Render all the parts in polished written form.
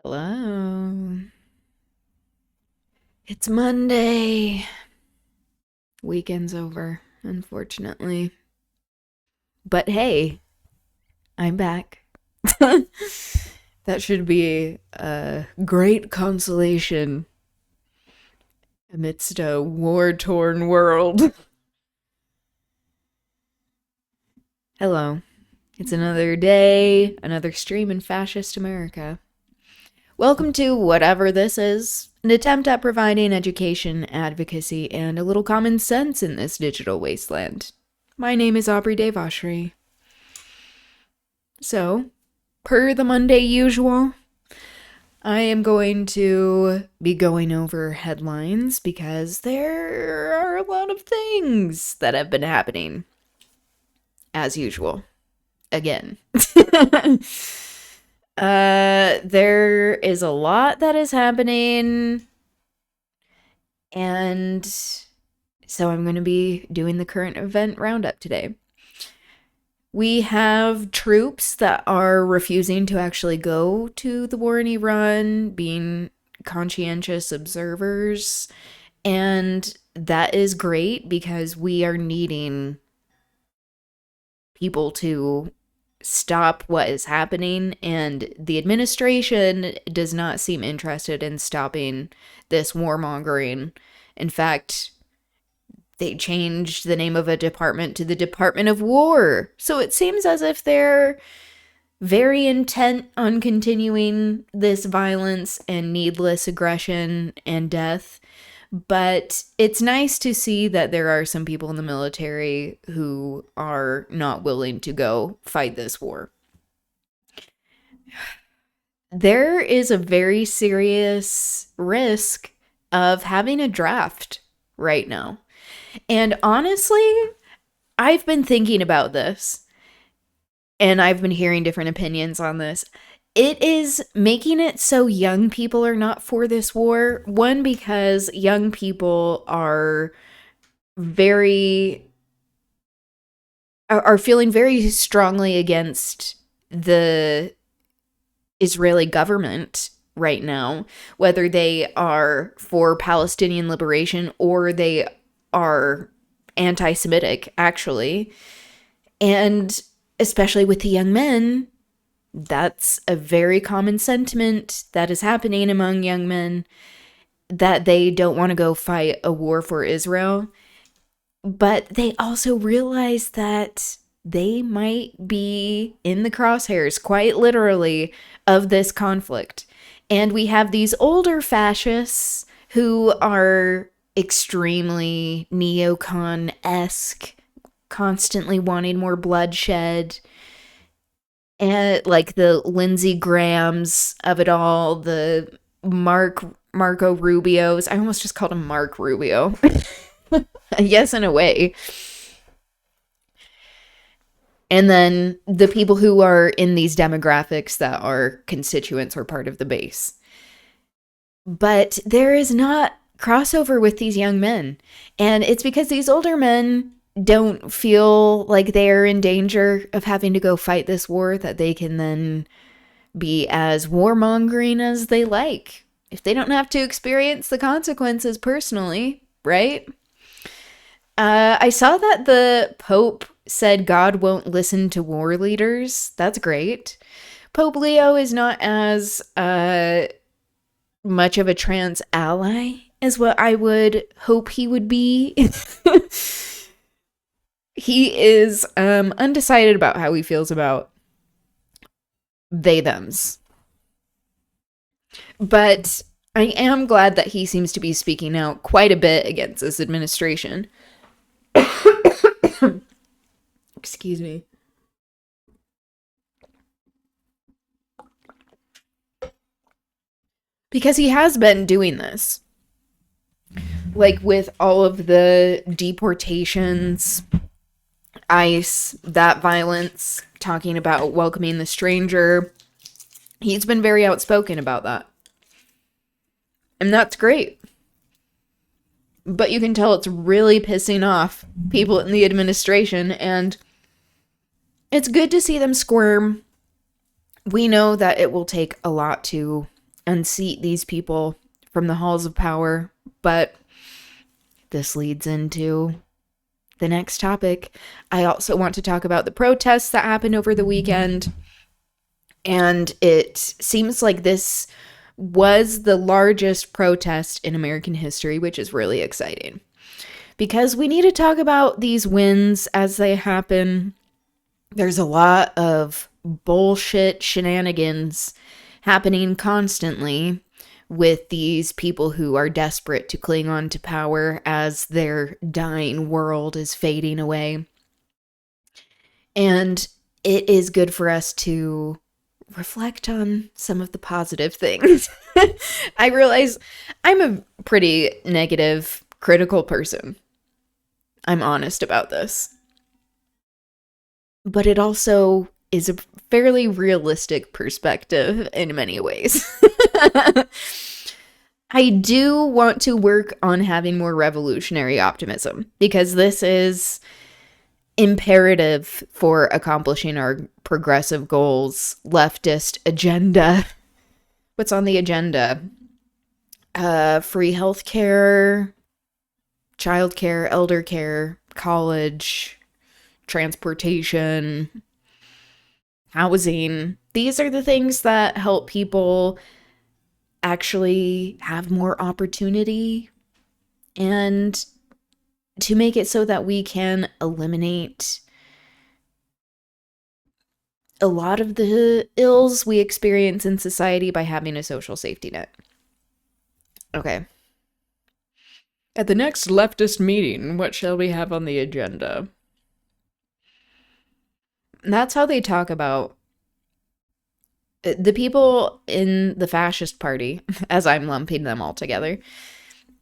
Hello. It's Monday. Weekend's over, unfortunately. But hey, I'm back. That should be a great consolation amidst a war torn world. Hello. It's another day, another stream in fascist America. Welcome to whatever this is, an attempt at providing education, advocacy, and a little common sense in this digital wasteland. My name is Aubri Devashrayee. So, per the Monday usual, I am going to be going over headlines because there are a lot of things that have been happening. As usual. Again. There is a lot that is happening, and so I'm going to be doing the current event roundup today. We have troops that are refusing to actually go to the war in Iran, being conscientious observers, and that is great because we are needing people to stop what is happening, and the administration does not seem interested in stopping this warmongering. In fact, they changed the name of a department to the Department of War. So it seems as if they're very intent on continuing this violence and needless aggression and death. But it's nice to see that there are some people in the military who are not willing to go fight this war. There is a very serious risk of having a draft right now. And honestly, I've been thinking about this, and I've been hearing different opinions on this. It is making it so young people are not for this war. One, because young people are feeling very strongly against the Israeli government right now, whether they are for Palestinian liberation or they are anti-Semitic, actually. And especially with the young men, that's a very common sentiment that is happening among young men, that they don't want to go fight a war for Israel. But they also realize that they might be in the crosshairs, quite literally, of this conflict. And we have these older fascists who are extremely neocon-esque, constantly wanting more bloodshed, and like the Lindsey Grahams of it all, the Marco Rubios. I almost just called him Mark Rubio. Yes, in a way. And then the people who are in these demographics that are constituents or part of the base. But there is not crossover with these young men. And it's because these older men don't feel like they're in danger of having to go fight this war, that they can then be as warmongering as they like if they don't have to experience the consequences personally, right? I saw that the Pope said God won't listen to war leaders. That's great. Pope Leo is not as much of a trans ally as what I would hope he would be. He is undecided about how he feels about they-thems. But I am glad that he seems to be speaking out quite a bit against this administration. Excuse me. Because he has been doing this. Like with all of the deportations, ICE, that violence, talking about welcoming the stranger. He's been very outspoken about that. And that's great. But you can tell it's really pissing off people in the administration, and it's good to see them squirm. We know that it will take a lot to unseat these people from the halls of power. But this leads into the next topic. I also want to talk about the protests that happened over the weekend. And it seems like this was the largest protest in American history, which is really exciting. Because we need to talk about these wins as they happen. There's a lot of bullshit shenanigans happening constantly with these people who are desperate to cling on to power as their dying world is fading away. And it is good for us to reflect on some of the positive things. I realize I'm a pretty negative, critical person. I'm honest about this. But it also is a fairly realistic perspective in many ways. I do want to work on having more revolutionary optimism because this is imperative for accomplishing our progressive goals, leftist agenda. What's on the agenda? Free healthcare, childcare, elder care, college, transportation, housing. These are the things that help people actually have more opportunity and to make it so that we can eliminate a lot of the ills we experience in society by having a social safety net. Okay. At the next leftist meeting, what shall we have on the agenda? That's how they talk about the people in the fascist party, as I'm lumping them all together.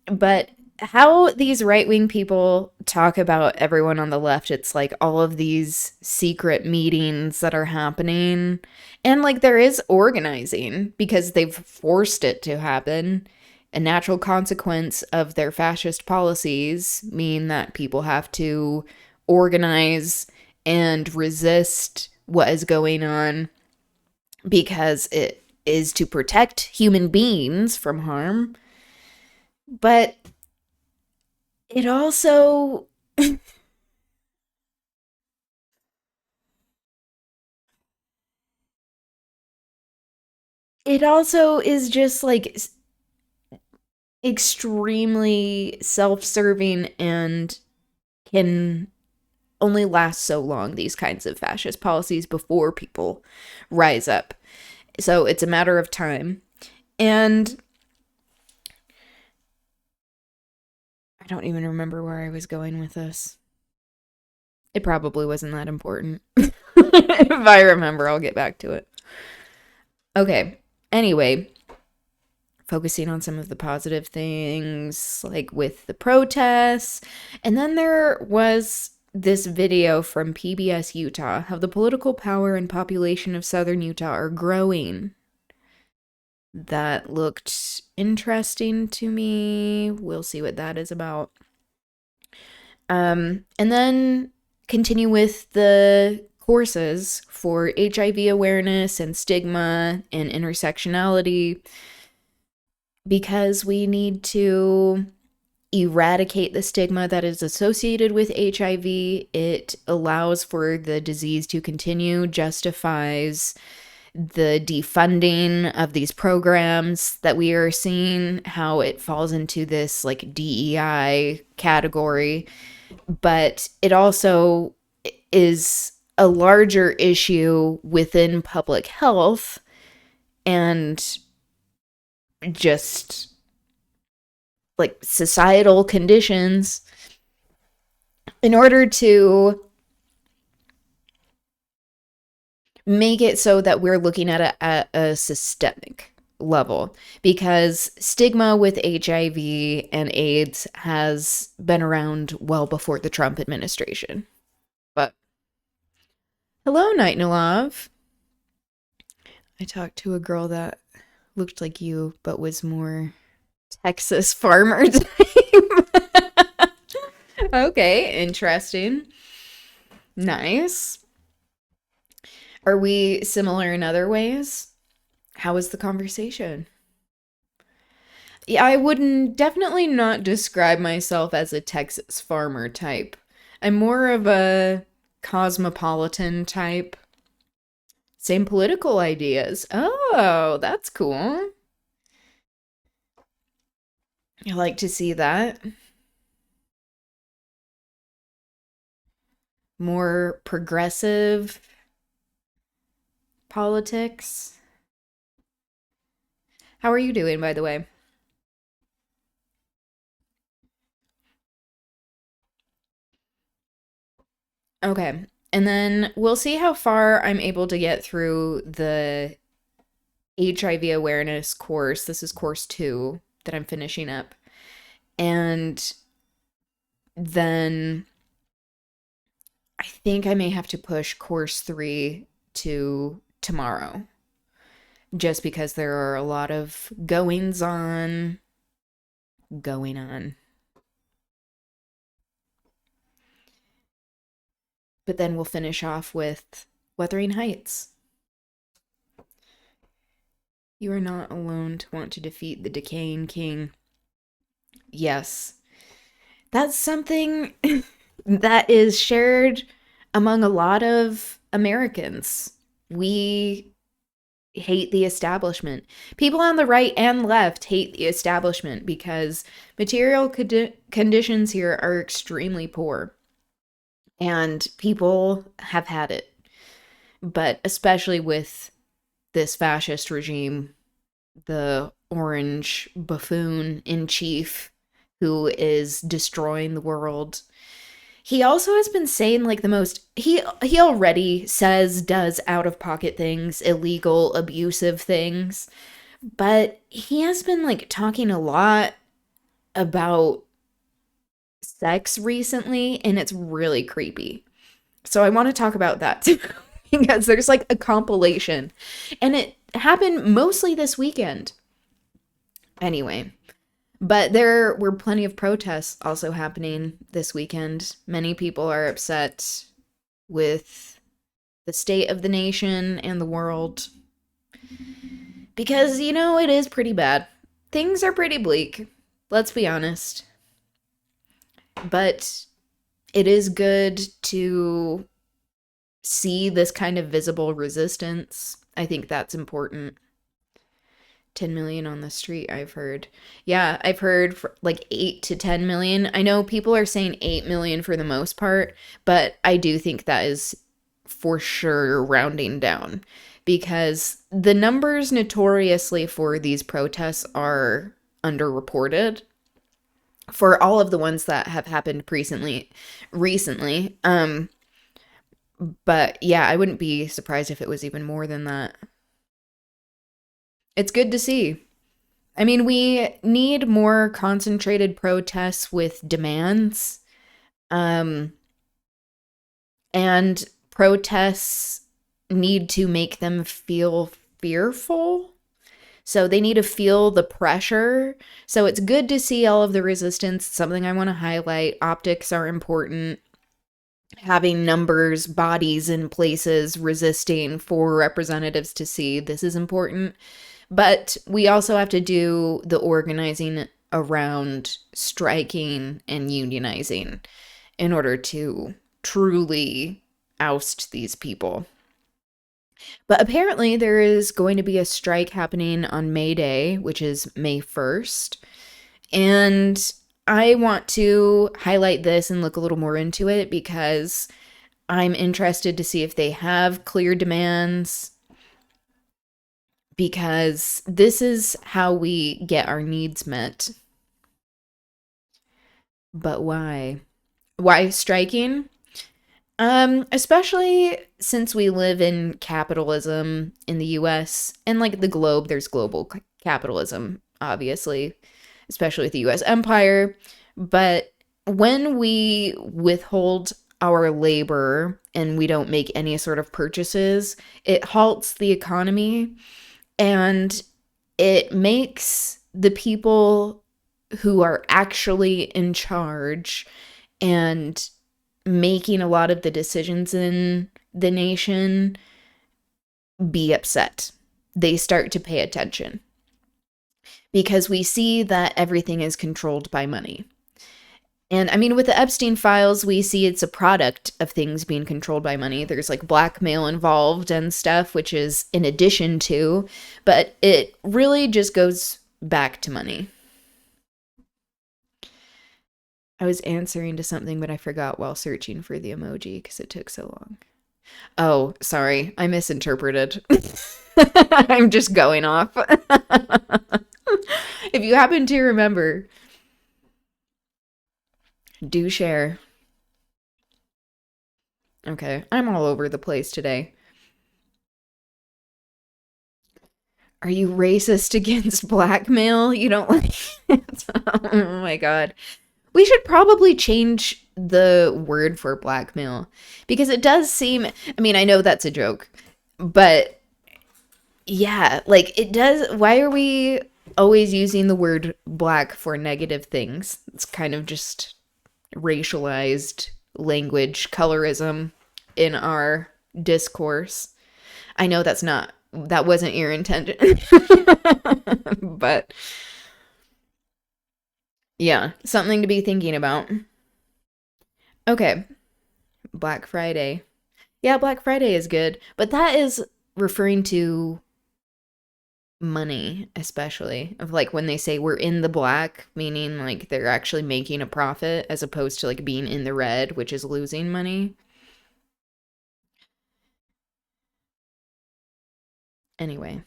But how these right-wing people talk about everyone on the left, it's like all of these secret meetings that are happening. And like there is organizing because they've forced it to happen. A natural consequence of their fascist policies mean that people have to organize and resist what is going on because it is to protect human beings from harm. But it also is just like extremely self-serving and can only last so long, these kinds of fascist policies, before people rise up. So it's a matter of time. And I don't even remember where I was going with this. It probably wasn't that important. If I remember, I'll get back to it. Okay. Anyway, focusing on some of the positive things, like with the protests. And then there was this video from PBS Utah, how the political power and population of southern Utah are growing. That looked interesting to me. We'll see what that is about. And then continue with the courses for HIV awareness and stigma and intersectionality, because we need to eradicate the stigma that is associated with HIV. It allows for the disease to continue, justifies the defunding of these programs that we are seeing, how it falls into this like DEI category. But it also is a larger issue within public health and just like societal conditions, in order to make it so that we're looking at it at a systemic level, because stigma with HIV and AIDS has been around well before the Trump administration. But hello, Night Nalov. I talked to a girl that looked like you, but was more Texas farmer type. Okay, interesting. Nice. Are we similar in other ways? How was the conversation? Yeah, I wouldn't definitely not describe myself as a Texas farmer type. I'm more of a cosmopolitan type. Same political ideas. Oh, that's cool. I like to see that. More progressive politics. How are you doing, by the way? Okay. And then we'll see how far I'm able to get through the HIV awareness course. This is course 2 that I'm finishing up. And then I think I may have to push course 3 to tomorrow just because there are a lot of goings on going on. But then we'll finish off with Wuthering Heights. You are not alone to want to defeat the decaying king. Yes, that's something that is shared among a lot of Americans. We hate the establishment. People on the right and left hate the establishment because material conditions here are extremely poor and people have had it. But especially with this fascist regime, the orange buffoon in chief who is destroying the world. He also has been saying like the most he already says does out of pocket things, illegal, abusive things, but he has been like talking a lot about sex recently and it's really creepy. So I want to talk about that too because there's like a compilation and it happened mostly this weekend. Anyway, but there were plenty of protests also happening this weekend. Many people are upset with the state of the nation and the world because, you know, it is pretty bad. Things are pretty bleak, let's be honest. But it is good to see this kind of visible resistance. I think that's important. 10 million on the street, I've heard. Yeah, I've heard like 8 to 10 million. I know people are saying 8 million for the most part, but I do think that is for sure rounding down because the numbers notoriously for these protests are underreported for all of the ones that have happened recently. But yeah, I wouldn't be surprised if it was even more than that. It's good to see. I mean, we need more concentrated protests with demands. Um, and protests need to make them feel fearful. So they need to feel the pressure. So it's good to see all of the resistance. Something I want to highlight. Optics are important. Having numbers, bodies in places resisting for representatives to see. This is important. But we also have to do the organizing around striking and unionizing in order to truly oust these people. But apparently, there is going to be a strike happening on May Day, which is May 1st. And I want to highlight this and look a little more into it because I'm interested to see if they have clear demands because this is how we get our needs met. But why? Why striking? Especially since we live in capitalism in the US and like the globe, there's global capitalism, obviously, especially with the US empire. But when we withhold our labor and we don't make any sort of purchases, it halts the economy and it makes the people who are actually in charge and making a lot of the decisions in the nation be upset. They start to pay attention because we see that everything is controlled by money. And I mean, with the Epstein files, we see it's a product of things being controlled by money. There's like blackmail involved and stuff, which is in addition to, but it really just goes back to money. I was answering to something, but I forgot while searching for the emoji because it took so long. Oh, sorry. I misinterpreted. I'm just going off. If you happen to remember, do share. Okay, I'm all over the place today. Are you racist against blackmail? You don't like it? Oh my god. We should probably change the word for blackmail because it does seem, I mean, I know that's a joke, but yeah, like it does. Why are we always using the word black for negative things? It's kind of just racialized language, colorism in our discourse. I know that wasn't your intention. But yeah, something to be thinking about. Okay, Black Friday. Yeah, Black Friday is good, but that is referring to money, especially of like when they say we're in the black, meaning like they're actually making a profit as opposed to like being in the red, which is losing money. Anyway.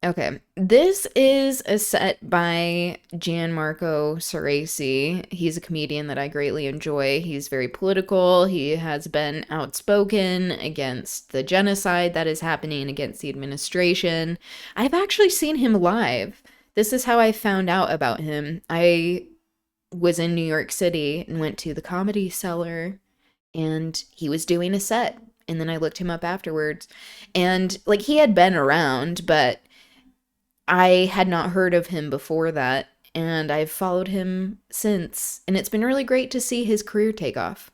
Okay, this is a set by Gianmarco Ceresi. He's a comedian that I greatly enjoy. He's very political. He has been outspoken against the genocide that is happening against the administration. I've actually seen him live. This is how I found out about him. I was in New York City and went to the Comedy Cellar, and he was doing a set. And then I looked him up afterwards. And like he had been around, but I had not heard of him before that, and I've followed him since, and it's been really great to see his career take off.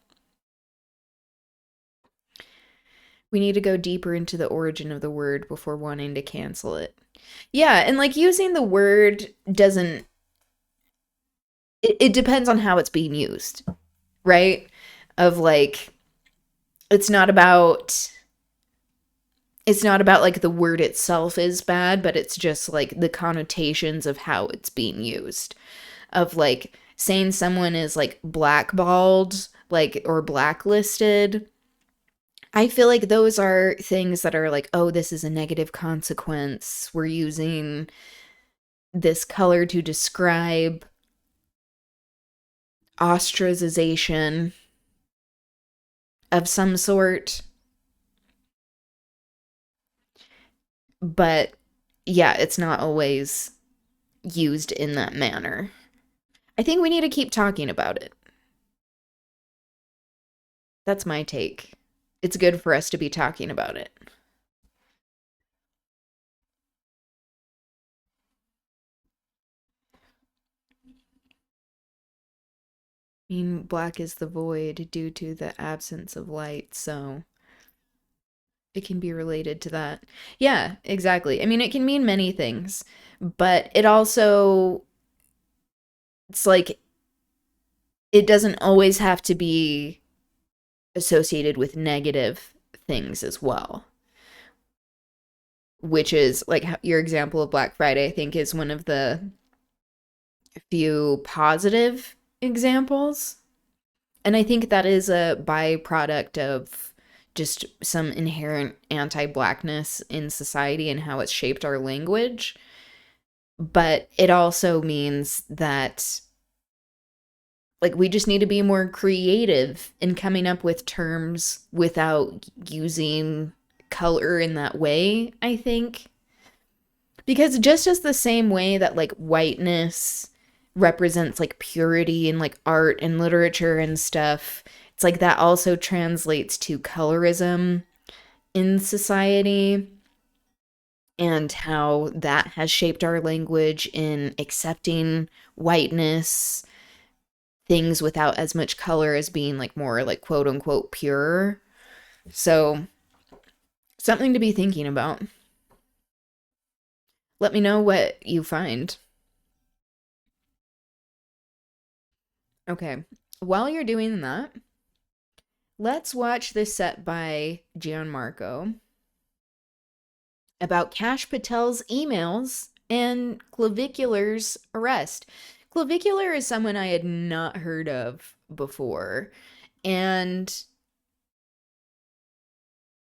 We need to go deeper into the origin of the word before wanting to cancel it. Yeah, and like using the word doesn't, it depends on how it's being used, right? Of like, it's not about like the word itself is bad, but it's just like the connotations of how it's being used. Of like saying someone is like blackballed, like, or blacklisted. I feel like those are things that are like, oh, this is a negative consequence. We're using this color to describe ostracization of some sort. But yeah, it's not always used in that manner. I think we need to keep talking about it. That's my take. It's good for us to be talking about it. I mean, black is the void due to the absence of light, so it can be related to that. Yeah, exactly. I mean, it can mean many things, but it also, it's like, it doesn't always have to be associated with negative things as well. Which is like your example of Black Friday, I think, is one of the few positive examples. And I think that is a byproduct of just some inherent anti-blackness in society and how it's shaped our language. But it also means that like we just need to be more creative in coming up with terms without using color in that way, I think. Because just as the same way that like whiteness represents like purity and like art and literature and stuff, it's like that also translates to colorism in society and how that has shaped our language in accepting whiteness, things without as much color as being like more like quote unquote pure. So, something to be thinking about. Let me know what you find. Okay, while you're doing that, let's watch this set by Gianmarco about Kash Patel's emails and Clavicular's arrest. Clavicular is someone I had not heard of before, and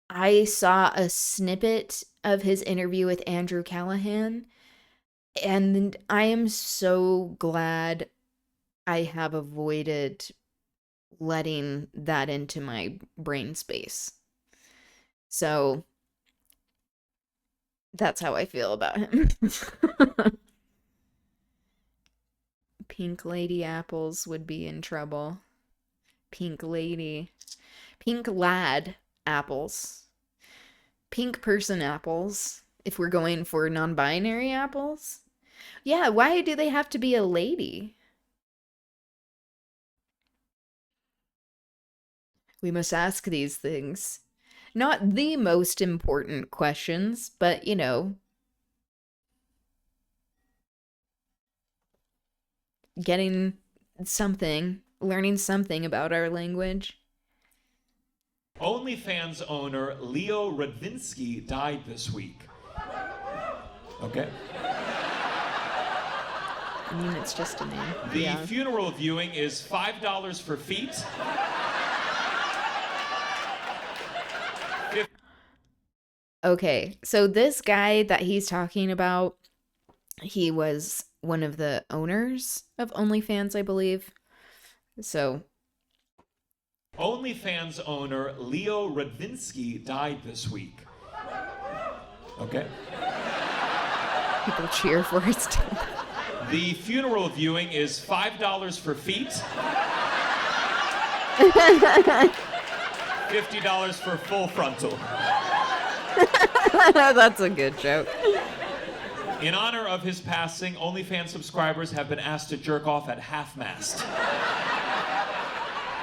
I saw a snippet of his interview with Andrew Callahan, and I am so glad I have avoided letting that into my brain space. So that's how I feel about him. Pink Lady apples would be in trouble. Pink Lady. Pink Lad apples. Pink person apples. If we're going for non-binary apples. Yeah, why do they have to be a lady? We must ask these things. Not the most important questions, but, you know, getting something, learning something about our language. OnlyFans owner Leo Radvinsky died this week. Okay. I mean, it's just a name. The funeral viewing is $5 for feet. Okay, so this guy that he's talking about, he was one of the owners of OnlyFans, I believe. So OnlyFans owner Leo Radvinsky died this week. Okay. People cheer for his death. The funeral viewing is $5 for feet. $50 for full frontal. That's a good joke. In honor of his passing, OnlyFans subscribers have been asked to jerk off at half-mast.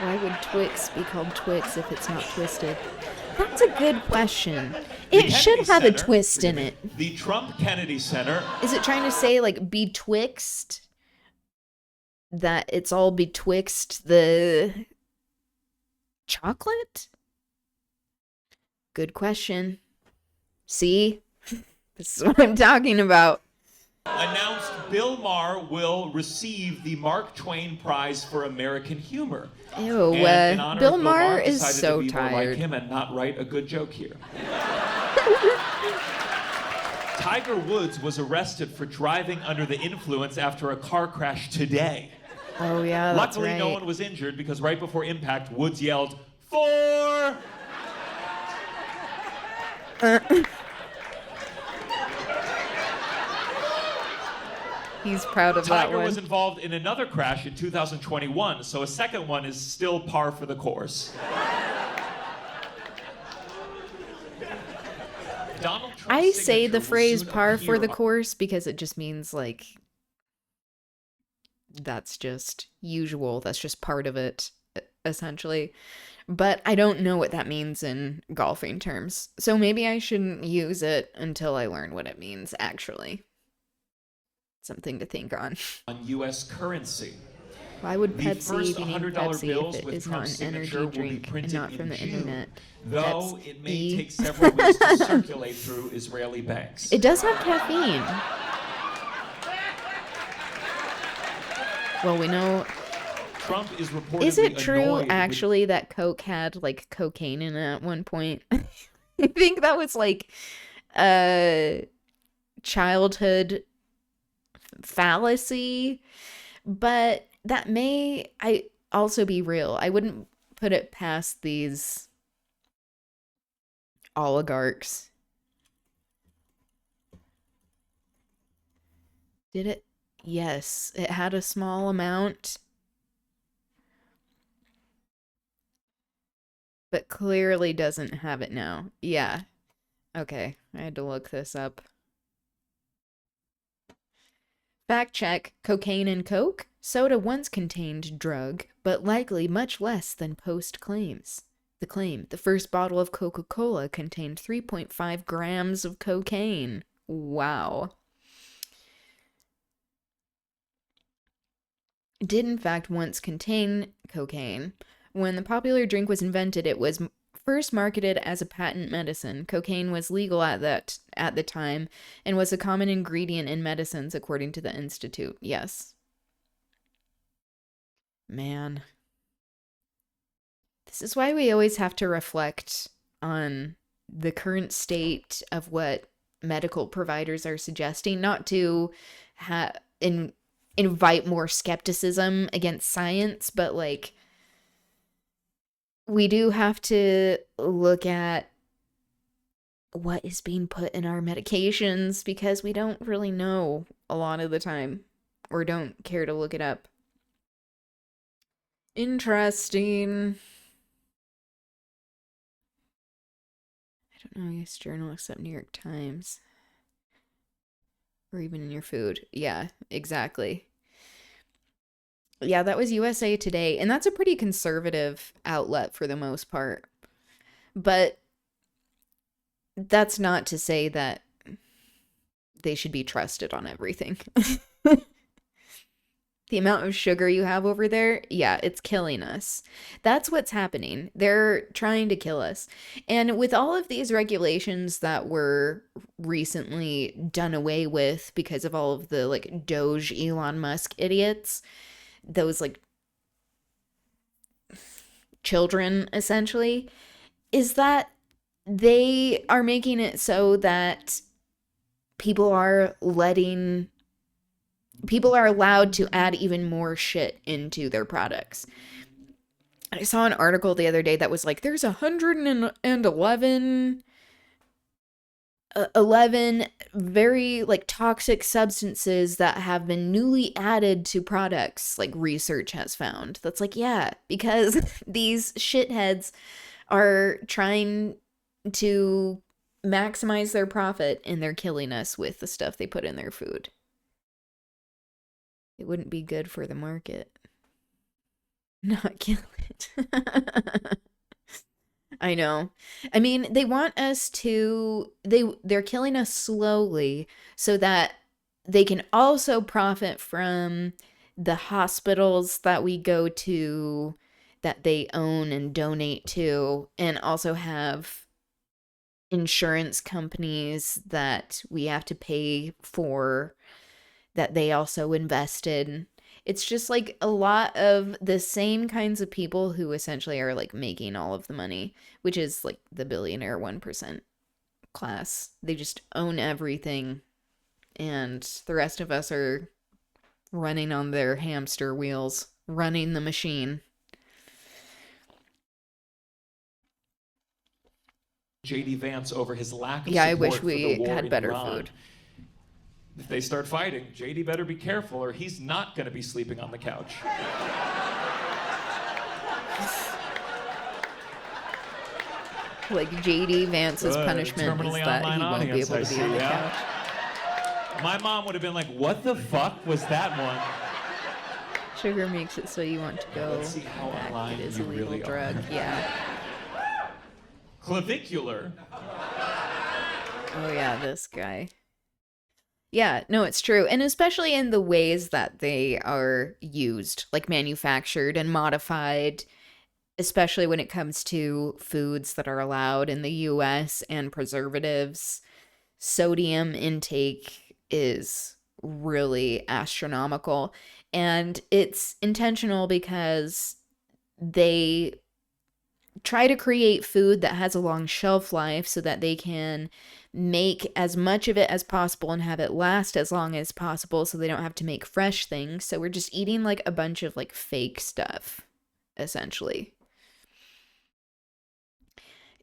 Why would Twix be called Twix if it's not twisted? That's a good question. It should have a twist in it. The Trump Kennedy Center. Is it trying to say, like, betwixt? That it's all betwixt the chocolate? Good question. See? This is what I'm talking about. Announced Bill Maher will receive the Mark Twain Prize for American Humor. Ew, Bill Maher is so tired. Like him and not write a good joke here. Tiger Woods was arrested for driving under the influence after a car crash today. Oh yeah, that's Luckily, right. no one was injured because right before impact, Woods yelled, "For!" He's proud of that one. Tiger was involved in another crash in 2021, so a second one is still par for the course. Donald Trump's I say the signature will phrase soon par for the appear on- course because it just means, like, that's just usual. That's just part of it, essentially. But I don't know what that means in golfing terms. So maybe I shouldn't use it until I learn what it means, actually. Something to think on U.S. currency. Why would The Pepsi first be named $100 Pepsi bills if it with is not Trump's an energy signature will be drink and printed not in from the June, internet? though it may Pepsi. take several weeks to circulate through Israeli banks. It does have caffeine. Well, we know. Trump is reportedly Is it true, annoyed actually, that Coke had, like, cocaine in it at one point? I think that was, like, a childhood fallacy, but that may also be real. I wouldn't put it past these oligarchs. Did it? Yes, it had a small amount. But clearly doesn't have it now. Yeah. Okay, I had to look this up. Fact check, cocaine and Coke? Soda once contained drug, but likely much less than Post claims. The claim, the first bottle of Coca-Cola contained 3.5 grams of cocaine. Wow. did in fact once contain cocaine. When the popular drink was invented, it was first marketed as a patent medicine. Cocaine was legal at the time and was a common ingredient in medicines according to the Institute. Yes. Man. This is why we always have to reflect on the current state of what medical providers are suggesting, not to invite more skepticism against science, but like we do have to look at what is being put in our medications because we don't really know a lot of the time or don't care to look it up. Interesting. I don't know, I guess journal except New York Times. Or even in your food. Yeah, exactly. Yeah, that was USA Today, and that's a pretty conservative outlet for the most part. But that's not to say that they should be trusted on everything. The amount of sugar you have over there, yeah, it's killing us. That's what's happening. They're trying to kill us. And with all of these regulations that were recently done away with because of all of the like Doge Elon Musk idiots, those like children essentially, is that they are making it so that people are allowed to add even more shit into their products. I saw an article the other day that was like, there's 111 very like toxic substances that have been newly added to products, like research has found. That's like, yeah, because these shitheads are trying to maximize their profit and they're killing us with the stuff they put in their food. It wouldn't be good for the market. Not kill it. I know. I mean, they want us to they're killing us slowly so that they can also profit from the hospitals that we go to that they own and donate to, and also have insurance companies that we have to pay for that they also invest in. It's just like a lot of the same kinds of people who essentially are like making all of the money, which is like the billionaire 1% class. They just own everything, and the rest of us are running on their hamster wheels, running the machine. J.D. Vance over his lack of Yeah, I support wish for the we war had in better Iran. food. If they start fighting, J.D. better be careful or he's not going to be sleeping on the couch. Like JD Vance's punishment is that he won't be able to be on the couch. My mom would have been like, what the fuck was that one? Sugar makes it so you want to go Let's see how back. online It is you a legal really drug. are. Yeah. Clavicular. Oh yeah, this guy. Yeah, no, it's true. And especially in the ways that they are used, like manufactured and modified, especially when it comes to foods that are allowed in the US and preservatives. Sodium intake is really astronomical. And it's intentional because they try to create food that has a long shelf life so that they can make as much of it as possible and have it last as long as possible so they don't have to make fresh things. So we're just eating like a bunch of like fake stuff, essentially.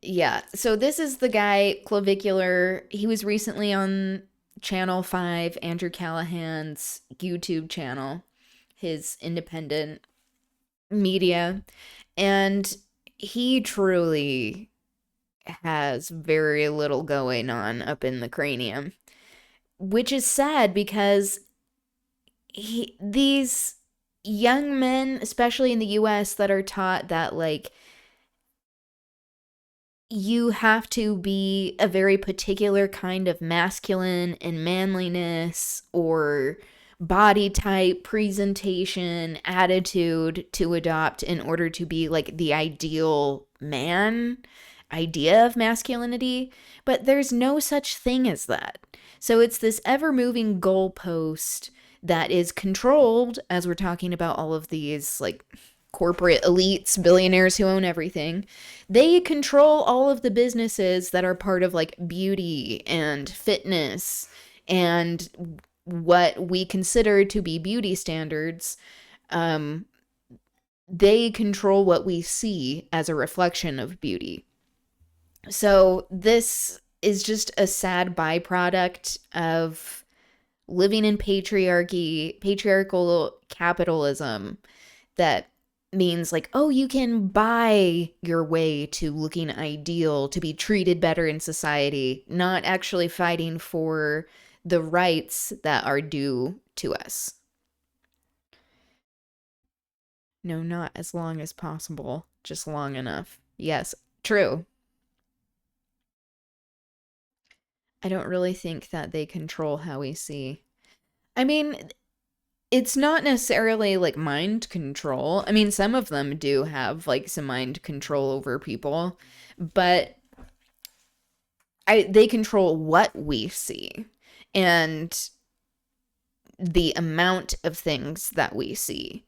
Yeah, so this is the guy, Clavicular. He was recently on Channel 5, Andrew Callahan's YouTube channel, his independent media. And he truly has very little going on up in the cranium, which is sad because these young men, especially in the US, that are taught that like you have to be a very particular kind of masculine and manliness or body type, presentation, attitude to adopt in order to be like the ideal man, idea of masculinity, but there's no such thing as that. So it's this ever-moving goalpost that is controlled, as we're talking about all of these like corporate elites, billionaires who own everything. They control all of the businesses that are part of like beauty and fitness and what we consider to be beauty standards. They control what we see as a reflection of beauty. So this is just a sad byproduct of living in patriarchal capitalism that means like, oh, you can buy your way to looking ideal, to be treated better in society, not actually fighting for the rights that are due to us. No, not as long as possible, just long enough. Yes, true. I don't really think that they control how we see. I mean, it's not necessarily like mind control. I mean, some of them do have like some mind control over people, but they control what we see and the amount of things that we see.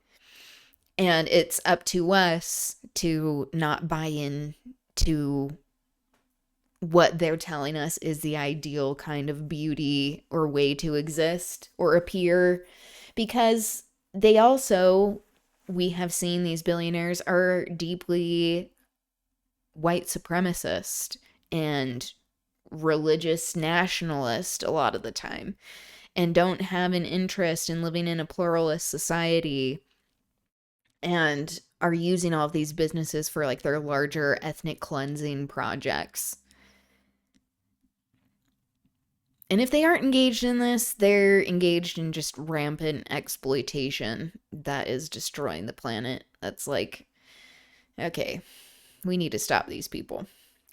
And it's up to us to not buy in to what they're telling us is the ideal kind of beauty or way to exist or appear, because they also, we have seen these billionaires are deeply white supremacist and religious nationalist a lot of the time, and don't have an interest in living in a pluralist society, and are using all of these businesses for like their larger ethnic cleansing projects. And if they aren't engaged in this, they're engaged in just rampant exploitation that is destroying the planet. That's like, okay, we need to stop these people.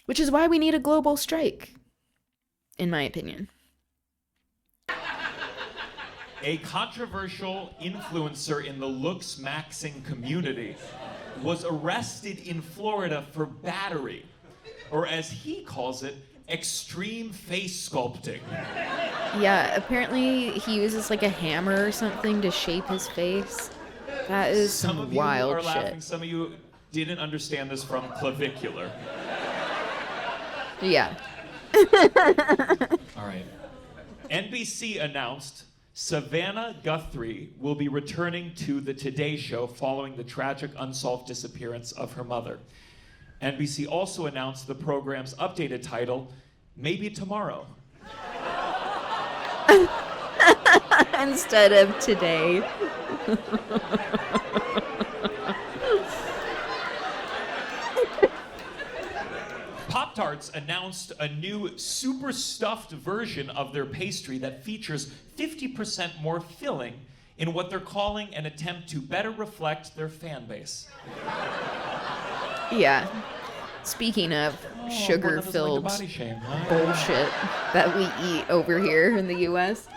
Which is why we need a global strike, in my opinion. A controversial influencer in the looks maxing community was arrested in Florida for battery, or as he calls it, extreme face sculpting. Yeah, apparently he uses like a hammer or something to shape his face. That is some wild shit. Some of you are laughing, some of you didn't understand this from clavicular. Yeah. All right. NBC announced Savannah Guthrie will be returning to the Today Show following the tragic unsolved disappearance of her mother. NBC also announced the program's updated title, Maybe Tomorrow. Instead of today. Pop-Tarts announced a new super stuffed version of their pastry that features 50% more filling in what they're calling an attempt to better reflect their fan base. Yeah. Speaking of sugar-filled body shame, huh? bullshit that we eat over here in the U.S.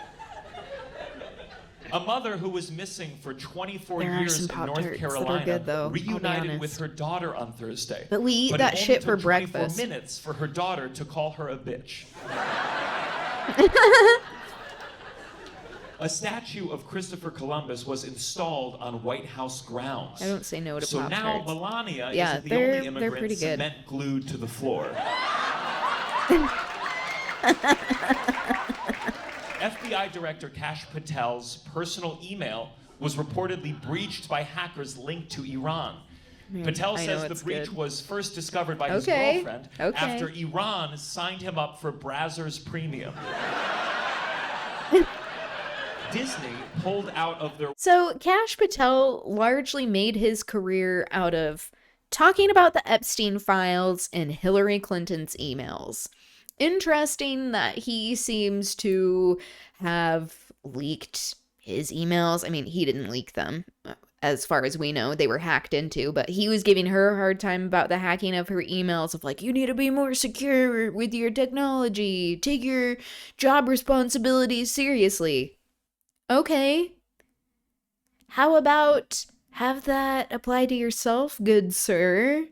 A mother who was missing for 24 There are years some in Pop-Tarts North that Carolina are good, though, I'll be reunited with honest. her daughter on Thursday. But we eat But that it shit only for took 24 breakfast. minutes for her daughter to call her a bitch. A statue of Christopher Columbus was installed on White House grounds. I don't say no to So Pop-Tarts. now Melania Yeah, isn't the they're only immigrant pretty good. cement glued to the floor. FBI Director Kash Patel's personal email was reportedly breached by hackers linked to Iran. Patel I know says it's the breach good. was first discovered by his Okay, girlfriend okay. after Iran signed him up for Brazzers Premium. Disney pulled out of their... So Kash Patel largely made his career out of talking about the Epstein files and Hillary Clinton's emails. Interesting that he seems to have leaked his emails. I mean, he didn't leak them, as far as we know. They were hacked into, but he was giving her a hard time about the hacking of her emails of like, you need to be more secure with your technology. Take your job responsibilities seriously. Okay. How about have that apply to yourself, good sir?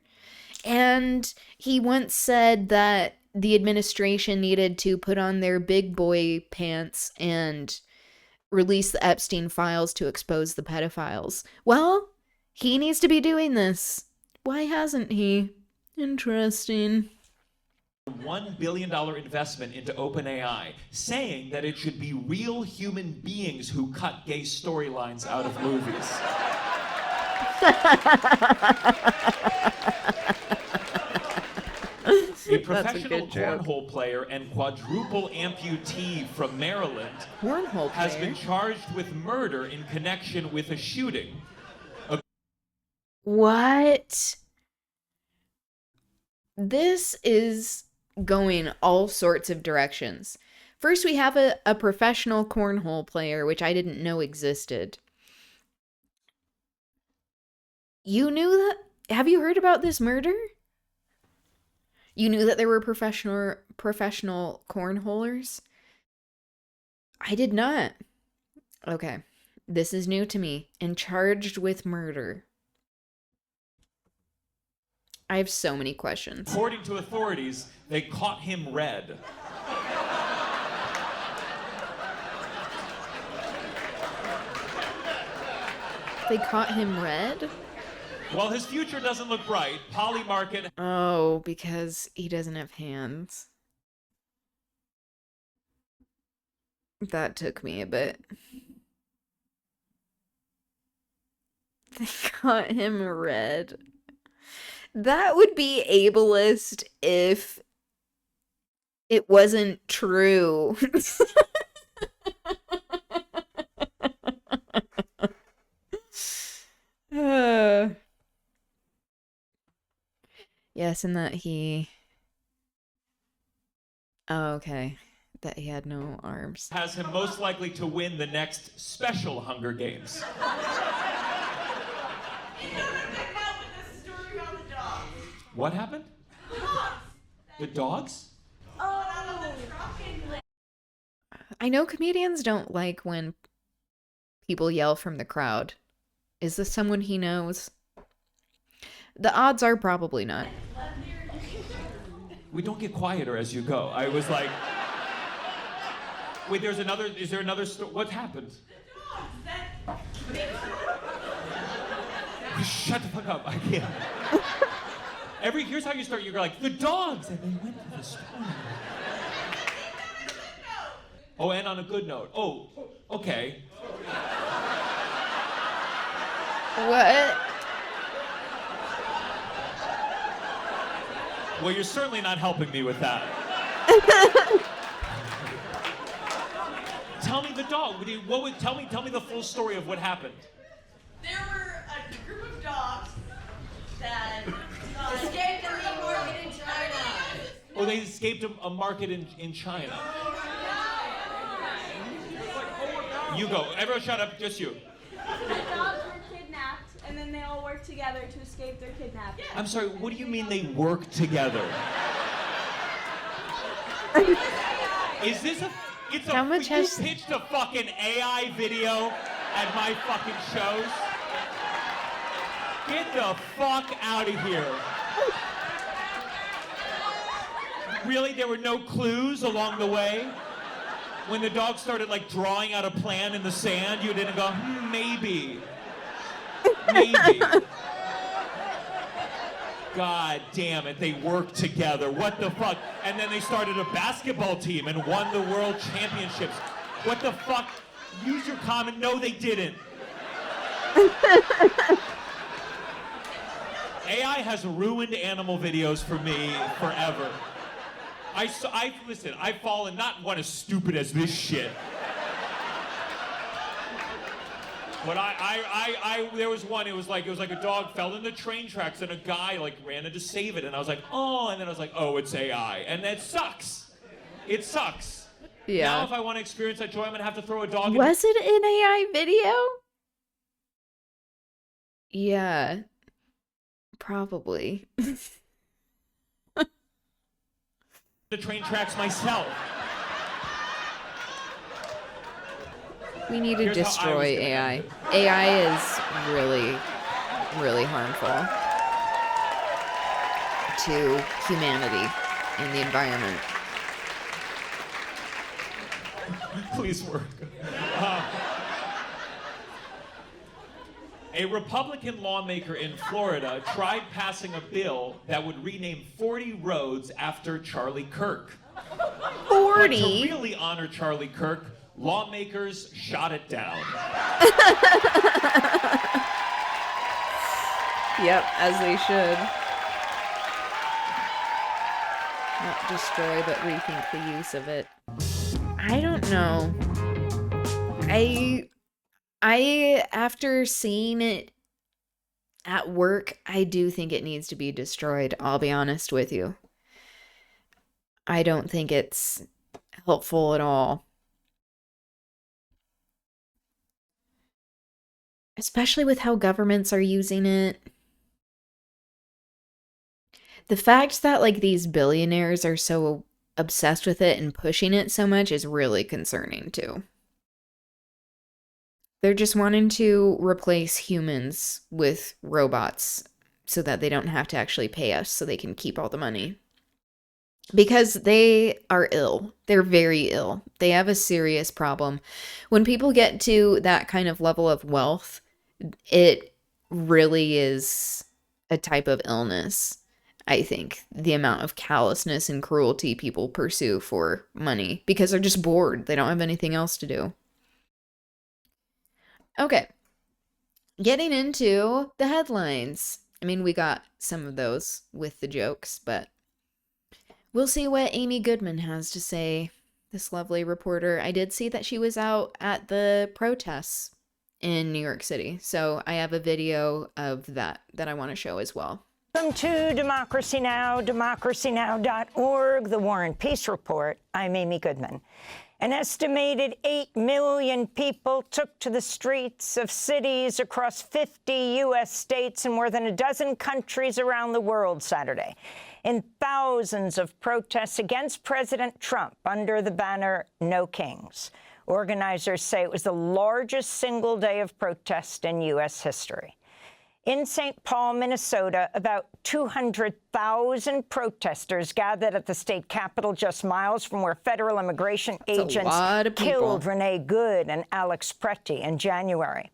And he once said that the administration needed to put on their big boy pants and release the Epstein files to expose the pedophiles. Well, he needs to be doing this. Why hasn't he? Interesting. $1 billion investment into OpenAI, saying that it should be real human beings who cut gay storylines out of movies. A professional cornhole player and quadruple amputee from Maryland has been charged with murder in connection with a shooting. What? This is going all sorts of directions. First, we have a professional cornhole player, which I didn't know existed. You knew that? Have you heard about this murder? You knew that there were professional cornholers? I did not. Okay. This is new to me. And charged with murder. I have so many questions. According to authorities, they caught him red. They caught him red? While his future doesn't look bright, Polymarket... Oh, because he doesn't have hands. That took me a bit. They caught him red. That would be ableist if it wasn't true. Yes, and that he... Oh, okay. That he had no arms. Has him most likely to win the next special Hunger Games. What happened? The dogs? I know comedians don't like when people yell from the crowd. Is this someone he knows? The odds are probably not. We don't get quieter as you go. I was like... Wait, is there another story? What happened? Shut the fuck up, I can't. Here's how you start, you're like, the dogs! And they went to the store. Oh, and on a good note. Oh, okay. What? Well, you're certainly not helping me with that. Tell me the dog. Tell me the full story of what happened. There were a group of dogs that escaped from a market in China. Oh, they escaped a market in China. You go. Everyone shut up. Just you. The dogs were kidnapped, and then they all worked together to escape their kidnapping. I'm sorry, what do you mean they work together? Is this How much you has... pitched a fucking AI video at my fucking shows? Get the fuck out of here. Really? There were no clues along the way? When the dog started like drawing out a plan in the sand, you didn't go, maybe. Maybe. God damn it, they worked together. What the fuck? And then they started a basketball team and won the world championships. What the fuck? Use your comment. No, they didn't. AI has ruined animal videos for me forever. Listen, I've fallen not one as stupid as this shit. But there was one, it was like a dog fell in the train tracks and a guy like ran in to save it. And I was like, oh, and then I was like, oh, it's AI. And that sucks. It sucks. Yeah. Now if I want to experience that joy, I'm gonna have to throw a dog Was it an AI video? Yeah. Probably. the train tracks myself. We need to Here's how I destroy was gonna AI. end it. AI is really, really harmful to humanity and the environment. Please work. A Republican lawmaker in Florida tried passing a bill that would rename 40 roads after Charlie Kirk. But to 40? really honor Charlie Kirk, lawmakers shot it down. Yep, as they should. Not destroy, but rethink the use of it. I don't know. I after seeing it at work, I do think it needs to be destroyed. I'll be honest with you. I don't think it's helpful at all. Especially with how governments are using it. The fact that like these billionaires are so obsessed with it and pushing it so much is really concerning too. They're just wanting to replace humans with robots so that they don't have to actually pay us so they can keep all the money. Because they are ill. They're very ill. They have a serious problem. When people get to that kind of level of wealth, it really is a type of illness. I think the amount of callousness and cruelty people pursue for money because they're just bored. They don't have anything else to do. Okay. Getting into the headlines. I mean, we got some of those with the jokes, but we'll see what Amy Goodman has to say, this lovely reporter. I did see that she was out at the protests in New York City, so I have a video of that I want to show as well. Welcome to Democracy Now!, democracynow.org, the War and Peace Report. I'm Amy Goodman. An estimated 8 million people took to the streets of cities across 50 U.S. states and more than a dozen countries around the world Saturday in thousands of protests against President Trump under the banner No Kings. Organizers say it was the largest single day of protest in U.S. history. In St. Paul, Minnesota, about 200,000 protesters gathered at the state capitol just miles from where federal immigration agents killed Renee Good and Alex Pretty in January.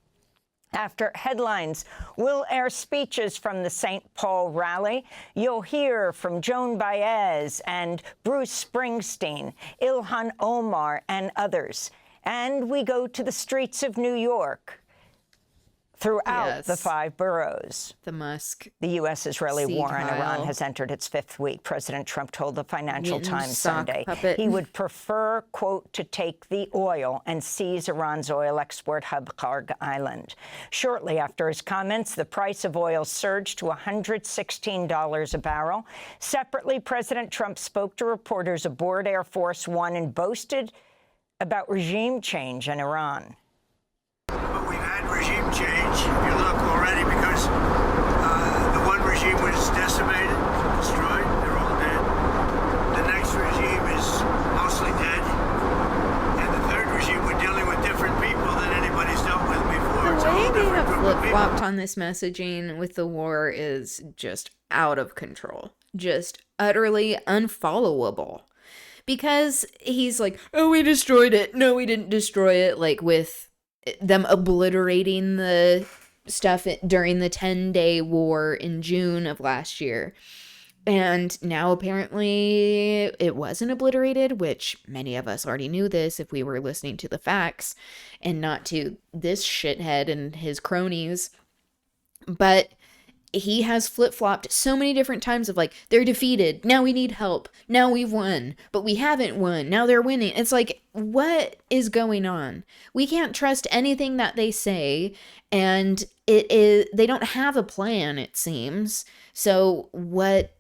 After headlines will air speeches from the St. Paul rally. You'll hear from Joan Baez and Bruce Springsteen, Ilhan Omar, and others. And we go to the streets of New York. Throughout the 5 boroughs. The Musk. The U.S.-Israeli war on Iran has entered its 5th week. President Trump told the Financial Times Sunday he would prefer, quote, to take the oil and seize Iran's oil export hub Kharg Island. Shortly after his comments, the price of oil surged to $116 a barrel. Separately, President Trump spoke to reporters aboard Air Force One and boasted about regime change in Iran. But we've had regime change, if you look already, because the one regime was decimated, destroyed, they're all dead. The next regime is mostly dead. And the third regime, we're dealing with different people than anybody's dealt with before. The way they have flip-flopped on this messaging with the war is just out of control. Just utterly unfollowable. Because he's like, oh, we destroyed it. No, we didn't destroy it. Like with them obliterating the stuff during the 10-day war in June of last year. And now apparently it wasn't obliterated, which many of us already knew this if we were listening to the facts and not to this shithead and his cronies. But he has flip-flopped so many different times of like, they're defeated. Now we need help. Now we've won, but we haven't won. Now they're winning. It's like, what is going on? We can't trust anything that they say. And they don't have a plan, it seems. So what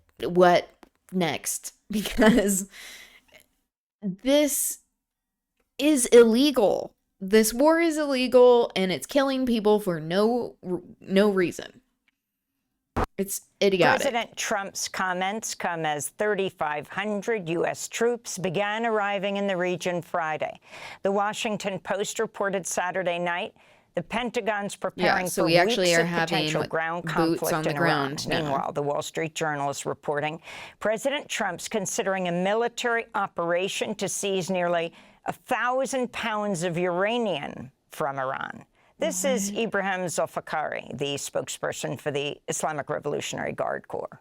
next? Because this is illegal. This war is illegal and it's killing people for no reason. It's idiotic. President Trump's comments come as 3,500 U.S. troops began arriving in the region Friday. The Washington Post reported Saturday night the Pentagon's preparing so for we actually weeks are of potential having ground boots conflict on the in ground Iran. now. Meanwhile, the Wall Street Journal is reporting President Trump's considering a military operation to seize nearly 1,000 pounds of uranium from Iran. This is Ibrahim Zulfikari, the spokesperson for the Islamic Revolutionary Guard Corps.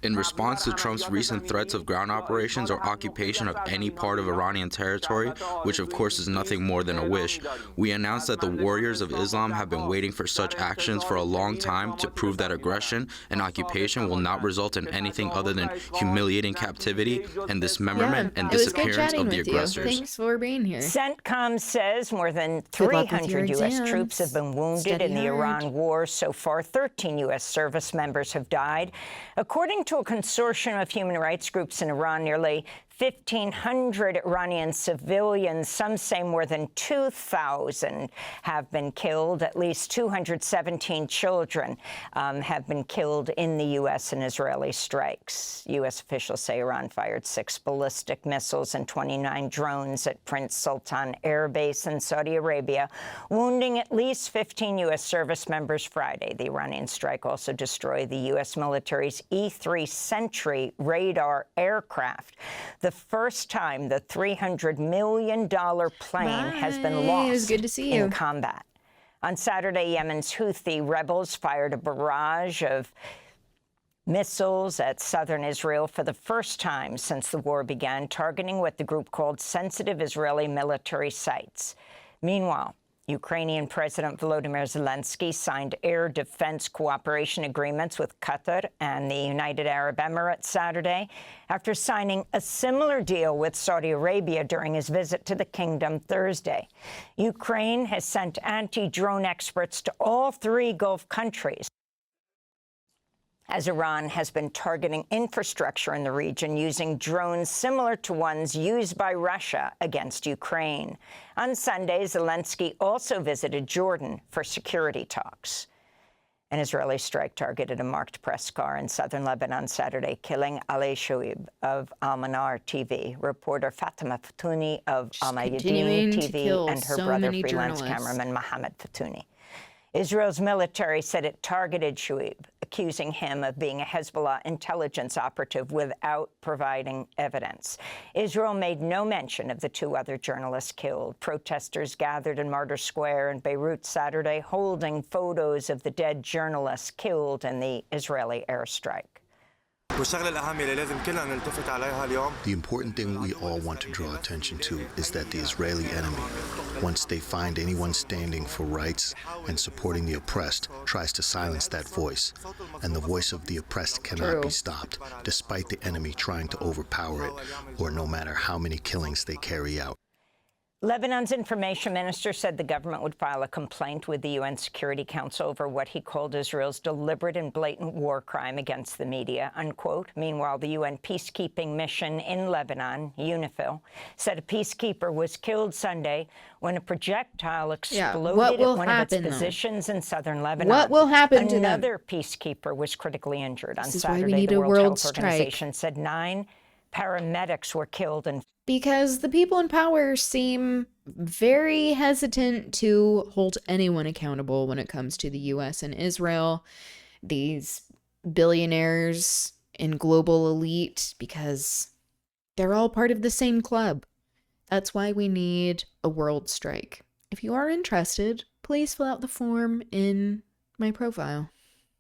In response to Trump's recent threats of ground operations or occupation of any part of Iranian territory, which of course is nothing more than a wish, we announced that the warriors of Islam have been waiting for such actions for a long time to prove that aggression and occupation will not result in anything other than humiliating captivity and dismemberment and disappearance of the aggressors. Thanks for being here. CENTCOM says more than Good luck with your 300 U.S. exams. troops have been wounded Study in the hard. Iran war. So far, 13 U.S. service members have died. According to a consortium of human rights groups in Iran, nearly 1,500 Iranian civilians, some say more than 2,000, have been killed. At least 217 children have been killed in the U.S. and Israeli strikes. U.S. officials say Iran fired 6 ballistic missiles and 29 drones at Prince Sultan Air Base in Saudi Arabia, wounding at least 15 U.S. service members Friday. The Iranian strike also destroyed the U.S. military's E-3 Sentry radar aircraft, the first time the $300 million plane has been lost It was good to see you. in combat. On Saturday, Yemen's Houthi rebels fired a barrage of missiles at southern Israel for the first time since the war began, targeting what the group called sensitive Israeli military sites. Meanwhile, Ukrainian President Volodymyr Zelensky signed air defense cooperation agreements with Qatar and the United Arab Emirates Saturday after signing a similar deal with Saudi Arabia during his visit to the kingdom Thursday. Ukraine has sent anti-drone experts to all 3 Gulf countries, as Iran has been targeting infrastructure in the region using drones similar to ones used by Russia against Ukraine. On Sunday, Zelensky also visited Jordan for security talks. An Israeli strike targeted a marked press car in southern Lebanon Saturday, killing Ali Shoaib of Al-Manar TV, reporter Fatima Fatouni of Al-Mayadeen TV, and her brother, freelance cameraman Mohammed Fatouni. Israel's military said it targeted Shoaib, accusing him of being a Hezbollah intelligence operative without providing evidence. Israel made no mention of the 2 other journalists killed. Protesters gathered in Martyr Square in Beirut Saturday, holding photos of the dead journalists killed in the Israeli airstrike. The important thing we all want to draw attention to is that the Israeli enemy, once they find anyone standing for rights and supporting the oppressed, tries to silence that voice. And the voice of the oppressed cannot be stopped, despite the enemy trying to overpower it, or no matter how many killings they carry out. Lebanon's information minister said the government would file a complaint with the UN Security Council over what he called Israel's deliberate and blatant war crime against the media, unquote. Meanwhile, the UN peacekeeping mission in Lebanon, UNIFIL, said a peacekeeper was killed Sunday when a projectile exploded at one of its positions in southern Lebanon. What will happen to them? Another peacekeeper was critically injured. On This is why we Saturday, need the a World world Health strike. Organization said 9 paramedics were killed and Because the people in power seem very hesitant to hold anyone accountable when it comes to the US and Israel, these billionaires and global elite, because they're all part of the same club. That's why we need a world strike. If you are interested, please fill out the form in my profile.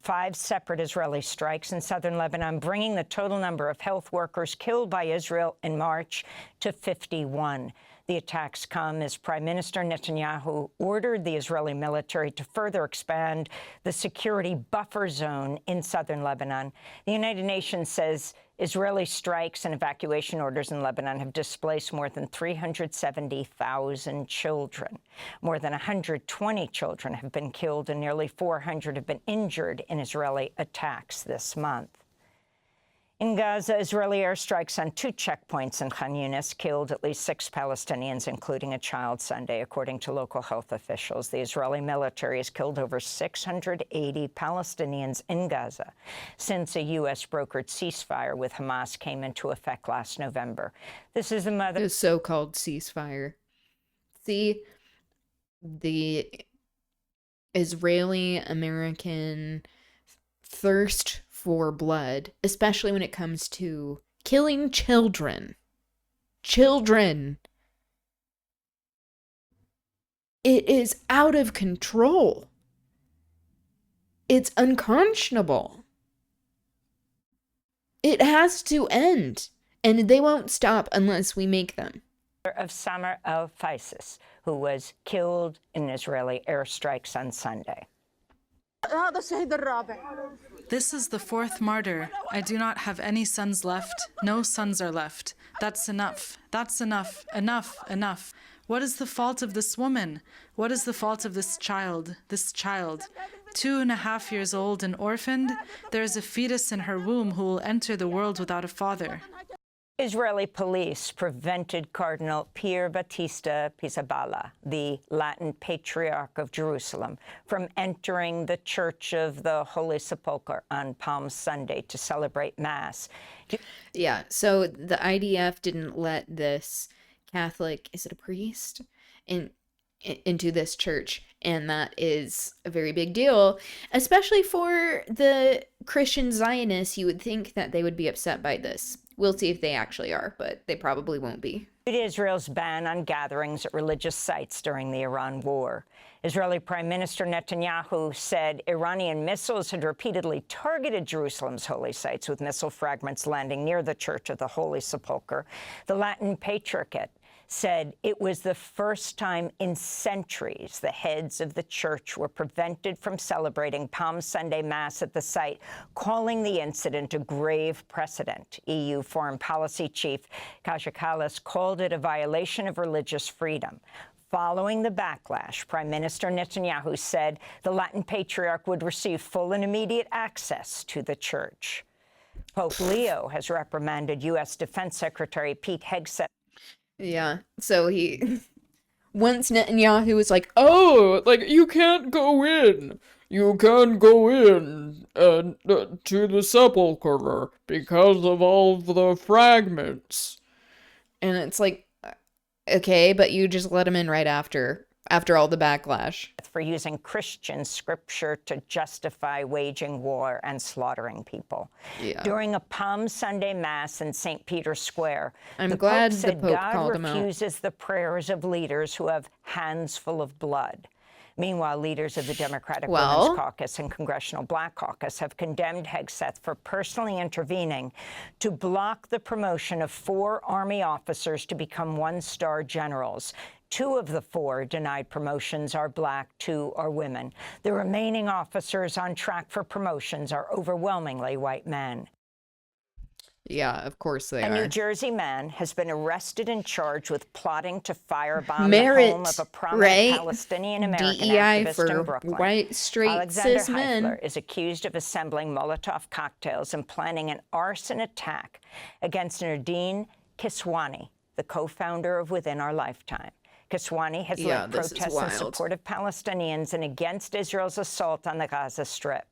5 separate Israeli strikes in southern Lebanon, bringing the total number of health workers killed by Israel in March to 51. The attacks come as Prime Minister Netanyahu ordered the Israeli military to further expand the security buffer zone in southern Lebanon. The United Nations says Israeli strikes and evacuation orders in Lebanon have displaced more than 370,000 children. More than 120 children have been killed and nearly 400 have been injured in Israeli attacks this month. In Gaza, Israeli airstrikes on 2 checkpoints in Khan Yunis killed at least 6 Palestinians, including a child Sunday, according to local health officials. The Israeli military has killed over 680 Palestinians in Gaza since a U.S.-brokered ceasefire with Hamas came into effect last November. This is the mother... The so-called ceasefire. See, the Israeli-American thirst for blood, especially when it comes to killing children. Children. It is out of control. It's unconscionable. It has to end, and they won't stop unless we make them. Of Samar al-Faisis, who was killed in Israeli airstrikes on Sunday. This is the 4th martyr. I do not have any sons left. No sons are left. That's enough. That's enough. Enough. Enough. What is the fault of this woman? What is the fault of this child? This child. 2.5 years old and orphaned? There is a fetus in her womb who will enter the world without a father. Israeli police prevented Cardinal Pier Battista Pizzaballa, the Latin Patriarch of Jerusalem, from entering the Church of the Holy Sepulchre on Palm Sunday to celebrate Mass. Yeah, so the IDF didn't let this Catholic, is it a priest, into this church, and that is a very big deal, especially for the Christian Zionists. You would think that they would be upset by this. We'll see if they actually are, but they probably won't be. Israel's ban on gatherings at religious sites during the Iran war. Israeli Prime Minister Netanyahu said Iranian missiles had repeatedly targeted Jerusalem's holy sites, with missile fragments landing near the Church of the Holy Sepulchre. The Latin Patriarchate said it was the first time in centuries the heads of the church were prevented from celebrating Palm Sunday Mass at the site, calling the incident a grave precedent. EU Foreign Policy Chief Kaja Kallas called it a violation of religious freedom. Following the backlash, Prime Minister Netanyahu said the Latin Patriarch would receive full and immediate access to the church. Pope Leo has reprimanded U.S. Defense Secretary Pete Hegseth. Yeah, so once Netanyahu was like, oh, like, you can't go in. You can't go in to the sepulchre because of all the fragments. And it's like, okay, but you just let him in right after all the backlash. For using Christian scripture to justify waging war and slaughtering people. Yeah. During a Palm Sunday Mass in St. Peter's Square, I'm the glad Pope said the Pope God called him out. refuses the prayers of leaders who have hands full of blood. Meanwhile, leaders of the Democratic Women's Caucus and Congressional Black Caucus have condemned Hegseth for personally intervening to block the promotion of 4 Army officers to become 1-star generals. 2 of the 4 denied promotions are Black, 2 are women. The remaining officers on track for promotions are overwhelmingly white men. Yeah, of course they are. A New Jersey man has been arrested and charged with plotting to firebomb the home of a prominent Palestinian-American activist in Brooklyn. White, straight, Alexander cis men. Heifler is accused of assembling Molotov cocktails and planning an arson attack against Nardine Kiswani, the co-founder of Within Our Lifetime. Kiswani has led protests in support of Palestinians and against Israel's assault on the Gaza Strip.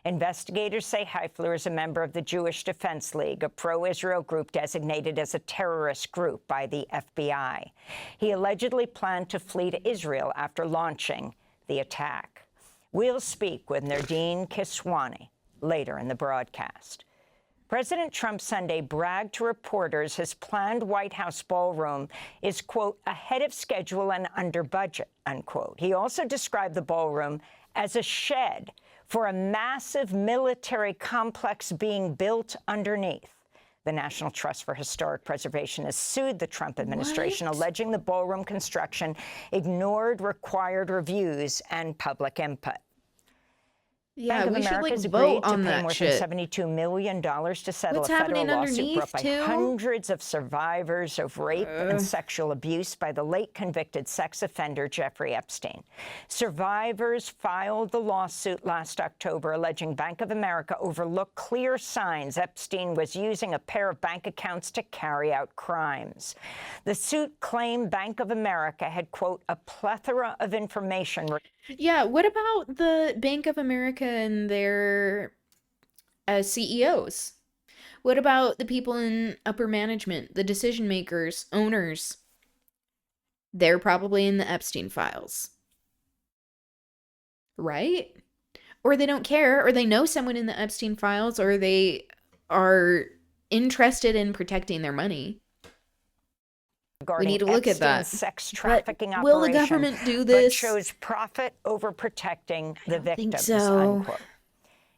Investigators say Heifler is a member of the Jewish Defense League, a pro-Israel group designated as a terrorist group by the FBI. He allegedly planned to flee to Israel after launching the attack. We'll speak with Nardine Kiswani later in the broadcast. President Trump Sunday bragged to reporters his planned White House ballroom is, quote, ahead of schedule and under budget, unquote. He also described the ballroom as a shed for a massive military complex being built underneath. The National Trust for Historic Preservation has sued the Trump administration, alleging the ballroom construction ignored required reviews and public input. Yeah, Bank of we should, America has vote agreed to on pay that more shit. than $72 million to settle What's a federal happening lawsuit brought underneath, by too? hundreds of survivors of rape and sexual abuse by the late convicted sex offender Jeffrey Epstein. Survivors filed the lawsuit last October alleging Bank of America overlooked clear signs Epstein was using a pair of bank accounts to carry out crimes. The suit claimed Bank of America had, quote, a plethora of information. Yeah, what about the Bank of America and their CEOs? What about the people in upper management, the decision makers, owners? They're probably in the Epstein files. Right? Or they don't care, or they know someone in the Epstein files, or they are interested in protecting their money. We need to look at that. Sex trafficking but will the government do this? But chose profit over protecting the victims, so. unquote.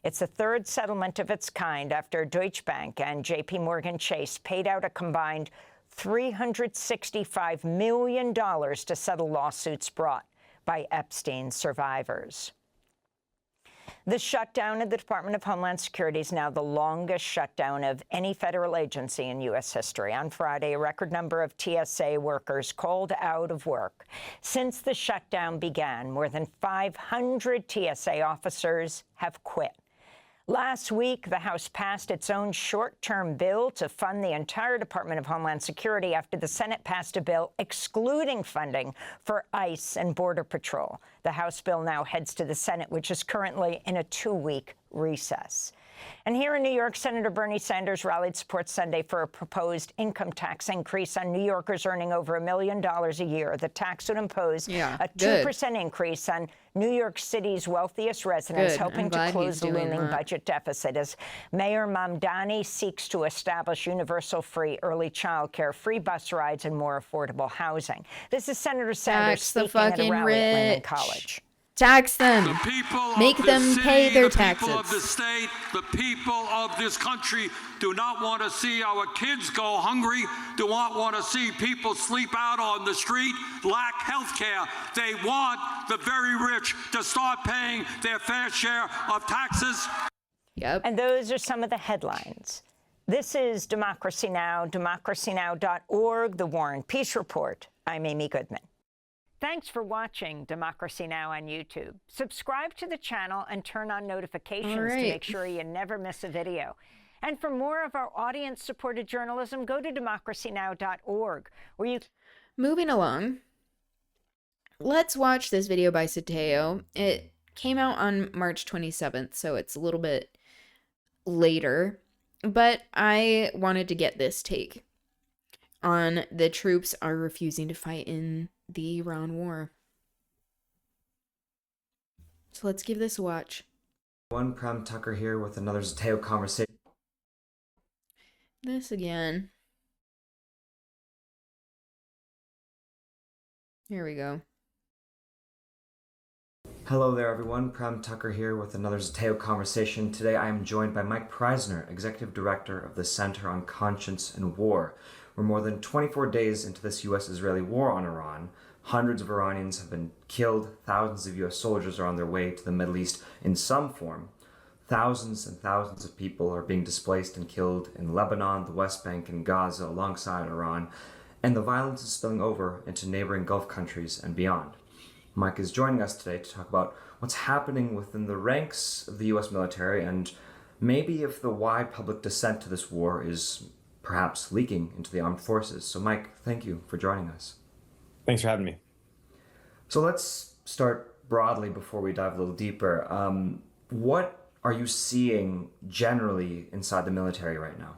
It's the third settlement of its kind after Deutsche Bank and J.P. Morgan Chase paid out a combined $365 million to settle lawsuits brought by Epstein survivors. The shutdown of the Department of Homeland Security is now the longest shutdown of any federal agency in U.S. history. On Friday, a record number of TSA workers called out of work. Since the shutdown began, more than 500 TSA officers have quit. Last week, the House passed its own short-term bill to fund the entire Department of Homeland Security after the Senate passed a bill excluding funding for ICE and Border Patrol. The House bill now heads to the Senate, which is currently in a 2-week recess. And here in New York, Senator Bernie Sanders rallied support Sunday for a proposed income tax increase on New Yorkers earning over $1 million a year. The tax would impose a 2% increase on New York City's wealthiest residents, hoping to close the looming budget deficit as Mayor Mamdani seeks to establish universal free early child care, free bus rides, and more affordable housing. This is Senator Sanders speaking at a rally at Lehman College. Tax them. Make them pay their taxes. The people of the state, the people of this country do not want to see our kids go hungry, do not want to see people sleep out on the street, lack health care. They want the very rich to start paying their fair share of taxes. Yep. And those are some of the headlines. This is Democracy Now!, democracynow.org, The War and Peace Report. I'm Amy Goodman. Thanks for watching Democracy Now! On YouTube. Subscribe to the channel and turn on notifications to make sure you never miss a video. And for more of our audience-supported journalism, go to democracynow.org, where you... Moving along, let's watch this video by Sateo. It came out on March 27th, so it's a little bit later, but I wanted to get this take on the troops are refusing to fight in the Iran war. So let's give this a watch. Prem Tucker here with another Zateo conversation. This again. Here we go. Hello there everyone, Prem Tucker here with another Zateo conversation. Today I am joined by Mike Preisner, Executive Director of the Center on Conscience and War. We're more than 24 days into this U.S.-Israeli war on Iran. Hundreds of Iranians have been killed. Thousands of U.S. soldiers are on their way to the Middle East in some form. Thousands and thousands of people are being displaced and killed in Lebanon, the West Bank, and Gaza alongside Iran. And the violence is spilling over into neighboring Gulf countries and beyond. Mike is joining us today to talk about what's happening within the ranks of the U.S. military and maybe if the wide public dissent to this war is perhaps leaking into the armed forces. So Mike, thank you for joining us. Thanks for having me. So let's start broadly before we dive a little deeper. What are you seeing generally inside the military right now?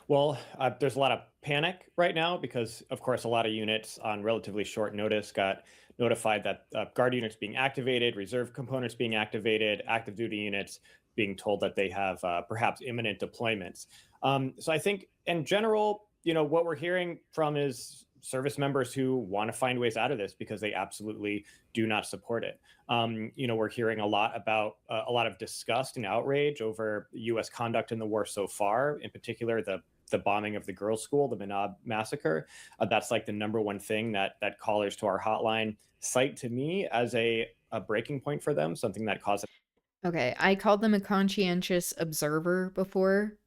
Well, there's a lot of panic right now because, of course, a lot of units on relatively short notice got notified that Guard units being activated, reserve components being activated, active duty units being told that they have perhaps imminent deployments. So I think in general, what we're hearing from is service members who want to find ways out of this because they absolutely do not support it. We're hearing a lot about a lot of disgust and outrage over U.S. conduct in the war so far, in particular the bombing of the girls' school, the Manab massacre. That's like the number one thing that callers to our hotline cite to me as a breaking point for them, something that caused. Okay, I called them a conscientious observer before.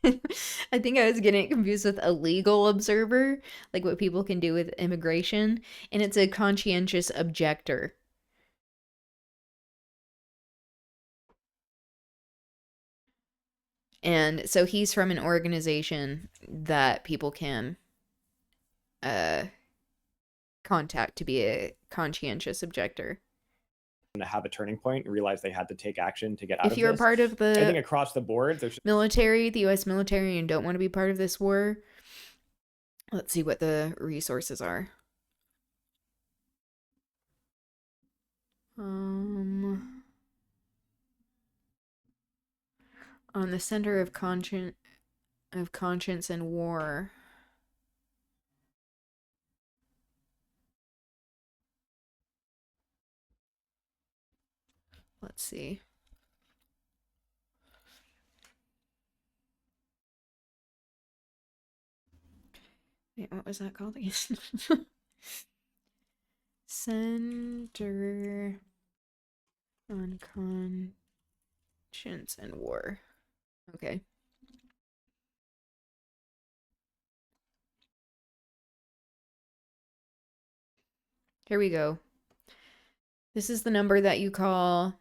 I think I was getting confused with a legal observer, like what people can do with immigration, and it's a conscientious objector. And so he's from an organization that people can contact to be a conscientious objector. To have a turning point and realize they had to take action to get out of this. If you're part of the I think across the board, there's military, the U.S. military, and don't want to be part of this war, let's see what the resources are. On the Center of Conscience and War. Let's see. Wait, what was that called again? Center on Conscience and War. Okay. Here we go. This is the number that you call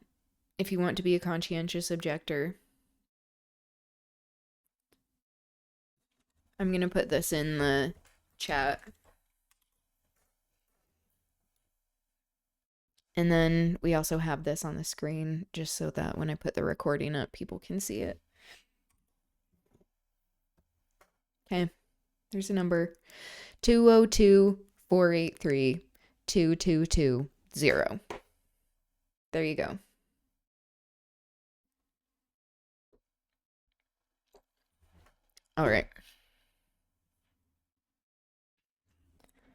if you want to be a conscientious objector. I'm going to put this in the chat. And then we also have this on the screen just so that when I put the recording up, people can see it. Okay, there's a number. 202-483-2220. There you go. All right.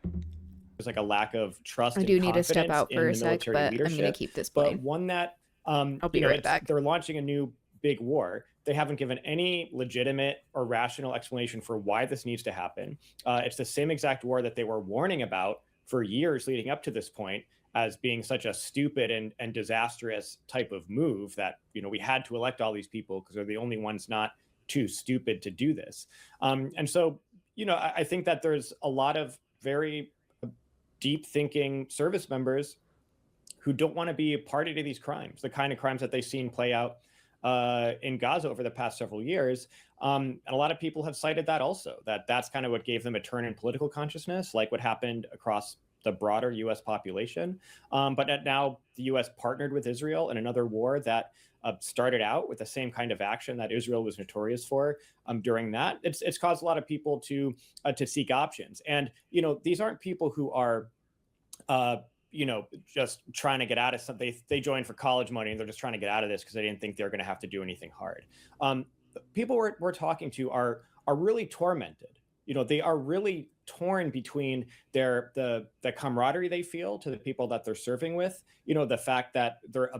There's like a lack of trust. I do need to step out for a sec, but I'm going to keep this playing. But one that I'll be right back. They're launching a new big war. They haven't given any legitimate or rational explanation for why this needs to happen. It's the same exact war that they were warning about for years leading up to this point as being such a stupid and disastrous type of move that, you know, we had to elect all these people because they're the only ones not too stupid to do this. And so, you know, I think that there's a lot of very deep thinking service members who don't want to be a party to these crimes, the kind of crimes that they've seen play out in Gaza over the past several years. And a lot of people have cited that also, that's kind of what gave them a turn in political consciousness, like what happened across the broader U.S. population. But now the U.S. partnered with Israel in another war that started out with the same kind of action that Israel was notorious for during that. It's caused a lot of people to seek options. And, you know, these aren't people who are, you know, just trying to get out of something. They joined for college money and they're just trying to get out of this because they didn't think they're going to have to do anything hard. People we're talking to are really tormented. You know, they are really torn between the camaraderie they feel to the people that they're serving with. You know, the fact that they're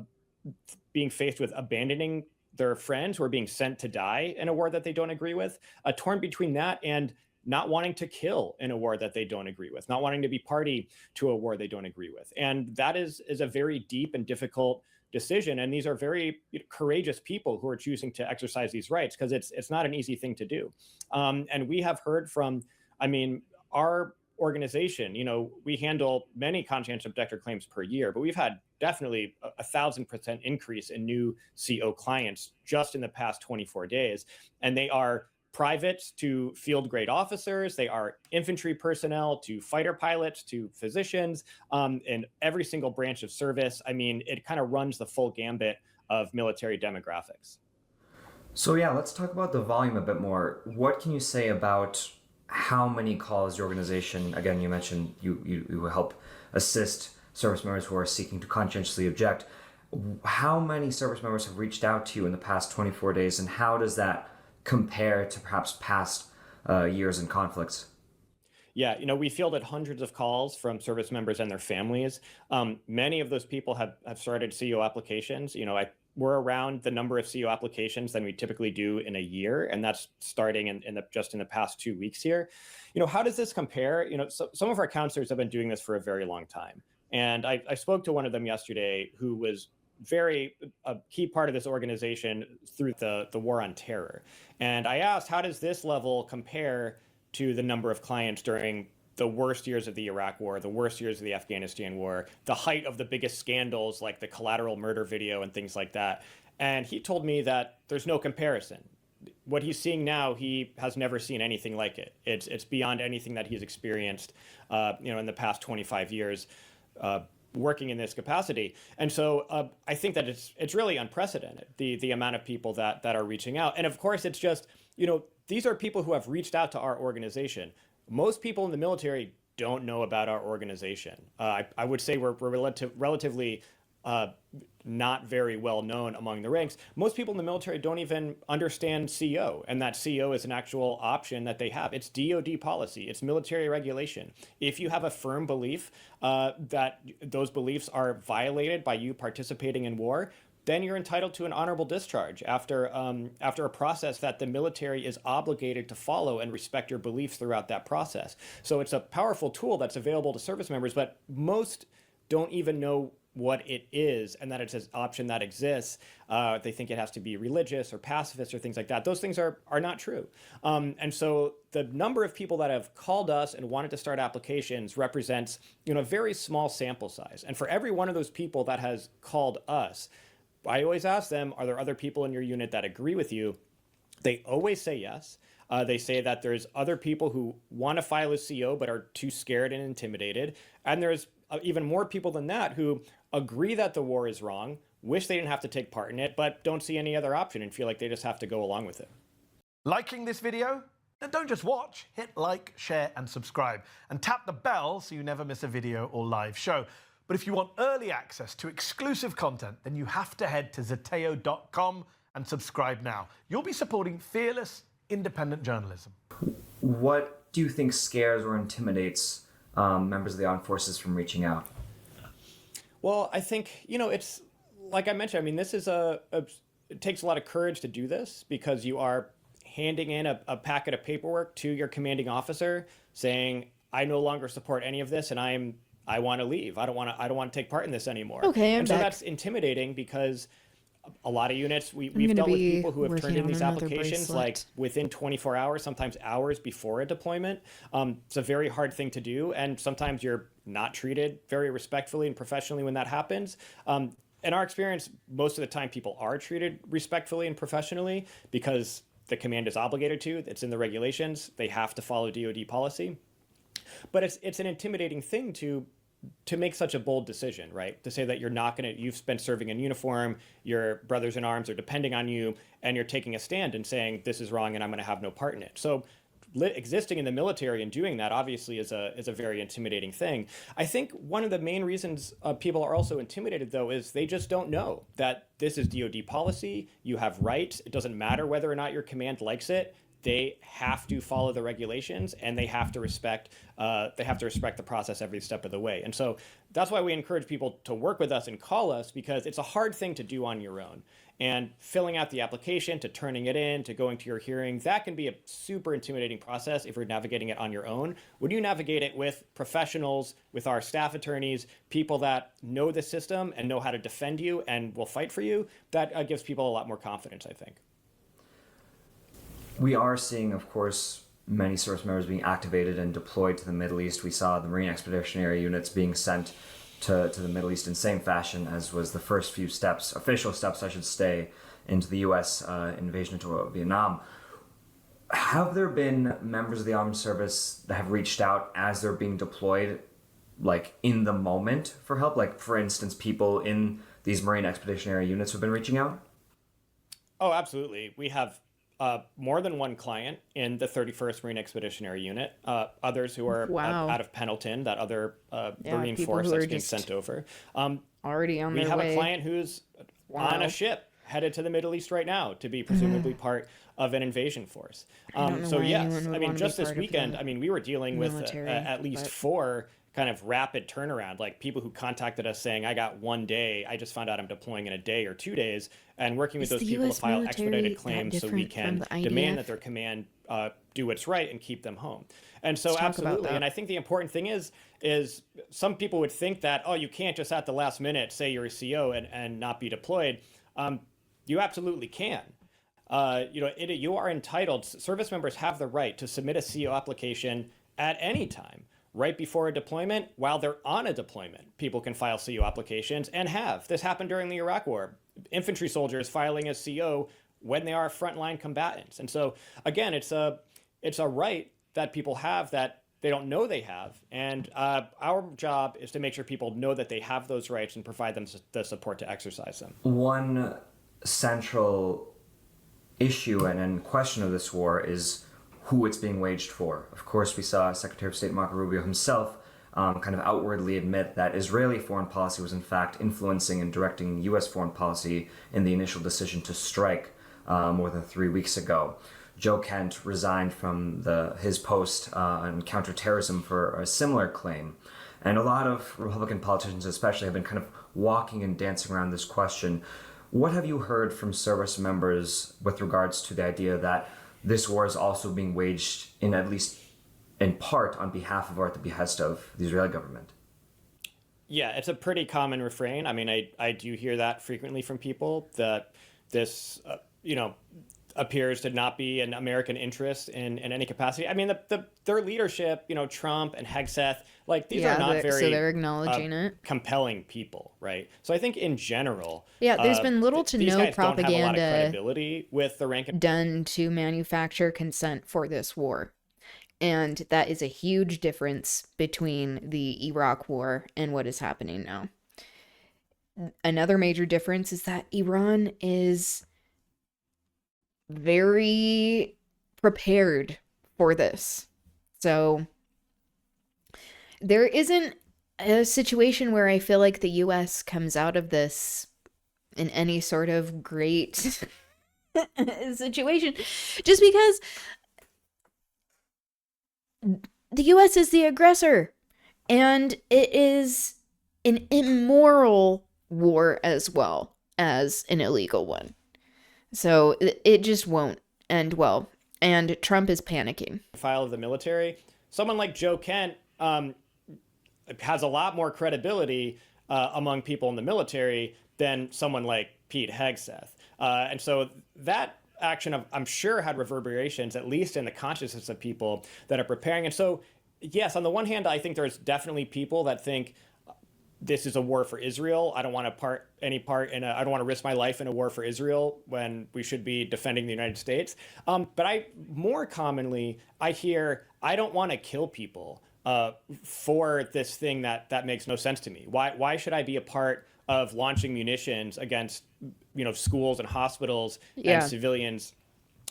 being faced with abandoning their friends who are being sent to die in a war that they don't agree with, torn between that and not wanting to kill in a war that they don't agree with, not wanting to be party to a war they don't agree with. And that is a very deep and difficult decision. And these are very courageous people who are choosing to exercise these rights because it's not an easy thing to do. And we have heard from, I mean, our organization, you know, we handle many conscientious objector claims per year, but we've had definitely 1,000% increase in new CO clients just in the past 24 days. And they are privates to field grade officers, they are infantry personnel to fighter pilots to physicians, in every single branch of service. I mean, it kind of runs the full gambit of military demographics. So yeah, let's talk about the volume a bit more. What can you say about how many calls your organization, again, you mentioned you help assist service members who are seeking to conscientiously object. How many service members have reached out to you in the past 24 days, and how does that compare to perhaps past years and conflicts? Yeah, you know, we fielded hundreds of calls from service members and their families. Many of those people have started CO applications. You know, we're around the number of CO applications than we typically do in a year, and that's starting just in the past 2 weeks here. You know, how does this compare? You know, so some of our counselors have been doing this for a very long time. And I spoke to one of them yesterday who was a key part of this organization through the war on terror. And I asked, how does this level compare to the number of clients during the worst years of the Iraq War, the worst years of the Afghanistan War, the height of the biggest scandals like the collateral murder video and things like that? And he told me that there's no comparison. What he's seeing now, he has never seen anything like it. It's beyond anything that he's experienced, in the past 25 years working in this capacity. And so I think that it's really unprecedented, the amount of people that are reaching out. And of course, it's just, these are people who have reached out to our organization. Most people in the military don't know about our organization. I would say we're relatively not very well known among the ranks. Most people in the military don't even understand CO, and that CO is an actual option that they have. It's DoD policy. It's military regulation. If you have a firm belief that those beliefs are violated by you participating in war, then you're entitled to an honorable discharge after a process that the military is obligated to follow and respect your beliefs throughout that process. So it's a powerful tool that's available to service members, but most don't even know what it is and that it's an option that exists. They think it has to be religious or pacifist or things like that. Those things are not true. And so the number of people that have called us and wanted to start applications represents a very small sample size. And for every one of those people that has called us, I always ask them, are there other people in your unit that agree with you? They always say yes. They say that there's other people who want to file a CO but are too scared and intimidated. And there's even more people than that who agree that the war is wrong, wish they didn't have to take part in it, but don't see any other option and feel like they just have to go along with it. Liking this video? Then don't just watch, hit like, share and subscribe. And tap the bell so you never miss a video or live show. But if you want early access to exclusive content, then you have to head to zeteo.com and subscribe now. You'll be supporting fearless, independent journalism. What do you think scares or intimidates members of the armed forces from reaching out? Well, I think, it's like I mentioned, this is it takes a lot of courage to do this because you are handing in a packet of paperwork to your commanding officer saying, I no longer support any of this and I want to leave. I don't want to take part in this anymore. Okay, and so that's intimidating because a lot of units, we've dealt with people who have turned in these applications like within 24 hours, sometimes hours before a deployment. It's a very hard thing to do. And sometimes you're not treated very respectfully and professionally when that happens. In our experience, most of the time people are treated respectfully and professionally because the command is obligated to. It's in the regulations. They have to follow DoD policy. But it's an intimidating thing to make such a bold decision, right? To say that you've been serving in uniform, your brothers in arms are depending on you, and you're taking a stand and saying, this is wrong and I'm going to have no part in it. So existing in the military and doing that obviously is a very intimidating thing. I think one of the main reasons people are also intimidated, though, is they just don't know that this is DoD policy. You have rights. It doesn't matter whether or not your command likes it. They have to follow the regulations and they have to respect the process every step of the way. And so that's why we encourage people to work with us and call us, because it's a hard thing to do on your own. And filling out the application, to turning it in, to going to your hearing, that can be a super intimidating process if you're navigating it on your own. When you navigate it with professionals, with our staff attorneys, people that know the system and know how to defend you and will fight for you, that gives people a lot more confidence, I think. We are seeing, of course, many service members being activated and deployed to the Middle East. We saw the Marine Expeditionary Units being sent to the Middle East in the same fashion as was the first few steps, official steps, I should say, into the U.S. Invasion into Vietnam. Have there been members of the armed service that have reached out as they're being deployed, like in the moment for help? Like, for instance, people in these Marine Expeditionary Units have been reaching out? Oh, absolutely. We have more than one client in the 31st Marine Expeditionary Unit, others who are out of Pendleton, that other Marine force that's being sent over. Already on their way. We have a client who's on a ship headed to the Middle East right now to be presumably part of an invasion force. So yes, just this weekend, we were dealing with at least 4 kind of rapid turnaround, like people who contacted us saying, I got 1 day, I just found out I'm deploying in a day or 2 days, and working with those people to file expedited claims so we can demand that their command do what's right and keep them home. And so absolutely, and I think the important thing is some people would think that, oh, you can't just at the last minute say you're a CO and not be deployed. You absolutely can. You are entitled, service members have the right to submit a CO application at any time. Right before a deployment, while they're on a deployment, people can file CO applications and have. This happened during the Iraq War. Infantry soldiers filing a CO when they are frontline combatants. And so, again, it's a right that people have that they don't know they have. And our job is to make sure people know that they have those rights and provide them the support to exercise them. One central issue and question of this war is who it's being waged for. Of course, we saw Secretary of State Marco Rubio himself kind of outwardly admit that Israeli foreign policy was in fact influencing and directing U.S. foreign policy in the initial decision to strike more than 3 weeks ago. Joe Kent resigned from his post on counterterrorism for a similar claim. And a lot of Republican politicians especially have been kind of walking and dancing around this question. What have you heard from service members with regards to the idea that this war is also being waged at least in part on behalf of or at the behest of the Israeli government? Yeah, it's a pretty common refrain. I mean, I do hear that frequently from people, that this, appears to not be an American interest in any capacity. I mean, their leadership, Trump and Hegseth, like these are not very so they're acknowledging it. Compelling people, right? So I think in general, there's been little to no propaganda with the rank done to manufacture consent for this war. And that is a huge difference between the Iraq war and what is happening now. Another major difference is that Iran is very prepared for this. So there isn't a situation where I feel like the US comes out of this in any sort of great situation, just because the US is the aggressor, and it is an immoral war as well as an illegal one. So it just won't end well. And Trump is panicking. File of the military. Someone like Joe Kent has a lot more credibility among people in the military than someone like Pete Hegseth. And so that action, I'm sure, had reverberations, at least in the consciousness of people that are preparing. And so, yes, on the one hand, I think there's definitely people that think this is a war for Israel. I don't want to I don't want to risk my life in a war for Israel when we should be defending the United States. But more commonly, I hear, I don't want to kill people for this thing that makes no sense to me. Why should I be a part of launching munitions against, schools and hospitals and civilians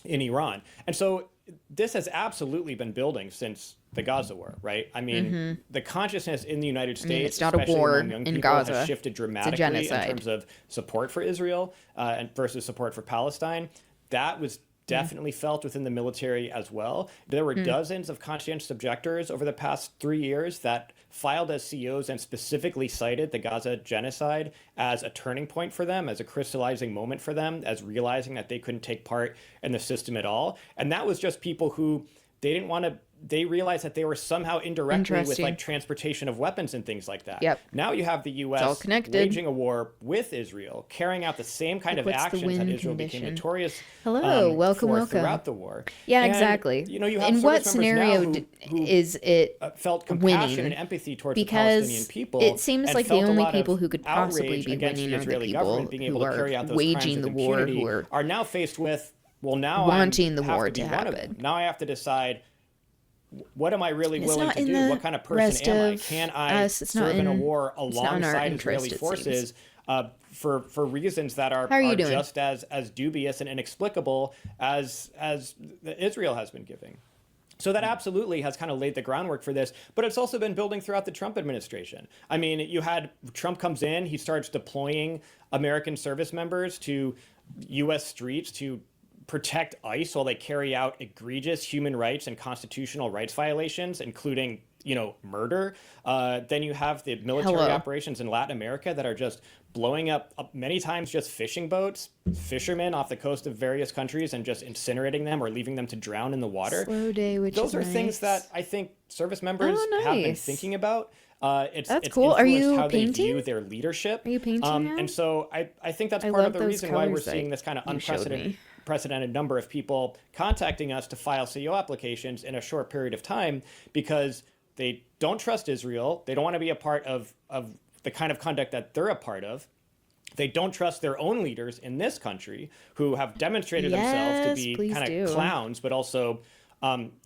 in Iran? And so this has absolutely been building since the Gaza war, right? I mean, the consciousness in the United States, it's not a war in Gaza, has shifted dramatically in terms of support for Israel and versus support for Palestine. That was definitely felt within the military as well. There were dozens of conscientious objectors over the past 3 years that filed as COs and specifically cited the Gaza genocide as a turning point for them, as a crystallizing moment for them, as realizing that they couldn't take part in the system at all. And that was just people who they realized that they were somehow indirectly with like transportation of weapons and things like that. Yep. Now you have the U.S. waging a war with Israel, carrying out the same kind of actions that Israel became notorious for throughout the war. Yeah, and, exactly. You have in what scenario who is it felt compassion winning? And empathy towards Because the Palestinian people? It seems like the only people who could possibly be winning are the people who are waging the war, who are now faced with, well, now wanting the war to happen. Now I have to decide, what am I really willing to do? What kind of person am I? Can I serve in a war alongside Israeli forces for reasons that are just as dubious and inexplicable as Israel has been giving? So that absolutely has kind of laid the groundwork for this, but it's also been building throughout the Trump administration. I mean, Trump comes in, he starts deploying American service members to U.S. streets to protect ICE while they carry out egregious human rights and constitutional rights violations, including murder. Then you have the military operations in Latin America that are just blowing up many times just fishing boats, fishermen off the coast of various countries, and just incinerating them or leaving them to drown in the water. Slow day, which Those is are things that I think service members have been thinking about. It's cool. Are you how painting? they view their leadership. Are you painting now? And so I think that's I part love of the those reason why we're colors that seeing this kind of you showed me. unprecedented number of people contacting us to file CO applications in a short period of time, because they don't trust Israel. They don't want to be a part of the kind of conduct that they're a part of. They don't trust their own leaders in this country, who have demonstrated themselves to be kind of clowns, but also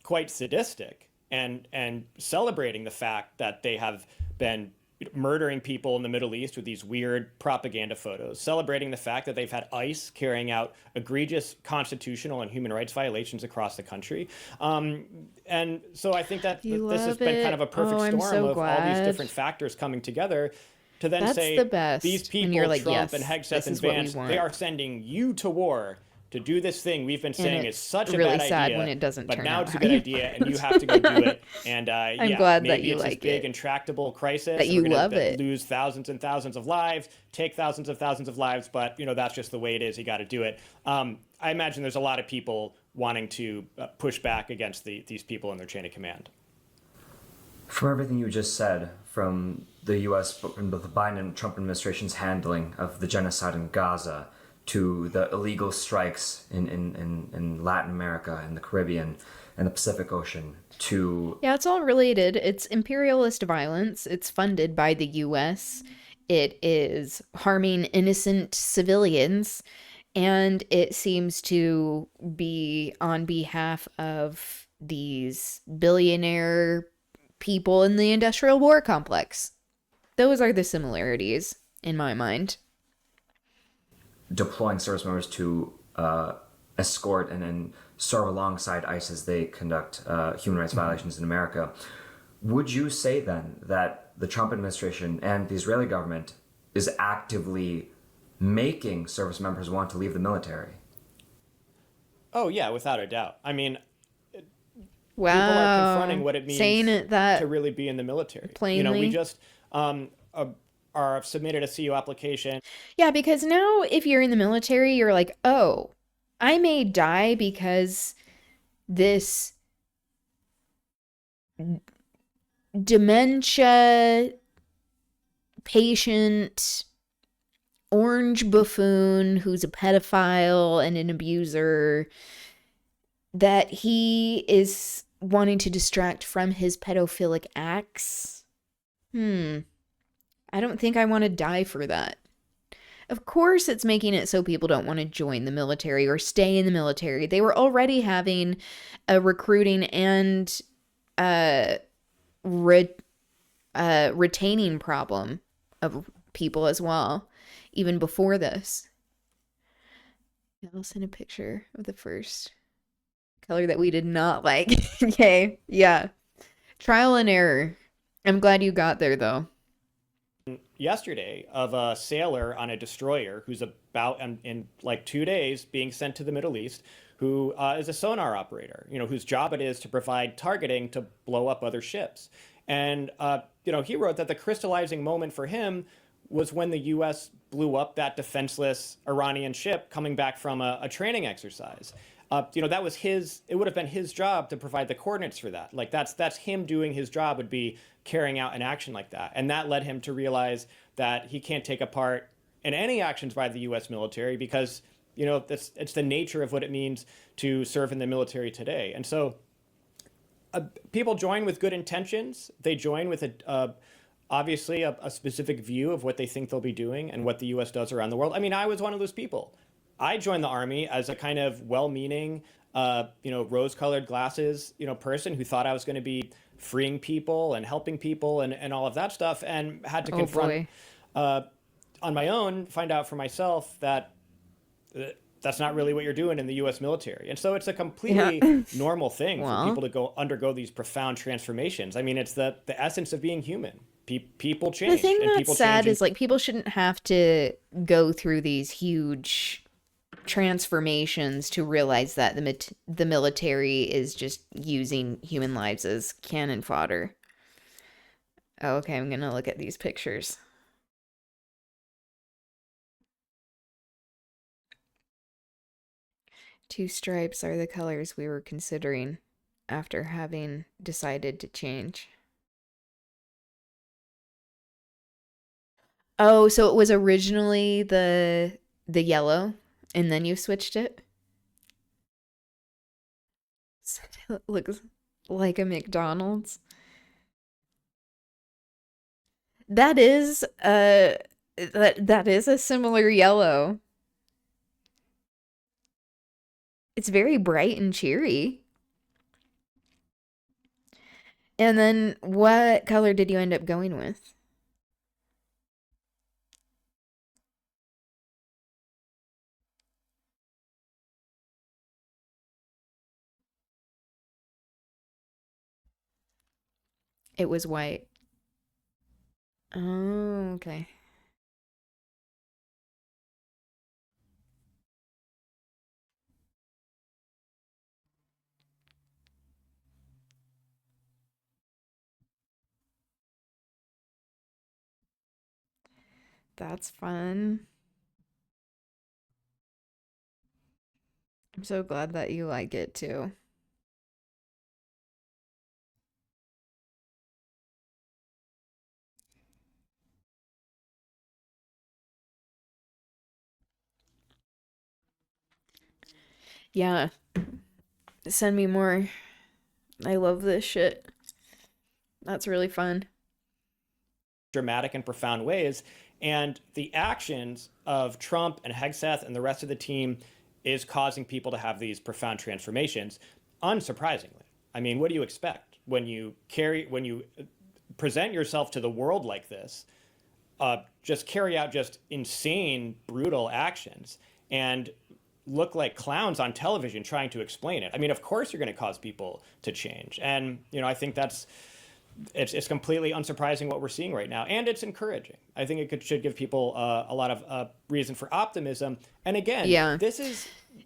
quite sadistic, and celebrating the fact that they have been murdering people in the Middle East with these weird propaganda photos, celebrating the fact that they've had ICE carrying out egregious constitutional and human rights violations across the country. And so I think that this has been kind of a perfect storm of all these different factors coming together to then say, these people, like, Trump and Hegseth and Vance, they are sending you to war to do this thing we've been saying is such a bad idea, when it doesn't but turn now out it's a good idea and you have to go do it. And I'm glad that you it's like this big it. intractable crisis. That you we're gonna love it. lose thousands and thousands of lives, take thousands of lives, but that's just the way it is. You got to do it. I imagine there's a lot of people wanting to push back against these people in their chain of command. From everything you just said, from the U.S., from the Biden and Trump administration's handling of the genocide in Gaza, to the illegal strikes in Latin America and the Caribbean and the Pacific Ocean, to... Yeah, it's all related. It's imperialist violence. It's funded by the U.S. It is harming innocent civilians. And it seems to be on behalf of these billionaire people in the industrial war complex. Those are the similarities, in my mind. Deploying service members to escort and serve alongside ICE as they conduct human rights violations in America. Would you say then that the Trump administration and the Israeli government is actively making service members want to leave the military? Oh, yeah, without a doubt. I mean, wow. People are confronting what it means that to really be in the military. Plainly. We just are submitted a CO application. Yeah, because now if you're in the military, you're like, oh, I may die because this dementia patient orange buffoon who's a pedophile and an abuser, that he is wanting to distract from his pedophilic acts. I don't think I want to die for that. Of course, it's making it so people don't want to join the military or stay in the military. They were already having a recruiting and retaining problem of people as well, even before this. I'll send a picture of the first color that we did not like. Okay, yeah. Trial and error. I'm glad you got there, though. Yesterday of a sailor on a destroyer who's about in like 2 days being sent to the Middle East, who is a sonar operator, whose job it is to provide targeting to blow up other ships. And, he wrote that the crystallizing moment for him was when the U.S. blew up that defenseless Iranian ship coming back from a training exercise. That was it would have been his job to provide the coordinates for that. Like that's him doing his job, would be carrying out an action like that. And that led him to realize that he can't take a part in any actions by the U.S. military because, it's the nature of what it means to serve in the military today. And so people join with good intentions. They join with obviously a specific view of what they think they'll be doing and what the U.S. does around the world. I mean, I was one of those people. I joined the Army as a kind of well-meaning, rose-colored glasses, person who thought I was going to be freeing people and helping people and all of that stuff, and had to confront on my own, find out for myself that that's not really what you're doing in the U.S. military. And so it's a completely normal thing for people to undergo these profound transformations. I mean, it's the essence of being human. People change. The thing that's sad is, like, people shouldn't have to go through these huge transformations to realize that the military is just using human lives as cannon fodder. Oh, okay, I'm gonna look at these pictures. Two stripes are the colors we were considering after having decided to change. Oh, so it was originally the yellow and then you switched it? It looks like a McDonald's. That is that is a similar yellow. It's very bright and cheery. And then what color did you end up going with? It was white. Oh, okay. That's fun. I'm so glad that you like it too. Yeah. Send me more. I love this shit. That's really fun. Dramatic and profound ways. And the actions of Trump and Hegseth and the rest of the team is causing people to have these profound transformations, unsurprisingly. I mean, what do you expect when you present yourself to the world like this? Just carry out just insane, brutal actions and look like clowns on television trying to explain it. I mean, of course you're going to cause people to change. And, you know, I think it's completely unsurprising what we're seeing right now. And it's encouraging. I think should give people a lot of reason for optimism. And again,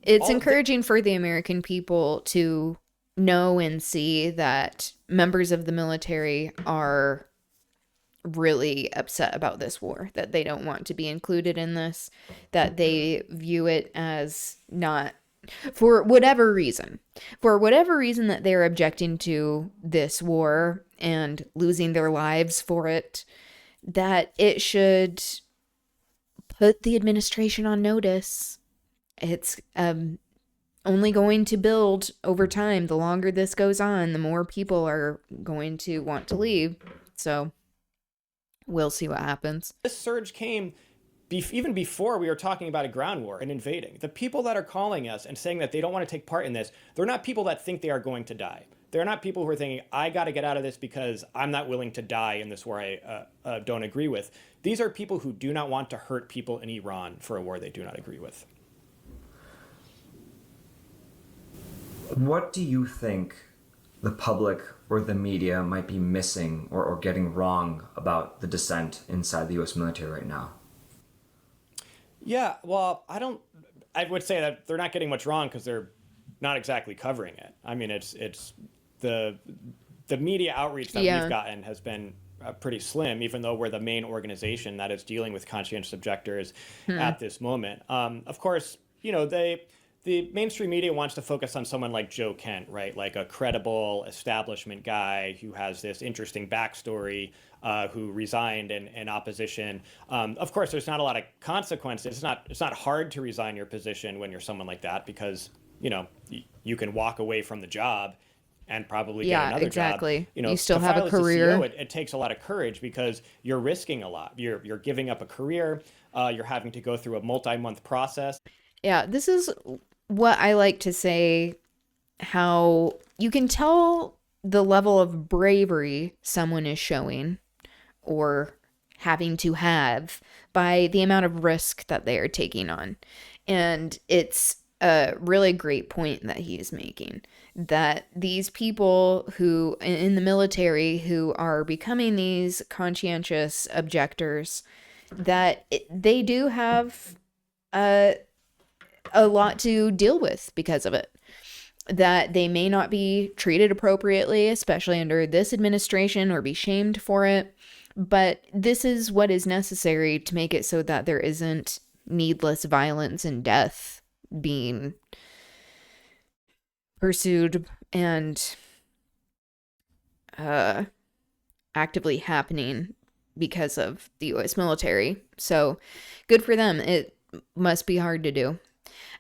it's encouraging for the American people to know and see that members of the military are really upset about this war, that they don't want to be included in this, that they view it as not, for whatever reason that they're objecting to this war and losing their lives for it, that it should put the administration on notice. It's only going to build over time. The longer this goes on, the more people are going to want to leave. So we'll see what happens. This surge came even before we were talking about a ground war and invading. The people that are calling us and saying that they don't want to take part in this, they're not people that think they are going to die. They're not people who are thinking, I got to get out of this because I'm not willing to die in this war I don't agree with. These are people who do not want to hurt people in Iran for a war they do not agree with. What do you think the public or the media might be missing or getting wrong about the dissent inside the U.S. military right now? Yeah, well, I would say that they're not getting much wrong because they're not exactly covering it. I mean, it's the media outreach that we've gotten has been pretty slim, even though we're the main organization that is dealing with conscientious objectors at this moment. Of course, you know, the mainstream media wants to focus on someone like Joe Kent, right? Like a credible establishment guy who has this interesting backstory, who resigned in opposition. Of course, there's not a lot of consequences. It's not hard to resign your position when you're someone like that because, you know, you can walk away from the job and probably get another job. You know, you still have a career. It takes a lot of courage because you're risking a lot. You're giving up a career. You're having to go through a multi-month process. Yeah, this is what I like to say, how you can tell the level of bravery someone is showing or having to have by the amount of risk that they are taking on. And it's a really great point that he is making, that these people who in the military who are becoming these conscientious objectors, that they do have a lot to deal with because of it. that they may not be treated appropriately, especially under this administration, or be shamed for it. But this is what is necessary to make it so that there isn't needless violence and death being pursued and actively happening because of the U.S. military. So good for them. It must be hard to do.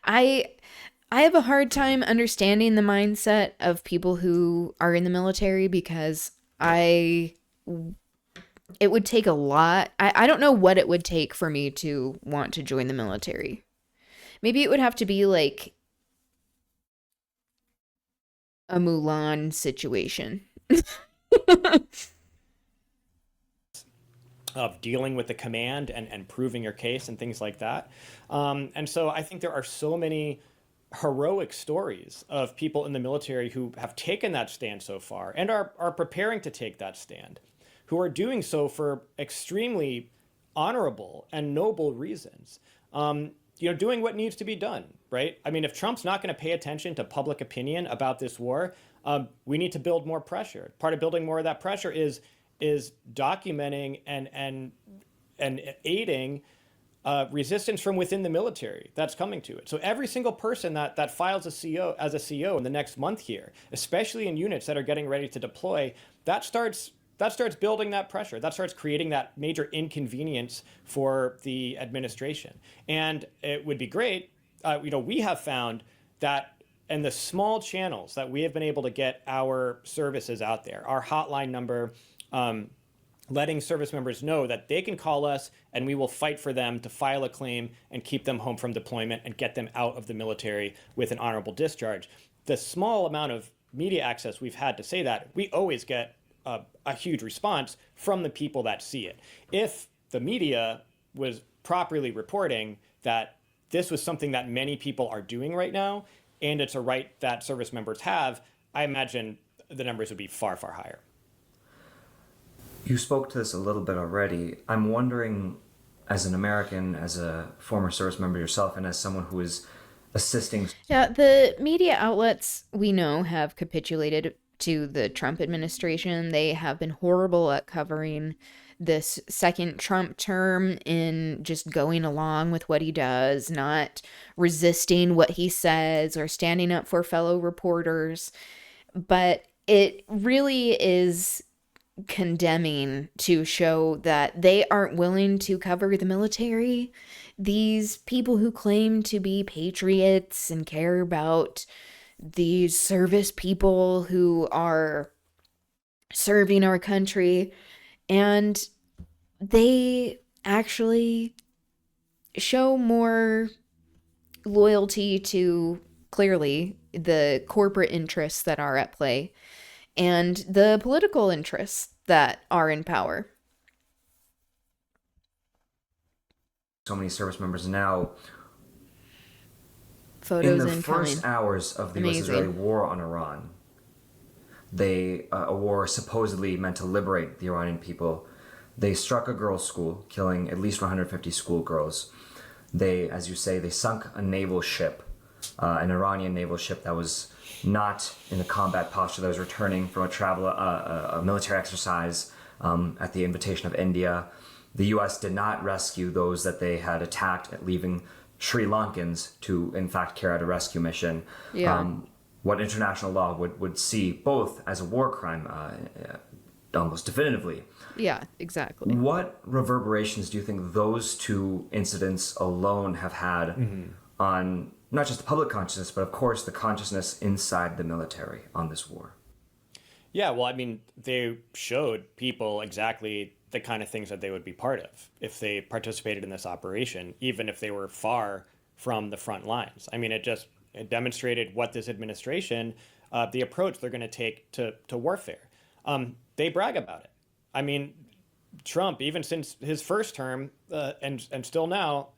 I have a hard time understanding the mindset of people who are in the military, because it would take a lot. I don't know what it would take for me to want to join the military. Maybe it would have to be like a Mulan situation. Of dealing with the command and proving your case and things like that. And so I think there are so many heroic stories of people in the military who have taken that stand so far and are preparing to take that stand, who are doing so for extremely honorable and noble reasons. Doing what needs to be done, right? I mean, if Trump's not going to pay attention to public opinion about this war, we need to build more pressure. Part of building more of that pressure is documenting and aiding resistance from within the military that's coming to it. So every single person that files a CO as a CO in the next month here, especially in units that are getting ready to deploy, that starts building that pressure. That starts creating that major inconvenience for the administration. And it would be great. We have found that in the small channels that we have been able to get our services out there, our hotline number, letting service members know that they can call us and we will fight for them to file a claim and keep them home from deployment and get them out of the military with an honorable discharge. The small amount of media access we've had to say that, we always get a huge response from the people that see it. If the media was properly reporting that this was something that many people are doing right now, and it's a right that service members have, I imagine the numbers would be far, far higher. You spoke to this a little bit already. I'm wondering, as an American, as a former service member yourself, and as someone who is assisting... Yeah, the media outlets we know have capitulated to the Trump administration. They have been horrible at covering this second Trump term in just going along with what he does, not resisting what he says or standing up for fellow reporters. But it really is condemning to show that they aren't willing to cover the military. These people who claim to be patriots and care about these service people who are serving our country, and they actually show more loyalty to, clearly, the corporate interests that are at play and the political interests that are in power. So many service members now. Photos in the first incoming. hours of the U.S.-Israeli war on Iran, a war supposedly meant to liberate the Iranian people, they struck a girls' school, killing at least 150 schoolgirls. They, as you say, they sunk a naval ship, an Iranian naval ship that was not in a combat posture, that was returning from a military exercise at the invitation of India. The U.S. did not rescue those that they had attacked, leaving Sri Lankans to, in fact, carry out a rescue mission. Yeah. What international law would see both as a war crime, almost definitively. Yeah, exactly. What reverberations do you think those two incidents alone have had on not just the public consciousness, but of course the consciousness inside the military on this war? Yeah, well, I mean, they showed people exactly the kind of things that they would be part of if they participated in this operation, even if they were far from the front lines. I mean, it demonstrated what this administration, the approach they're going to take to warfare. They brag about it. I mean, Trump, even since his first term and still now,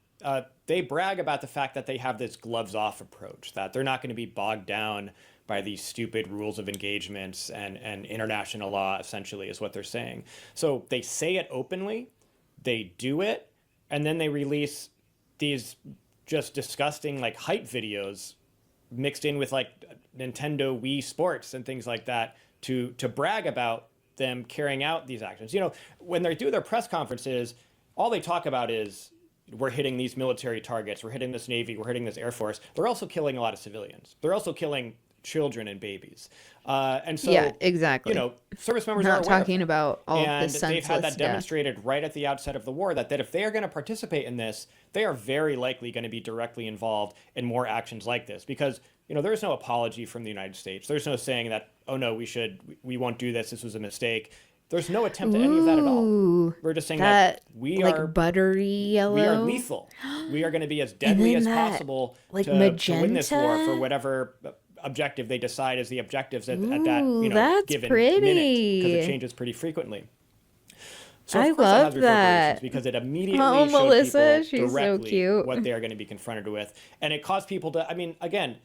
they brag about the fact that they have this gloves off approach, that they're not going to be bogged down by these stupid rules of engagements and international law, essentially, is what they're saying. So they say it openly, they do it, and then they release these just disgusting, like, hype videos mixed in with like Nintendo Wii Sports and things like that to brag about them carrying out these actions. You know, when they do their press conferences, all they talk about is we're hitting these military targets, we're hitting this Navy, we're hitting this Air Force. They're also killing a lot of civilians. They're also killing children and babies. And so, yeah, exactly. You know, service members not are aware talking of about all and the senseless they've had that death. demonstrated right at the outset of the war that if they are going to participate in this, they are very likely going to be directly involved in more actions like this because, you know, there's no apology from the United States. There's no saying that, oh no, we won't do this. This was a mistake. There's no attempt at any of that at all. We're just saying that we like are buttery yellow. We are lethal. We are going to be as deadly as possible like to win this war for whatever objective they decide is the objectives at that given minute, because it changes pretty frequently. So of course it has reverberations because it immediately showed Melissa, people she's directly so cute. what they are going to be confronted with, and it caused people to. I mean, again,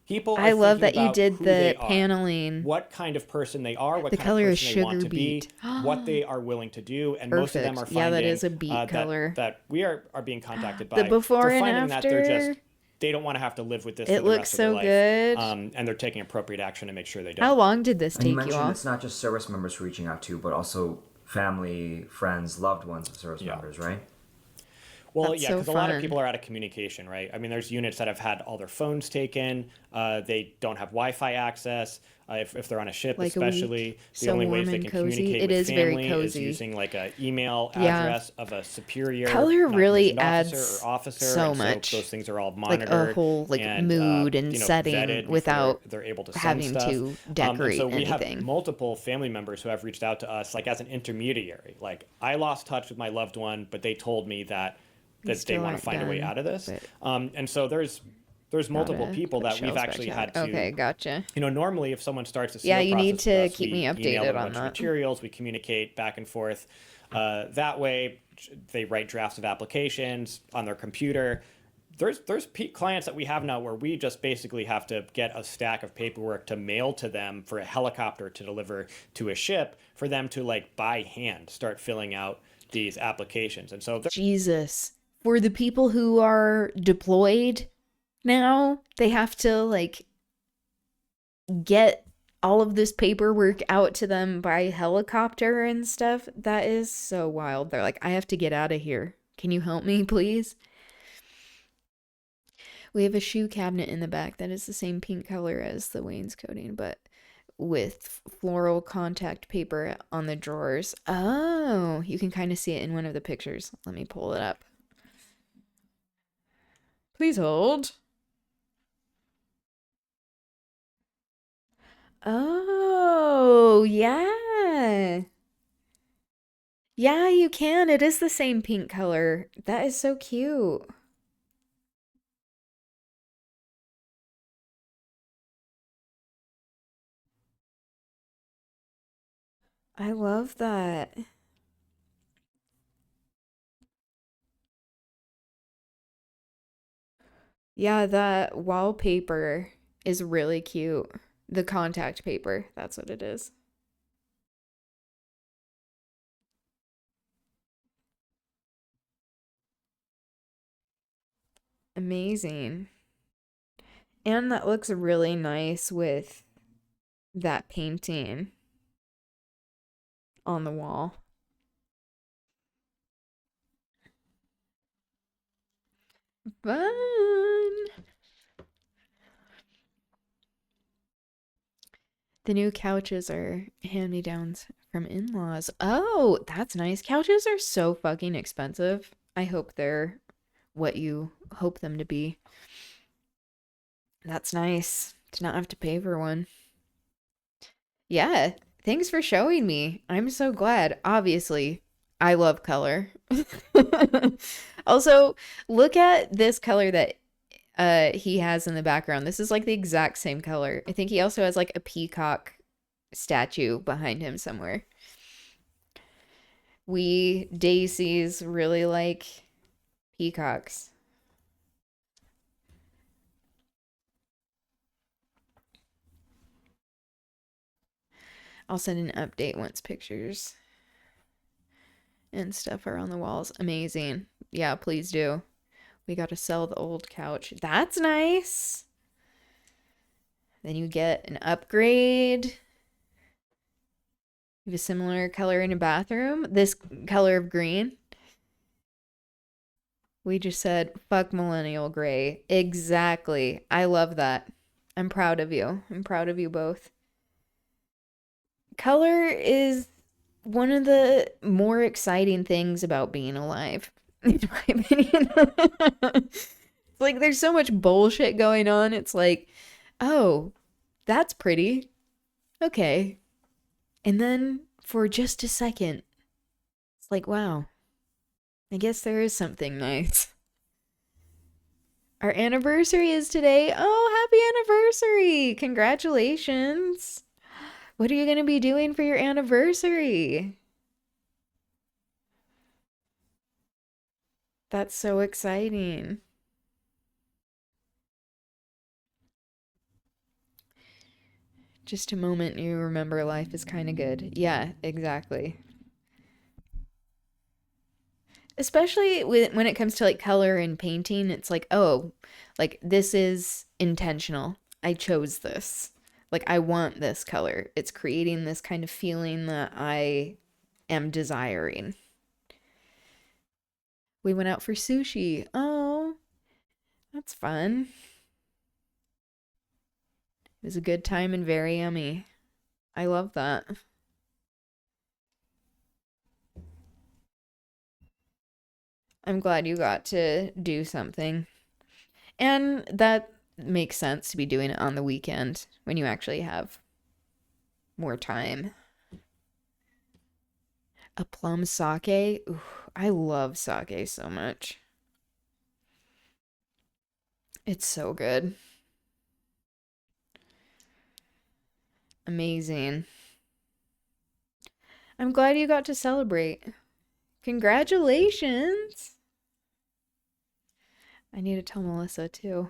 people. I love that thinking you about did who the they are, paneling. what kind of person they are, what The kind color of is person they want sugar to be, beet. what they are willing to do, and most of them are Perfect. finding Yeah, that is a beet color. that we are being contacted by. The before they're and finding after. that they're just. They don't want to have to live with this It for the looks rest so of their life. good. And they're taking appropriate action to make sure they don't. How long did this And you take you mentioned all? it's not just service members reaching out to, but also family, friends, loved ones of service members, right? Well, That's yeah, so because a lot of fun. people are out of communication, right? I mean, there's units that have had all their phones taken. They don't have Wi-Fi access. If they're on a ship, Like a especially, week. the So only ways warm they and can cozy. communicate It with is very family is cozy. using like an email Yeah. address of a superior Color really non-commissioned adds officer or officer. so and much. So those things are all Like monitored. a whole like and, mood and you know, setting vetted before without they're able to send having stuff. to decorate and so we have anything. multiple family members who have reached out to us like as an intermediary. Like I lost touch with my loved one, but they told me that they still want aren't to find a way done, out of this. but- And so there's multiple Gotta people put that we've shells back actually down. had to. Okay, gotcha. You know, normally if someone starts a seal Yeah, you need process to with us, keep me we email updated them a on bunch of that. materials, we communicate back and forth. That way, they write drafts of applications on their computer. There's clients that we have now where we just basically have to get a stack of paperwork to mail to them for a helicopter to deliver to a ship for them to like by hand start filling out these applications. And so Jesus. For the people who are deployed now, they have to like get all of this paperwork out to them by helicopter and stuff. That is so wild. They're like, I have to get out of here. Can you help me, please? We have a shoe cabinet in the back that is the same pink color as the wainscoting, but with floral contact paper on the drawers. Oh, you can kind of see it in one of the pictures. Let me pull it up. Please hold. Oh, yeah. Yeah, you can. It is the same pink color. That is so cute. I love that. Yeah, that wallpaper is really cute. The contact paper, that's what it is. Amazing. And that looks really nice with that painting on the wall. Fun. The new couches are hand-me-downs from in-laws. Oh, that's nice. Couches are so fucking expensive. I hope they're what you hope them to be. That's nice to not have to pay for one. Yeah, thanks for showing me. I'm so glad. Obviously, I love color. Also, look at this color that he has in the background. This is like the exact same color. I think he also has like a peacock statue behind him somewhere. We Daisies really like peacocks. I'll send an update once pictures and stuff are on the walls. Amazing. Yeah, please do. We got to sell the old couch. That's nice. Then you get an upgrade. You have a similar color in a bathroom. This color of green. We just said, fuck millennial gray. Exactly. I love that. I'm proud of you. I'm proud of you both. Color is one of the more exciting things about being alive, in my opinion. It's like there's so much bullshit going on. It's like, oh, that's pretty. Okay. And then for just a second, it's like, wow, I guess there is something nice. Our anniversary is today. Oh, happy anniversary. Congratulations. What are you going to be doing for your anniversary? That's so exciting. Just a moment you remember life is kind of good. Yeah, exactly. Especially when it comes to like color and painting, it's like, oh, like this is intentional. I chose this. Like I want this color. It's creating this kind of feeling that I am desiring. We went out for sushi. Oh, that's fun. It was a good time and very yummy. I love that. I'm glad you got to do something. And that makes sense to be doing it on the weekend when you actually have more time. A plum sake. Ooh, I love sake so much. It's so good. Amazing. I'm glad you got to celebrate. Congratulations. I need to tell Melissa too.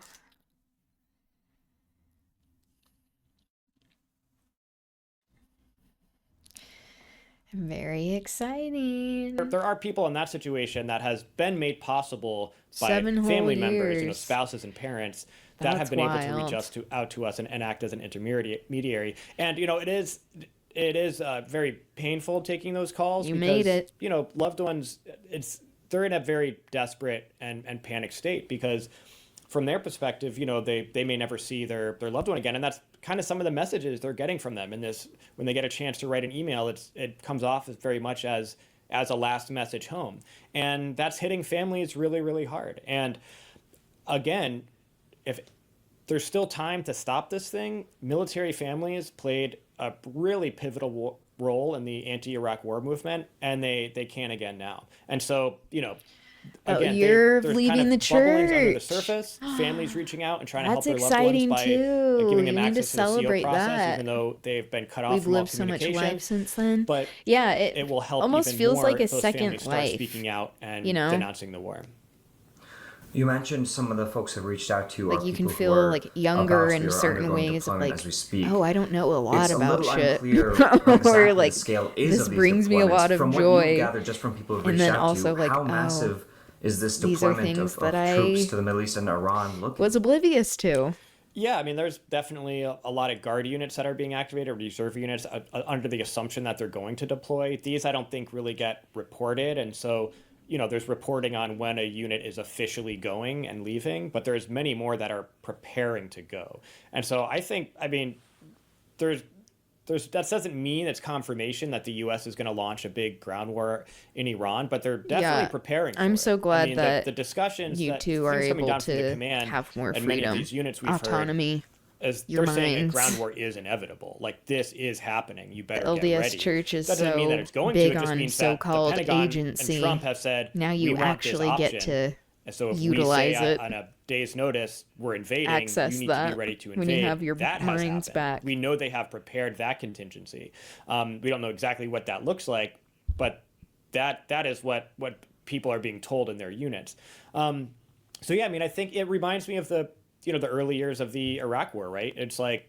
Very exciting. There are people in that situation that has been made possible by 7 family whole members, years. spouses and parents that have That's been able to wild. reach out to us and act as an intermediary. And it is very painful taking those calls. You because, made it. Loved ones, they're in a very desperate and panicked state because from their perspective, they may never see their loved one again. And that's kind of some of the messages they're getting from them in this. When they get a chance to write an email, it comes off as very much as a last message home. And that's hitting families really, really hard. And again, if there's still time to stop this thing, military families played a really pivotal role in the anti-Iraq war movement, and they can again now. And so, again, you're there's leaving kind of the bubblings under the church. surface, families reaching out and trying to help That's their loved ones exciting by too. giving them You need to access to the CO celebrate process, that. even though they've been cut off We've from all lived so much communication. life since then. But yeah, it will help almost even feels more like a if those second families start life. speaking out and You know? denouncing the war. You mentioned some of the folks who reached out to you. Like are you can people who feel are like younger about in to or certain undergoing ways of deployment like, as we speak. oh, I don't know a lot It's about a little shit. unclear what exactly Or the like, scale is this of these brings me a deployments. lot of From what joy. you've gathered just from people who've And reached then out also to you, like, how oh, massive is this these are deployment things of that troops I to the Middle East and Iran looking? was oblivious to. Yeah, I mean, there's definitely a lot of guard units that are being activated, or reserve units under the assumption that they're going to deploy. These, I don't think, really get reported. And so, there's reporting on when a unit is officially going and leaving, but there's many more that are preparing to go. And so that doesn't mean it's confirmation that the U.S. is going to launch a big ground war in Iran, but they're definitely preparing for I'm it. so glad that the discussions you that two are things coming able down from the to command have more and many of freedom, these units we've autonomy. As your they're saying, a minds. ground war is inevitable. Like, this is happening. You better The get LDS ready. Church is That doesn't mean so that it's going big to. It just on means that the so-called Pentagon agency. and Trump have said, Now we you want actually this get option. to And so if utilize we say it. on a day's notice we're invading, Access you need that to be ready to invade. when you have your that minds has happened. back. We know they have prepared that contingency. We don't know exactly what that looks like, but that is what people are being told in their units. So yeah, I mean, I think it reminds me of the early years of the Iraq War, right? It's like,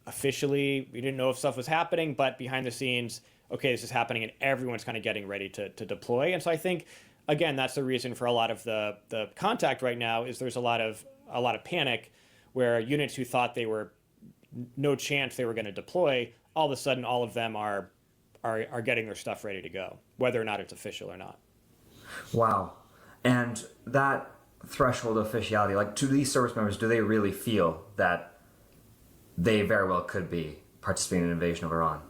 officially, we didn't know if stuff was happening, but behind the scenes, okay, this is happening, and everyone's kind of getting ready to deploy. And so I think, again, that's the reason for a lot of the contact right now is there's a lot of panic where units who thought they were no chance they were going to deploy, all of a sudden all of them are getting their stuff ready to go, whether or not it's official or not. Wow. And that threshold of officiality, like, to these service members, do they really feel that they very well could be participating in an invasion of Iran?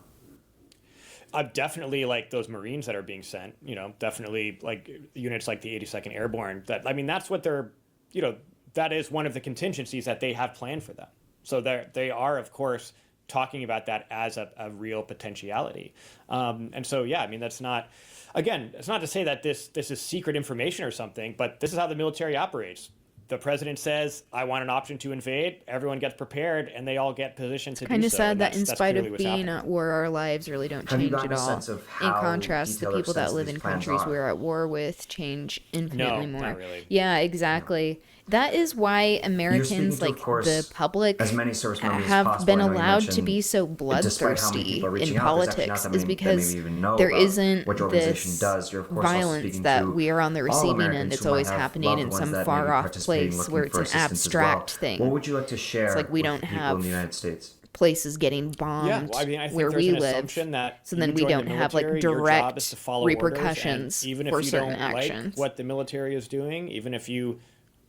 Definitely, like those Marines that are being sent, you know, definitely like units like the 82nd Airborne. That, I mean, that's what they're, you know, that is one of the contingencies that they have planned for them. So they are, of course, talking about that as a real potentiality. And so, yeah, I mean, that's not, again, it's not to say that this is secret information or something, but this is how the military operates. The president says, I want an option to invade. Everyone gets prepared, and they all get positioned to do so. Kind of sad that in that's spite of clearly what's being happening. at war, our lives really don't Have you change gotten at a all. sense of In how contrast, the detailed or people that extensive live these in plans countries are? we're at war with change infinitely No, more. not really. Yeah, exactly. That is why Americans, to, of like course, the public, as many service members as have possible. been I know you allowed to mentioned, be so despite how many bloodthirsty people are in reaching out, there's actually not politics that is many that because maybe even know there about isn't what your organization this does. You're, of course, also violence speaking that to we are on the all receiving Americans end. It's who might always have happening loved in ones some that may far be off participating, place looking where for it's an assistance as well. abstract thing. What would you like to share It's like we with don't people have in the United States? places getting bombed Yeah, well, I mean, I think where there's we an live, assumption that so you then we join the don't have like military, your job is direct to follow orders, and repercussions even if for you certain don't actions. like what the military is doing, even if you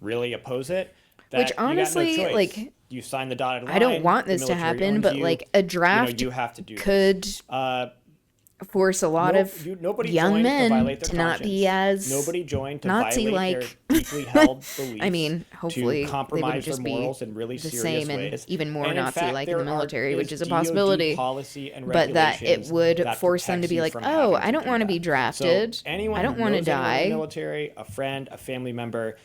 really oppose it, that Which you got no honestly, choice. like, you sign the dotted line. I don't want the this to military happen, owns but you, like a you know, draft you have to do could this. force a lot of Nobody young joined to men violate their to not be conscience. as Nobody joined to Nazi-like. violate their deeply held beliefs. I mean, hopefully to compromise they would just their morals be in really the serious same ways. and even more And in Nazi-like fact, in the there military, which is a DoD possibility. policy and But that it regulations would that force them to protects be you like, from oh, having I don't do want to that. be drafted. So anyone I don't who want to knows anyone in die. the military, a friend, a family member,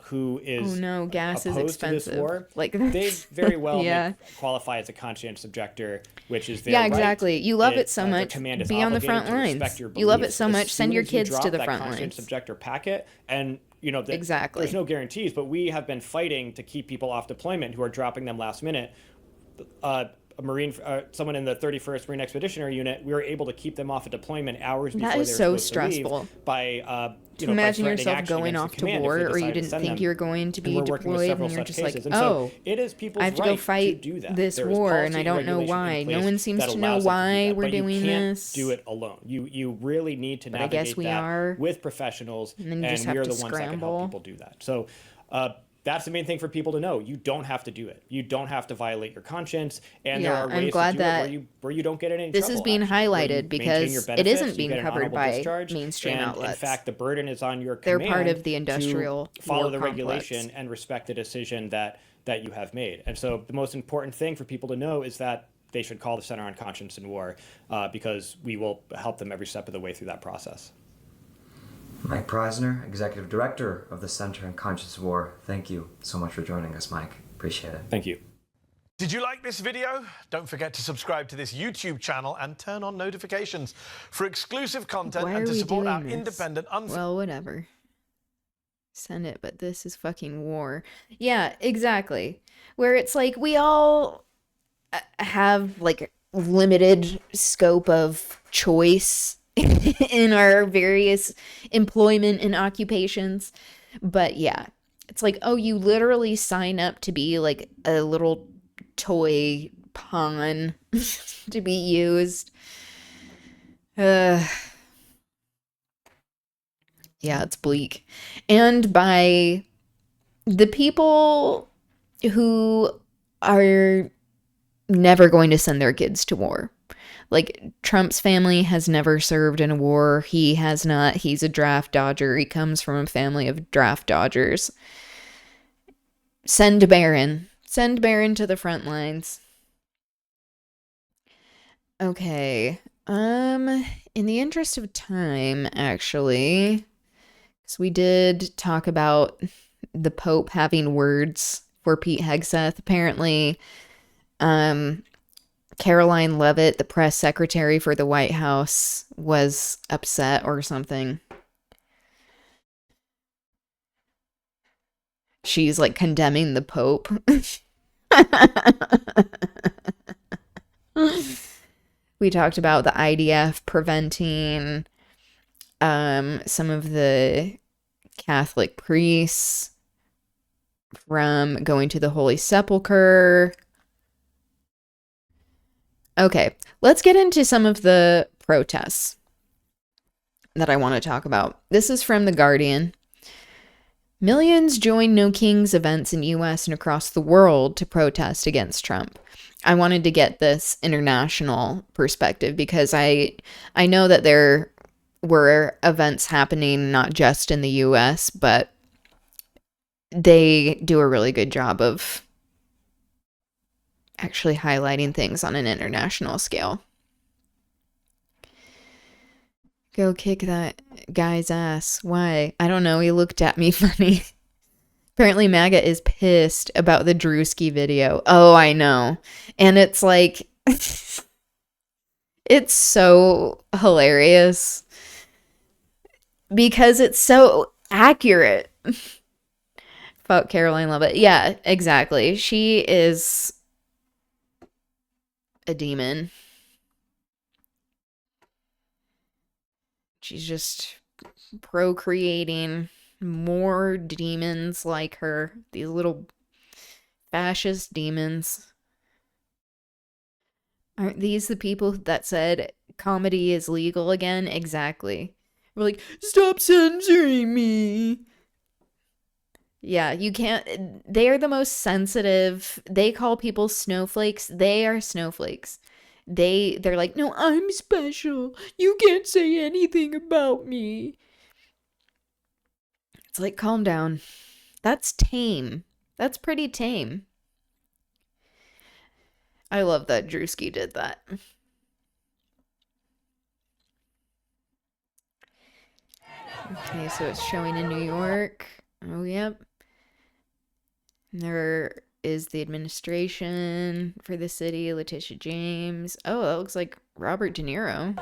who is Oh no, gas is opposed to this expensive. war, Like they very well yeah. may qualify as a conscientious objector, which is their Yeah, right. exactly. You love it so their much. command is Be on the obligated front to respect lines. your You love it beliefs. so As much. Send soon your as you kids to drop the that front conscientious lines. objector packet, and you know Exactly. there's no guarantees, but we have been fighting to keep people off deployment who are dropping them last minute. A Marine, someone in the 31st Marine Expeditionary Unit, we were able to keep them off a deployment hours before That they were is so supposed to stressful. leave by To by imagine threatening yourself action going against off the to command if war, they or you decide to didn't send think them. you were going to And be we're working with deployed, several and you're such just like, cases. And so oh, it is people's I have to right go fight to do that. this There is war, policy and I don't know regulation in why. No place one seems that to know allows them do why that, we're but you doing can't this. do it alone. You really need to But I navigate guess we that are. with professionals, And then you and just have we are to the ones that can scramble. help people do that. So. That's the main thing for people to know. You don't have to do it. You don't have to violate your conscience, and there Yeah, are I'm ways glad to do that it where you don't get in any this trouble. is being actually, where you highlighted maintain because your it benefits, isn't you being get an covered honorable by discharge, mainstream and outlets. in fact, the burden is on your They're command part of the industrial to follow war the complex. regulation and respect the decision that you have made. And so, the most important thing for people to know is that they should call the Center on Conscience and War because we will help them every step of the way through that process. Mike Preisner, Executive Director of the Center on Conscience and War. Thank you so much for joining us, Mike. Appreciate it. Thank you. Did you like this video? Don't forget to subscribe to this YouTube channel and turn on notifications for exclusive content Why and are to we support doing our this? independent, Well, whatever. Send it, but this is fucking war. Yeah, exactly. Where it's like we all have like limited scope of choice in our various employment and occupations. But yeah, it's like, oh, you literally sign up to be like a little toy pawn to be used. Yeah, it's bleak. And by the people who are never going to send their kids to war. Like, Trump's family has never served in a war. He has not. He's a draft dodger. He comes from a family of draft dodgers. Send Barron. Send Barron to the front lines. Okay. In the interest of time, actually, because we did talk about the Pope having words for Pete Hegseth. Apparently, Caroline Leavitt, the press secretary for the White House, was upset or something. She's like condemning the Pope. We talked about the IDF preventing some of the Catholic priests from going to the Holy Sepulchre. Okay, let's get into some of the protests that I want to talk about. This is from The Guardian. Millions join No Kings events in US and across the world to protest against Trump. I wanted to get this international perspective because I know that there were events happening not just in the US, but they do a really good job of actually highlighting things on an international scale. Go kick that guy's ass. Why? I don't know. He looked at me funny. Apparently MAGA is pissed about the Drewski video. Oh, I know. And it's like, it's so hilarious because it's so accurate. Fuck Caroline Leavitt. Yeah, exactly. She is a demon. She's just procreating more demons like her. These little fascist demons. Aren't these the people that said comedy is legal again? Exactly. We're like, stop censoring me. Yeah, you can't. They are the most sensitive. They call people snowflakes. They are snowflakes. They're like, no, I'm special. You can't say anything about me. It's like, calm down. That's tame. That's pretty tame. I love that Drewski did that. Okay, so it's showing in New York. Oh, yep. There is the administration for the city, Letitia James. Oh, that looks like Robert De Niro.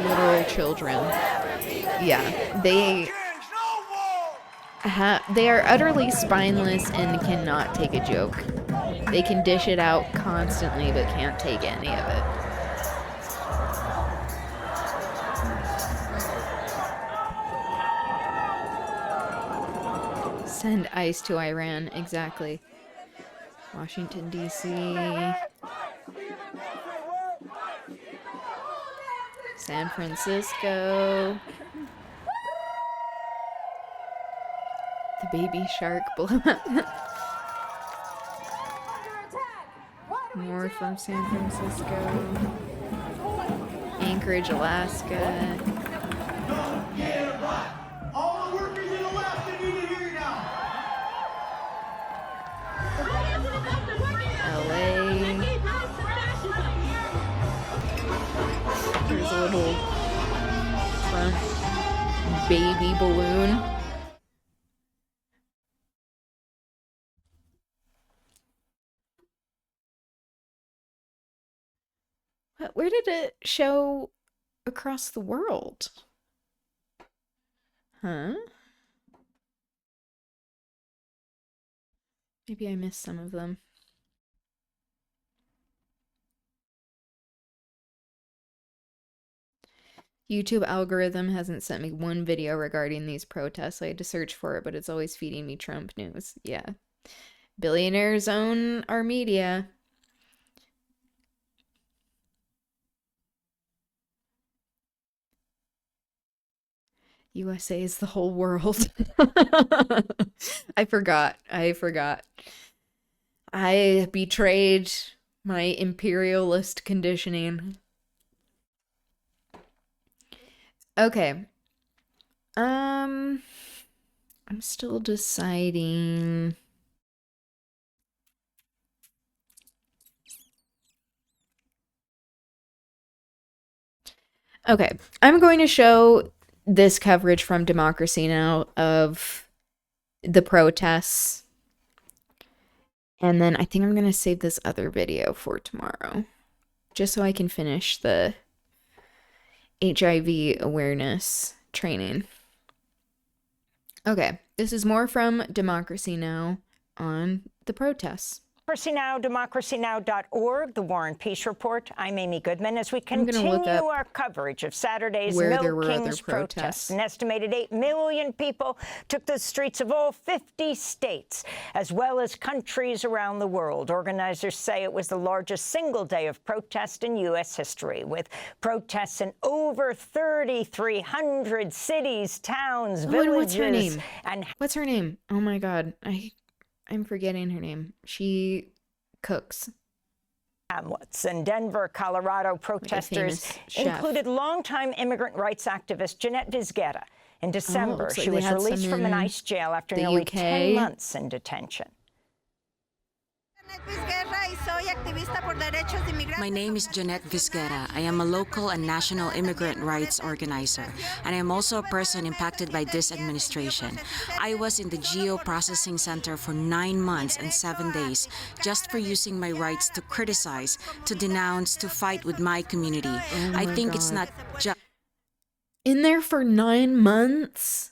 Little children. Yeah, they are utterly spineless and cannot take a joke. They can dish it out constantly but can't take any of it. Send ICE to Iran, exactly. Washington, D.C. San Francisco. The baby shark blowout. More from San Francisco. Anchorage, Alaska. All the workers in Alaska need to hear now. LA. Here's a little Trump baby balloon. Where did it show across the world? Huh? Maybe I missed some of them. YouTube algorithm hasn't sent me one video regarding these protests. I had to search for it, but it's always feeding me Trump news. Yeah. Billionaires own our media. USA is the whole world. I forgot. I betrayed my imperialist conditioning. Okay. I'm still deciding. Okay, I'm going to show this coverage from Democracy Now! Of the protests. And then I think I'm going to save this other video for tomorrow. Just so I can finish the HIV awareness training. Okay, this is more from Democracy Now! On the protests. democracynow.org, the War and Peace Report. I'm Amy Goodman. As we continue our coverage of Saturday's No Kings protests, an estimated 8 million people took the streets of all 50 states, as well as countries around the world. Organizers say it was the largest single day of protest in U.S. history, with protests in over 3,300 cities, towns, villages. What's her name? What's her name? Oh my God. I'm forgetting her name. She cooks. Hamlets. In Denver, Colorado, protesters included longtime immigrant rights activist Jeanette Vizquera. In December, she was released from an ICE jail after nearly 10 months in detention. My name is Jeanette Vizquera. I am a local and national immigrant rights organizer, and I am also a person impacted by this administration. I was in the Geo-Processing Center for 9 months and 7 days just for using my rights to criticize, to denounce, to fight with my community. I think it's not just... In there for 9 months?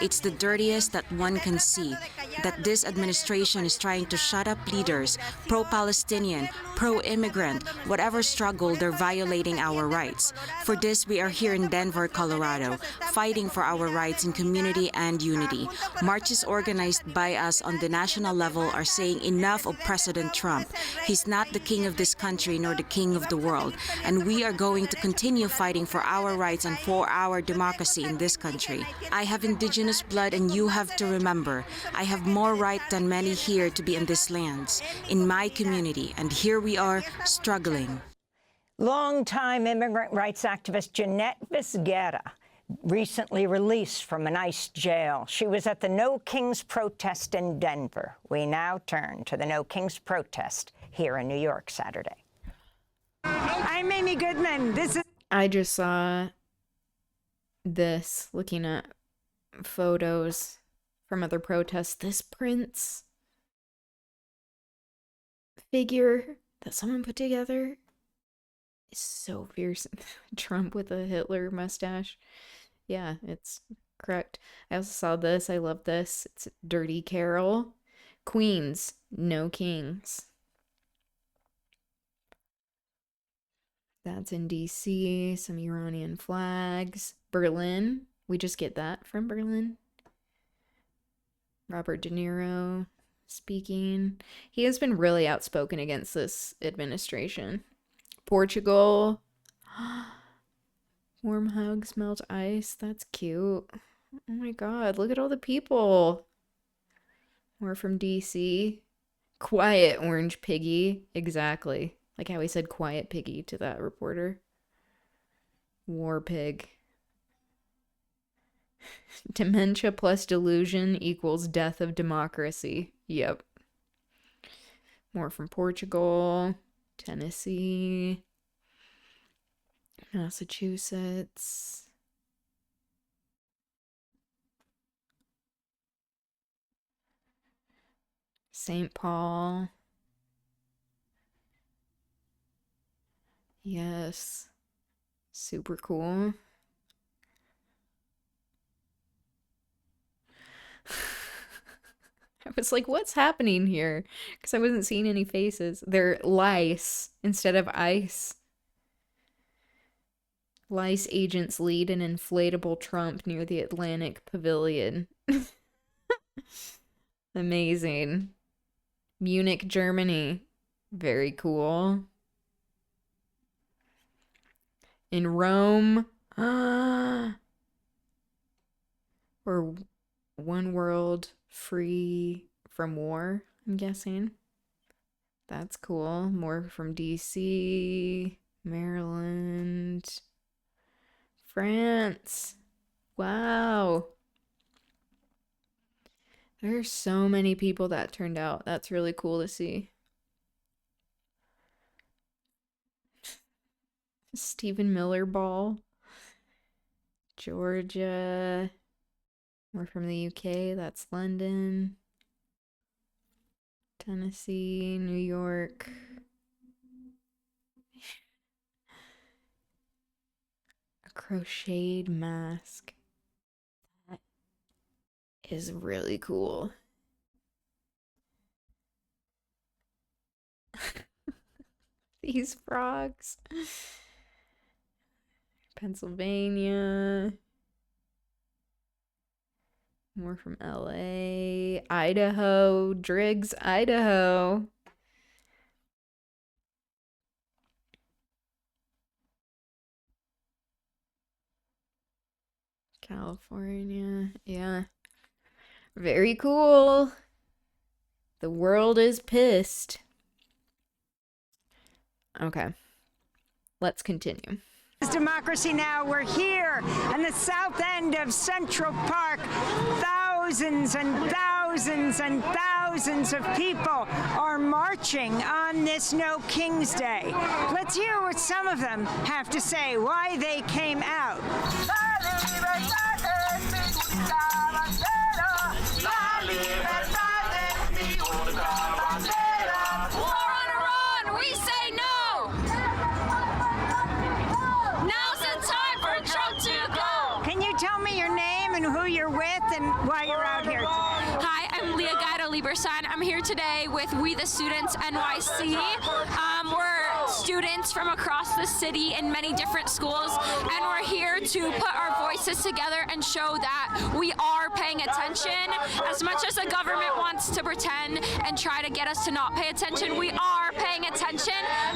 It's the dirtiest that one can see, that this administration is trying to shut up leaders, pro-Palestinian, pro-immigrant, whatever struggle, they're violating our rights. For this, we are here in Denver, Colorado, fighting for our rights in community and unity. Marches organized by us on the national level are saying enough of President Trump. He's not the king of this country nor the king of the world, and we are going to continue fighting for our rights and for our democracy in this country. I have indigenous blood, and you have to remember, I have more right than many here to be in these lands, in my community, and here we are struggling. Longtime immigrant rights activist Jeanette Vizquera recently released from an ICE jail. She was at the No Kings protest in Denver. We now turn to the No Kings protest here in New York Saturday. I'm Amy Goodman. I just saw this, looking at photos from other protests. This Prince figure that someone put together is so fierce. Trump with a Hitler mustache. Yeah, it's correct. I also saw this. I love this. It's Dirty Carol. Queens, no kings. That's in DC. Some Iranian flags. Berlin. We just get that from Berlin. Robert De Niro speaking. He has been really outspoken against this administration. Portugal. Warm hugs, melt ice. That's cute. Oh my God, look at all the people. More from DC. Quiet orange piggy. Exactly. Like how he said quiet piggy to that reporter. War pig. Dementia plus delusion equals death of democracy. Yep. More from Portugal, Tennessee, Massachusetts. St. Paul. Yes. Super cool. I was like, what's happening here? Because I wasn't seeing any faces. They're lice instead of ice. Lice agents lead an inflatable Trump near the Atlantic Pavilion. Amazing. Munich, Germany. Very cool. In Rome. Or one world free from war, I'm guessing. That's cool. More from DC, Maryland, France. Wow. There's so many people that turned out. That's really cool to see. Stephen Miller Ball. Georgia. We're from the UK. That's London. Tennessee, New York. A crocheted mask. is really cool. These frogs. Pennsylvania. More from LA. Idaho. Driggs, Idaho. California. Yeah. Very cool. The world is pissed. Okay. Let's continue. Democracy Now! We're here in the south end of Central Park. Thousands and thousands and thousands of people are marching on this No King's Day. Let's hear what some of them have to say, why they came out. Why you're out here today. Hi, I'm Leah Guido-Lieberstein. I'm here today with We the Students NYC. We're students from across the city in many different schools, and we're here to put our voices together and show that we are paying attention. As much as the government wants to pretend and try to get us to not pay attention, we are paying attention,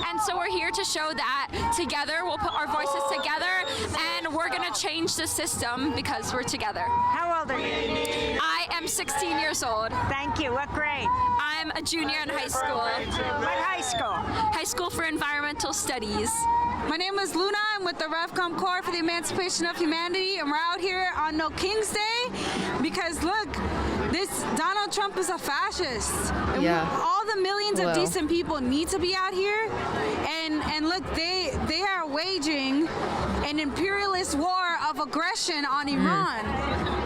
and so we're here to show that together we'll put our voices together, and we're gonna change the system because we're together. How old are you? I am 16 years old. Thank you. What grade? I'm a junior in high school. What high school? High School for Environmental Studies. My name is Luna. I'm with the RevCom Corps for the Emancipation of Humanity, and we're out here on No King's Day because, look, this Donald Trump is a fascist. And yeah. All the millions of decent people need to be out here, and look, they are waging an imperialist war of aggression on Iran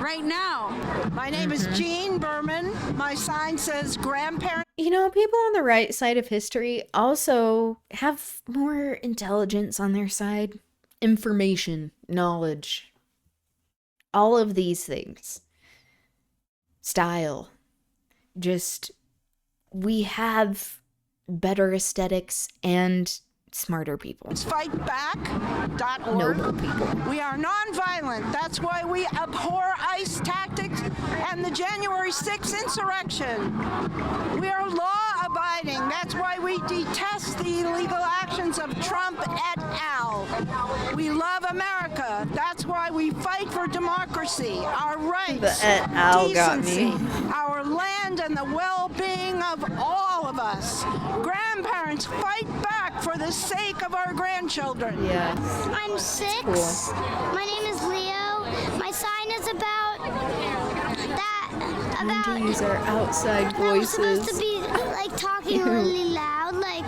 right now. My name is Jean Berman. My sign says grandparent. You know, people on the right side of history also have more intelligence on their side. Information, knowledge, all of these things. Style. Just, we have better aesthetics and smarter people. Fightback.org. Noble people. We are nonviolent. That's why we abhor ICE tactics and the January 6th insurrection. We are law-abiding. That's why we detest the illegal actions of Trump et al. We love America. That's why we fight for democracy, our rights, The et al. decency, Got me. our land, and the well-being of all of us. Grandparents, fight back for the sake of our grandchildren. Yes. I'm 6. Cool. My name is Leo. My sign is about that. Time to use our outside We're supposed voices. to be like talking really loud, like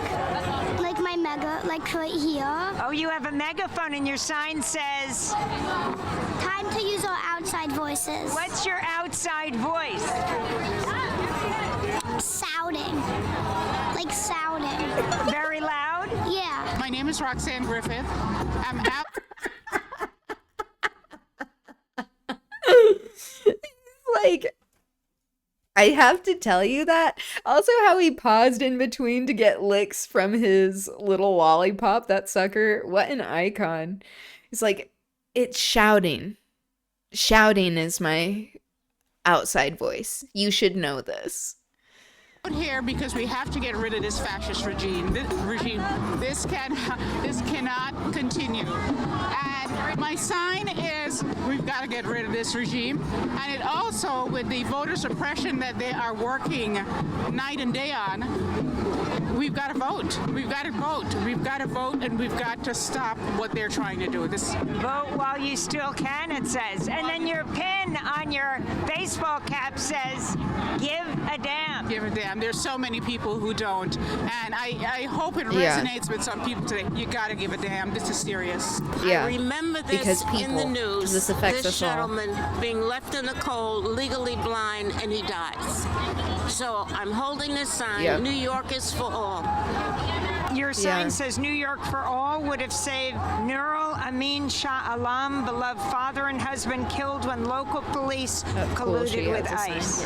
my mega, like right here. Oh, you have a megaphone and your sign says... Time to use our outside voices. What's your outside voice? Sounding. Like sounding. Very loud? Yeah. My name is Roxanne Griffith. I'm out. Like, I have to tell you that. Also, how he paused in between to get licks from his little lollipop, that sucker. What an icon. It's like, it's shouting. Shouting is my outside voice. You should know this. Here because we have to get rid of this fascist regime. This cannot continue. And my sign is we've got to get rid of this regime. And it also, with the voter suppression that they are working night and day on, we've got to vote. We've got to vote. We've got to vote, and we've got to stop what they're trying to do. Vote while you still can, it says. And then your pin on your baseball cap says, give a damn. Give a damn. There's so many people who don't, and I hope it resonates with some people today. You gotta give a damn. This is serious. Yeah. I remember this in the news. This affects us all. gentleman being left in the cold, legally blind, and he dies. So I'm holding this sign. Yeah. New York is for all. Your sign says New York for all would have saved Nurul Amin Shah Alam, beloved father and husband, killed when local police colluded with ICE.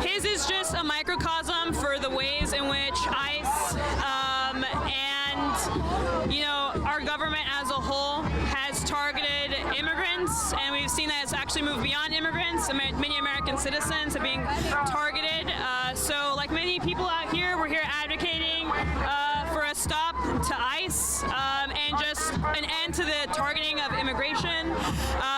His is just a microcosm for the ways in which ICE and, you know, our government as a whole has targeted immigrants, and we've seen that it's actually moved beyond immigrants. Many American citizens are being targeted. So like many people out here, we're here advocating for a stop to ICE and just an end to the targeting of immigration,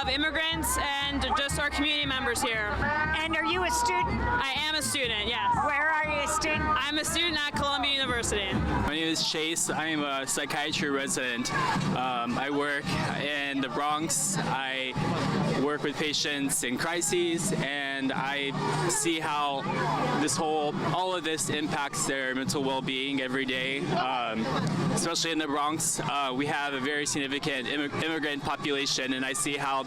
of immigrants, and just our community members here. And are you a student? I am a student, yes. Where are you a student? I'm a student at Columbia University. My name is Chase. I'm a psychiatry resident. I work in the Bronx. I work with patients in crises, and I see how all of this impacts their mental well-being every day. Especially in the Bronx, we have a very significant immigrant population, and I see how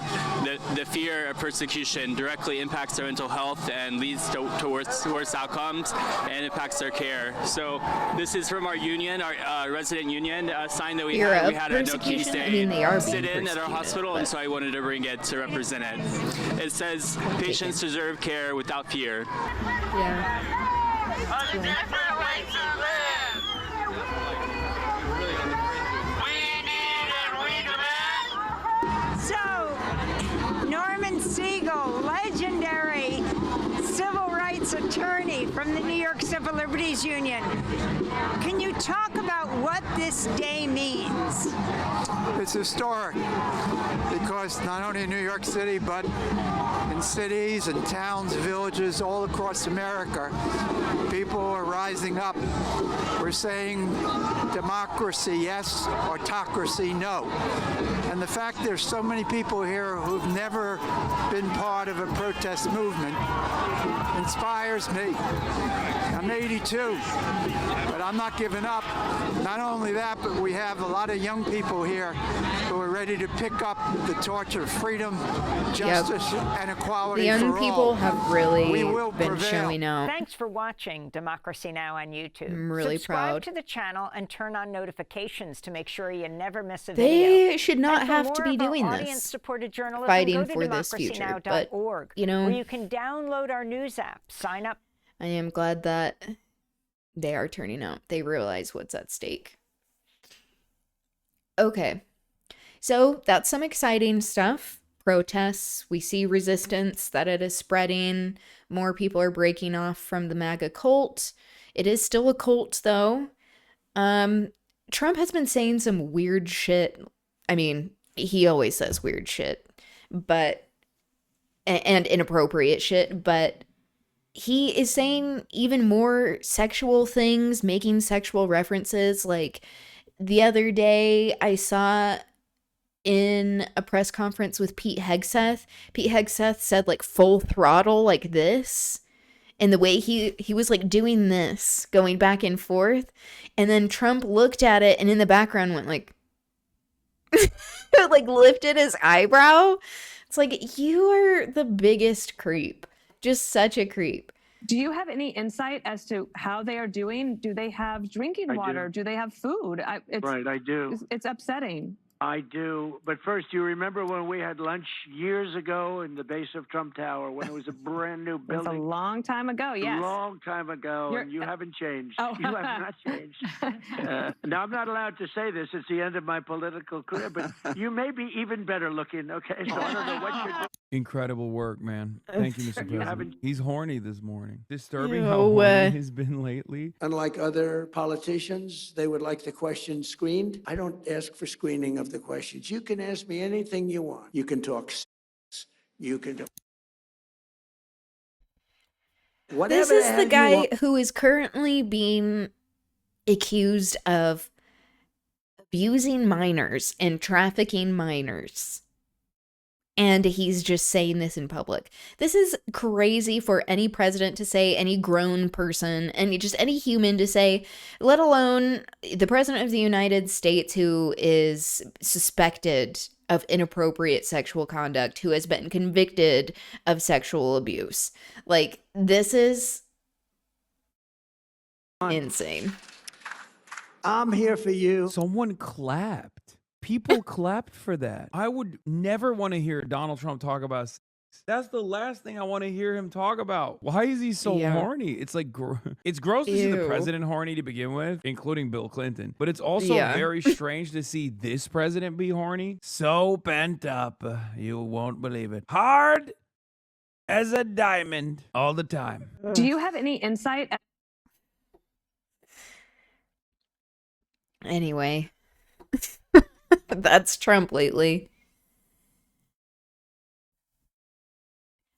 the fear of persecution directly impacts their mental health and leads to worse outcomes and impacts their care. So this is from our union, our resident union sign that we had. We had a no key sit-in at our hospital, and so I wanted to bring it to represent it. It says, patients deserve care without fear. So, Norman Siegel, legendary civil rights attorney from the New York Civil Liberties Union. Can you talk about what this day means? It's historic because not only in New York City, but in cities and towns, villages all across America, people are rising up. We're saying democracy yes, autocracy no. And the fact there's so many people here who've never been part of a protest movement inspires me. I'm 82, but I'm not giving up. Not only that, but we have a lot of young people here who are ready to pick up the torch of freedom, justice, and equality for all. The young people have really been showing out. Thanks for watching Democracy Now! On YouTube. I'm really Subscribe proud. to the channel and turn on notifications to make sure you never miss a They video. should not And for have to more be of our doing this, audience-supported journalism, fighting go to for this future, but, democracynow.org, you know, where you can download our news app, sign up. I am glad that they are turning out. They realize what's at stake. Okay, so that's some exciting stuff. Protests, we see resistance, that it is spreading. More people are breaking off from the MAGA cult. It is still a cult, though. Trump has been saying some weird shit. I mean, he always says weird shit, but and inappropriate shit, but he is saying even more sexual things, making sexual references. Like the other day, I saw in a press conference with Pete Hegseth said like full throttle like this. And the way he was like doing this, going back and forth. And then Trump looked at it and in the background went like, like lifted his eyebrow. It's like, you are the biggest creep. Just such a creep. Do you have any insight as to how they are doing? Do they have drinking water? Do they have food? Right, I do. It's upsetting. I do. But first, you remember when we had lunch years ago in the base of Trump Tower when it was a brand new building? It was a long time ago, yes. A long time ago, and you haven't changed. Oh. You have not changed. Now, I'm not allowed to say this. It's the end of my political career, but you may be even better looking, okay? So I don't know what you're doing. Incredible work, man. Thank you, Mr. President. He's horny this morning. Disturbing No how horny way. he's been lately. Unlike other politicians, they would like the questions screened. I don't ask for screening of the questions. You can ask me anything you want. You can talk sex. You can do whatever. This is the hell you guy want. who is currently being accused of abusing minors and trafficking minors. And he's just saying this in public. This is crazy for any president to say, any grown person, and just any human to say, let alone the president of the United States who is suspected of inappropriate sexual conduct, who has been convicted of sexual abuse. Like, this is insane. I'm here for you. Someone clapped. People clapped for that. I would never want to hear Donald Trump talk about sex. That's the last thing I want to hear him talk about. Why is he so horny? It's like, it's gross to see the president horny to begin with, including Bill Clinton. But it's also very strange to see this president be horny. So pent up, you won't believe it. Hard as a diamond all the time. Do you have any insight? Anyway, that's Trump lately.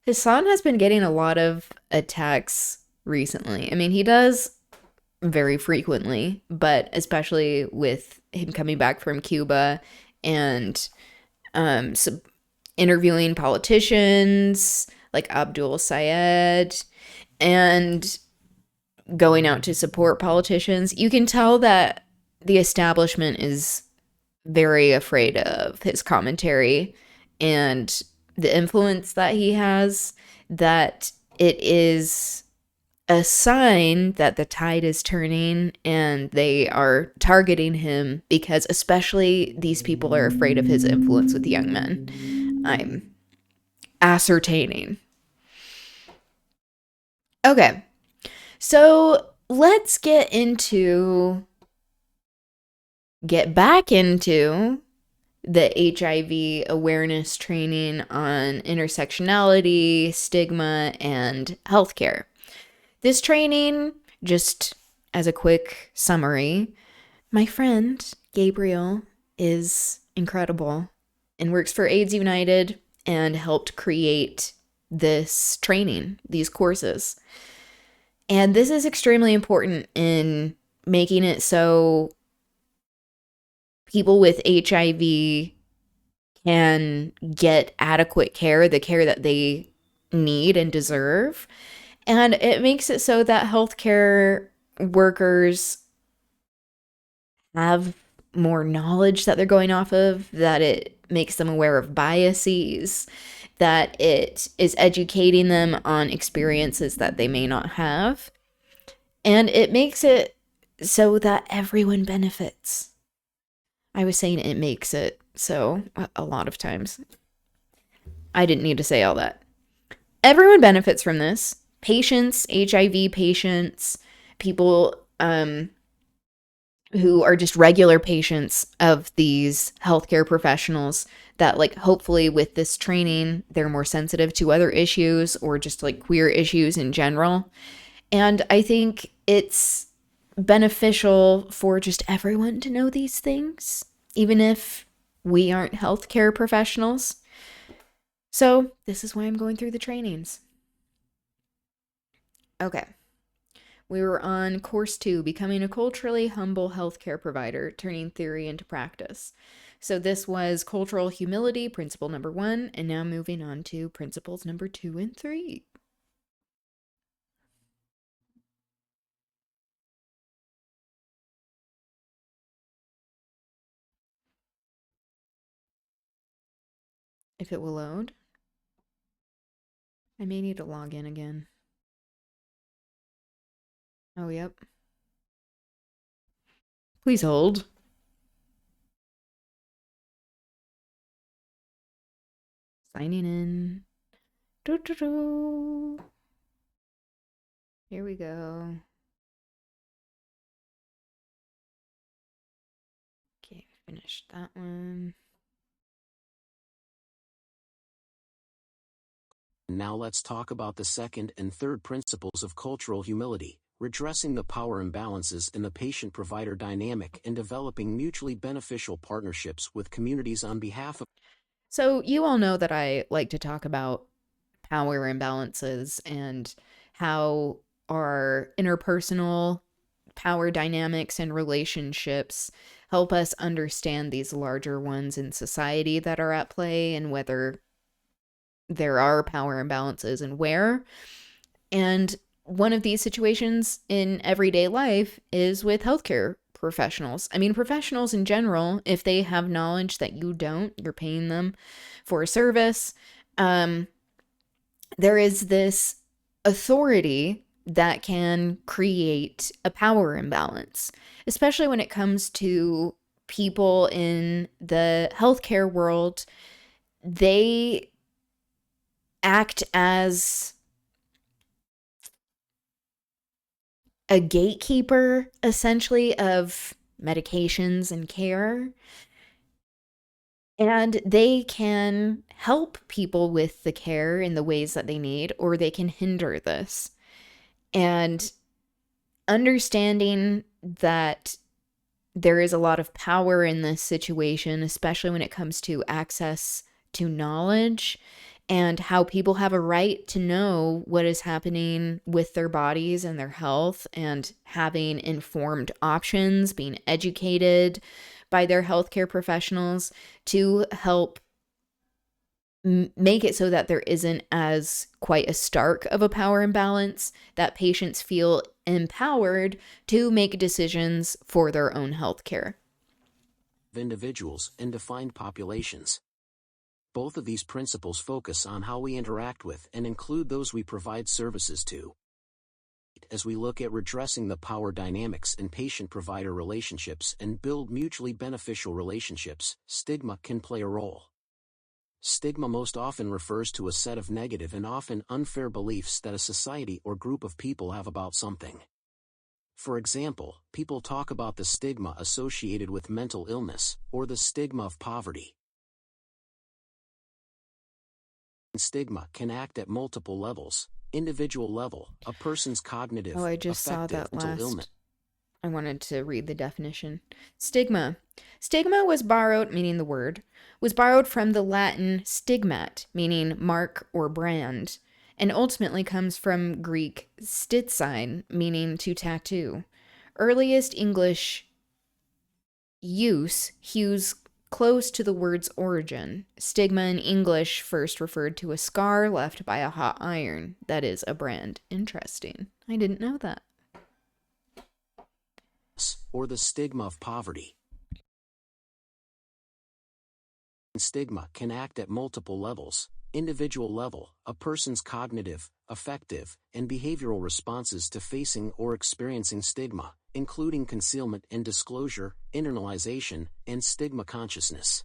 Hassan has been getting a lot of attacks recently. I mean, he does very frequently, but especially with him coming back from Cuba and interviewing politicians like Abdul Sayed and going out to support politicians. You can tell that the establishment is very afraid of his commentary and the influence that he has, that it is a sign that the tide is turning and they are targeting him because especially these people are afraid of his influence with young men. I'm ascertaining. Okay, so let's get back into the HIV awareness training on intersectionality, stigma, and healthcare. This training, just as a quick summary, my friend Gabriel is incredible and works for AIDS United and helped create this training, these courses. And this is extremely important in making it so people with HIV can get adequate care, the care that they need and deserve. And it makes it so that healthcare workers have more knowledge that they're going off of, that it makes them aware of biases, that it is educating them on experiences that they may not have. And it makes it so that everyone benefits. I was saying it makes it so a lot of times. I didn't need to say all that. Everyone benefits from this. Patients, HIV patients, people who are just regular patients of these healthcare professionals that, like, hopefully with this training, they're more sensitive to other issues or just like queer issues in general. And I think it's beneficial for just everyone to know these things, even if we aren't healthcare professionals. So this is why I'm going through the trainings. Okay. We were on course 2, becoming a culturally humble healthcare provider, turning theory into practice. So this was cultural humility, principle number 1, and now moving on to principles number 2 and 3. If it will load. I may need to log in again. Oh, yep. Please hold. Signing in. Doo-doo-doo. Here we go. Okay, finished that one. Now let's talk about the second and third principles of cultural humility, redressing the power imbalances in the patient-provider dynamic and developing mutually beneficial partnerships with communities on behalf of... So you all know that I like to talk about power imbalances and how our interpersonal power dynamics and relationships help us understand these larger ones in society that are at play and whether there are power imbalances and where. And one of these situations in everyday life is with healthcare professionals. I mean, professionals in general, if they have knowledge that you don't, you're paying them for a service. There is this authority that can create a power imbalance, especially when it comes to people in the healthcare world. They act as a gatekeeper, essentially, of medications and care. And they can help people with the care in the ways that they need, or they can hinder this. And understanding that there is a lot of power in this situation, especially when it comes to access to knowledge and how people have a right to know what is happening with their bodies and their health, and having informed options, being educated by their healthcare professionals to help make it so that there isn't as quite a stark of a power imbalance, that patients feel empowered to make decisions for their own healthcare. Individuals and defined populations. Both of these principles focus on how we interact with and include those we provide services to. As we look at redressing the power dynamics in patient-provider relationships and build mutually beneficial relationships, stigma can play a role. Stigma most often refers to a set of negative and often unfair beliefs that a society or group of people have about something. For example, people talk about the stigma associated with mental illness, or the stigma of poverty. Stigma can act at multiple levels. Individual level, a person's cognitive, I just saw that mental last. illness. I wanted to read the definition. Stigma. Stigma was borrowed, meaning the word, was borrowed from the Latin stigmat, meaning mark or brand, and ultimately comes from Greek stitsign, meaning to tattoo. Earliest English use hews close to the word's origin. Stigma in English first referred to a scar left by a hot iron. That is a brand. Interesting. I didn't know that. Or the stigma of poverty. Stigma can act at multiple levels. Individual level, a person's cognitive, affective, and behavioral responses to facing or experiencing stigma, including concealment and disclosure, internalization, and stigma consciousness.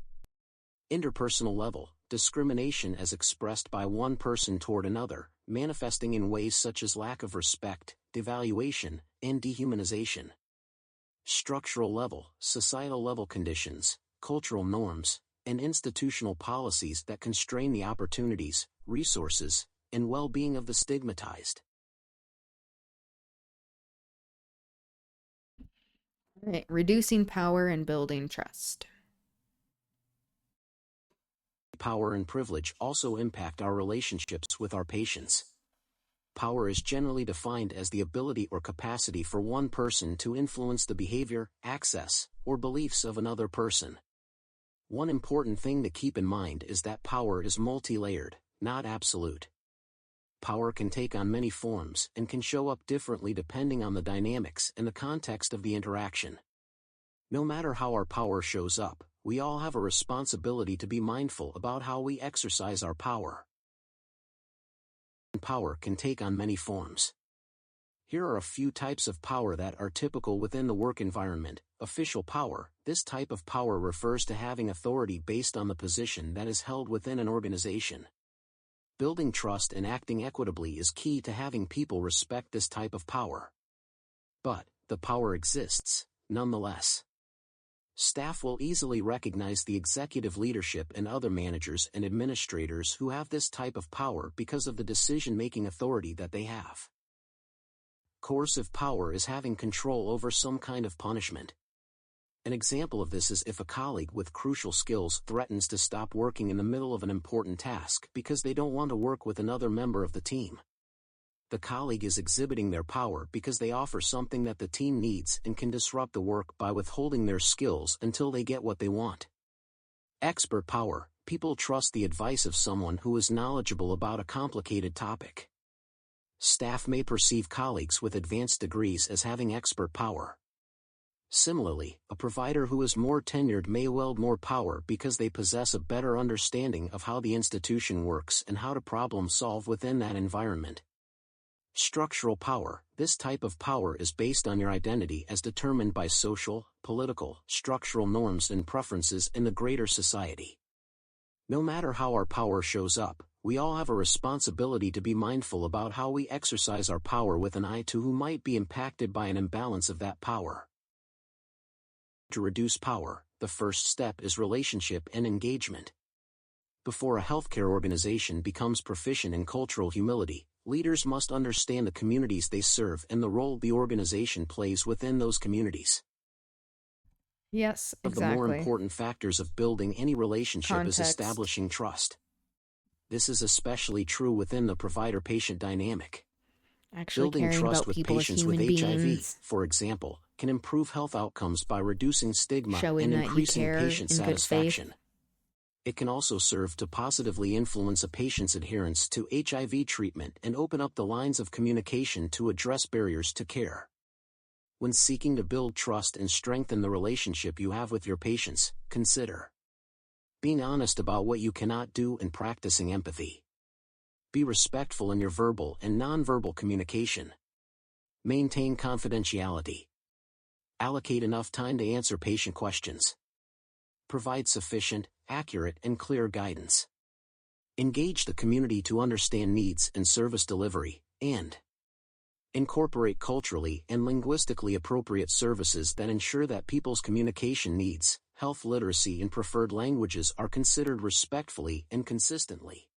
Interpersonal level, discrimination as expressed by one person toward another, manifesting in ways such as lack of respect, devaluation, and dehumanization. Structural level, societal level conditions, cultural norms, and institutional policies that constrain the opportunities, resources, and well-being of the stigmatized. Right. Reducing power and building trust. Power and privilege also impact our relationships with our patients. Power is generally defined as the ability or capacity for one person to influence the behavior, access, or beliefs of another person. One important thing to keep in mind is that power is multi-layered, not absolute. Power can take on many forms and can show up differently depending on the dynamics and the context of the interaction. No matter how our power shows up, we all have a responsibility to be mindful about how we exercise our power. Power can take on many forms. Here are a few types of power that are typical within the work environment. Official power. This type of power refers to having authority based on the position that is held within an organization. Building trust and acting equitably is key to having people respect this type of power. But, the power exists, nonetheless. Staff will easily recognize the executive leadership and other managers and administrators who have this type of power because of the decision-making authority that they have. Coercive power is having control over some kind of punishment. An example of this is if a colleague with crucial skills threatens to stop working in the middle of an important task because they don't want to work with another member of the team. The colleague is exhibiting their power because they offer something that the team needs and can disrupt the work by withholding their skills until they get what they want. Expert power. People trust the advice of someone who is knowledgeable about a complicated topic. Staff may perceive colleagues with advanced degrees as having expert power. Similarly, a provider who is more tenured may wield more power because they possess a better understanding of how the institution works and how to problem solve within that environment. Structural power. This type of power is based on your identity as determined by social, political, structural norms and preferences in the greater society. No matter how our power shows up, we all have a responsibility to be mindful about how we exercise our power with an eye to who might be impacted by an imbalance of that power. To reduce power, the first step is relationship and engagement. Before a healthcare organization becomes proficient in cultural humility, leaders must understand the communities they serve and the role the organization plays within those communities. Yes, One of the more exactly. important factors of building any relationship is Context. establishing trust. This is especially true within the provider-patient dynamic. Actually Building caring trust about with people as patients with human HIV, beings. for example, can improve health outcomes by reducing stigma Showing and that you increasing care patient in good faith. satisfaction. It can also serve to positively influence a patient's adherence to HIV treatment and open up the lines of communication to address barriers to care. When seeking to build trust and strengthen the relationship you have with your patients, consider being honest about what you cannot do and practicing empathy. Be respectful in your verbal and nonverbal communication. Maintain confidentiality. Allocate enough time to answer patient questions. Provide sufficient, accurate, and clear guidance. Engage the community to understand needs and service delivery, and incorporate culturally and linguistically appropriate services that ensure that people's communication needs, health literacy, and preferred languages are considered respectfully and consistently.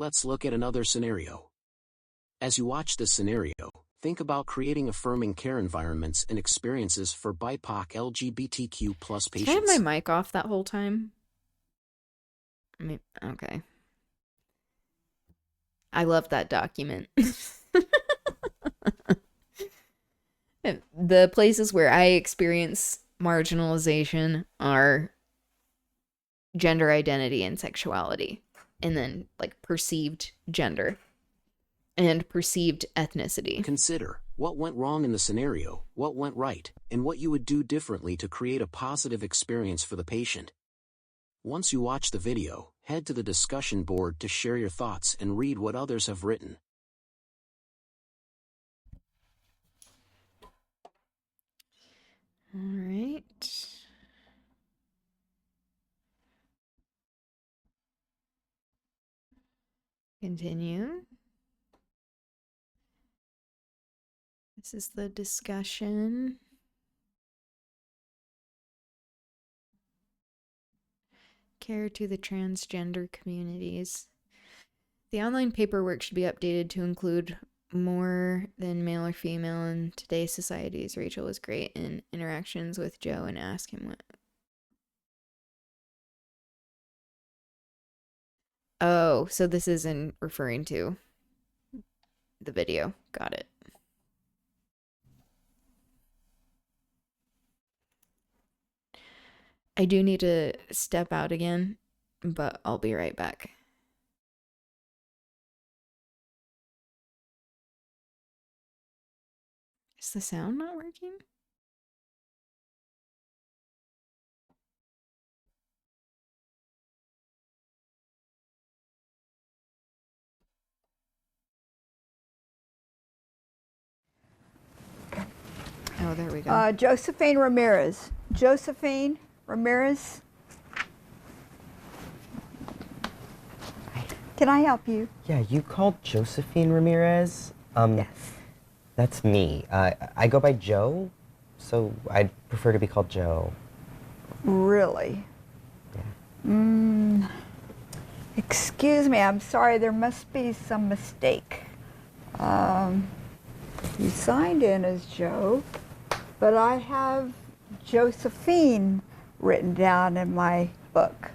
Let's look at another scenario. As you watch this scenario, think about creating affirming care environments and experiences for BIPOC LGBTQ+ patients. Did I have my mic off that whole time? Okay. I love that document. The places where I experience marginalization are gender identity and sexuality, and then like perceived gender and perceived ethnicity. Consider what went wrong in the scenario, what went right, and what you would do differently to create a positive experience for the patient. Once you watch the video, head to the discussion board to share your thoughts and read what others have written. All right. Continue. This is the discussion. Care to the transgender communities. The online paperwork should be updated to include more than male or female in today's societies. Rachel was great in interactions with Joe and ask him what. Oh, so this isn't referring to the video. Got it. I do need to step out again, but I'll be right back. Is the sound not working? Oh, there we go. Josephine Ramirez. Josephine Ramirez. Can I help you? Yeah, you called Josephine Ramirez? Yes. That's me. I go by Joe, so I'd prefer to be called Joe. Really? Yeah. Excuse me, I'm sorry, there must be some mistake. You signed in as Joe, but I have Josephine written down in my book.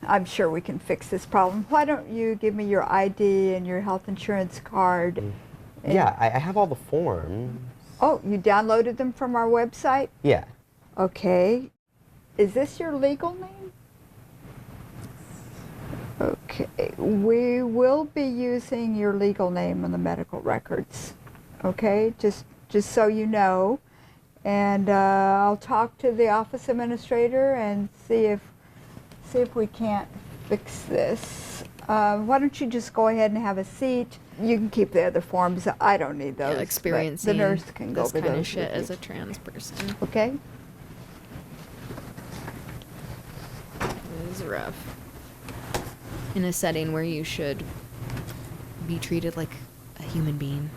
I'm sure we can fix this problem. Why don't you give me your ID and your health insurance card? Yeah, I have all the forms. Oh, you downloaded them from our website? Yeah. Okay. Is this your legal name? Okay. We will be using your legal name in the medical records. Okay? Just so you know. And I'll talk to the office administrator and see if we can't fix this. Why don't you just go ahead and have a seat? You can keep the other forms. I don't need those. Yeah, experiencing the nurse can go this over kind of those shit with as you. a trans person. Okay. It is rough. In a setting where you should be treated like a human being,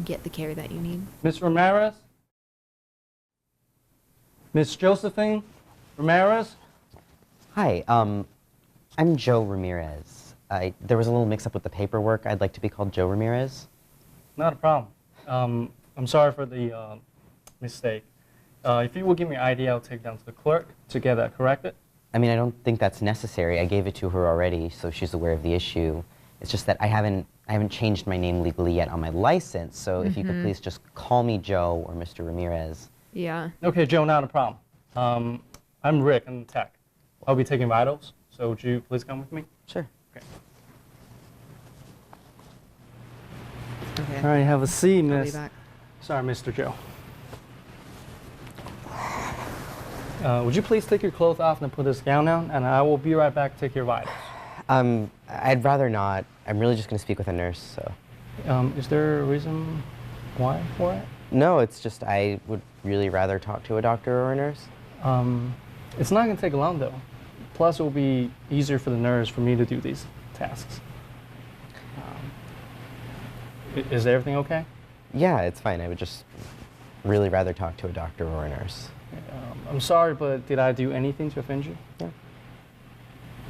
get the care that you need. Ms. Ramirez? Miss Josephine Ramirez? Hi, I'm Joe Ramirez. There was a little mix-up with the paperwork. I'd like to be called Joe Ramirez. Not a problem. I'm sorry for the mistake. If you will give me your ID, I'll take it down to the clerk to get that corrected. I mean, I don't think that's necessary. I gave it to her already, so she's aware of the issue. It's just that I haven't changed my name legally yet on my license, so if you could please just call me Joe or Mr. Ramirez. Yeah. Okay, Joe, not a problem. I'm Rick, I'm the tech. I'll be taking vitals, so would you please come with me? Sure. Okay. Okay. All right, have a seat, I'll be miss. back. Sorry, Mr. Joe. Would you please take your clothes off and put this gown on, and I will be right back to take your vitals. I'd rather not. I'm really just going to speak with a nurse, so. Is there a reason why for it? No, it's just I would really rather talk to a doctor or a nurse. It's not going to take long, though. Plus, it will be easier for the nurse for me to do these tasks. Is everything okay? Yeah, it's fine. I would just really rather talk to a doctor or a nurse. I'm sorry, but did I do anything to offend you? Yeah.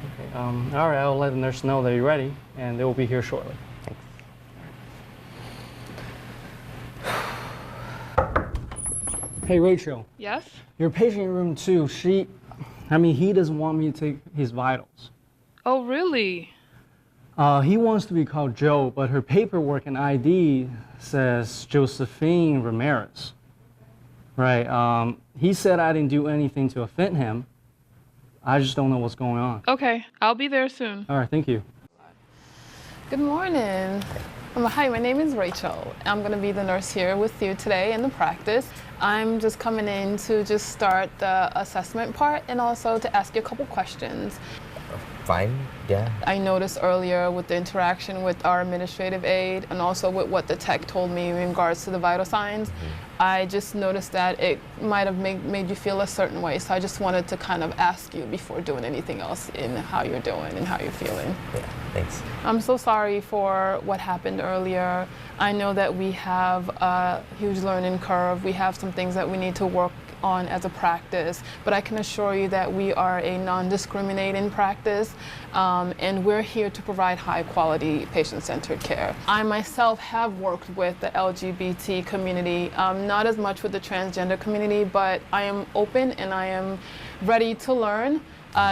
Okay. All right, I'll let the nurse know that you're ready, and they will be here shortly. Hey, Rachel. Yes? Your patient in room 2, he doesn't want me to take his vitals. Oh, really? He wants to be called Joe, but her paperwork and ID says Josephine Ramirez. Right, he said I didn't do anything to offend him. I just don't know what's going on. Okay, I'll be there soon. All right, thank you. Good morning. Hi, my name is Rachel. I'm going to be the nurse here with you today in the practice. I'm just coming in to just start the assessment part and also to ask you a couple questions. Fine, yeah. I noticed earlier with the interaction with our administrative aide and also with what the tech told me in regards to the vital signs, I just noticed that it might have made you feel a certain way. So I just wanted to kind of ask you before doing anything else in how you're doing and how you're feeling. Yeah, thanks. I'm so sorry for what happened earlier. I know that we have a huge learning curve. We have some things that we need to work on as a practice, but I can assure you that we are a non-discriminating practice, and we're here to provide high-quality, patient-centered care. I myself have worked with the LGBT community, not as much with the transgender community, but I am open and I am ready to learn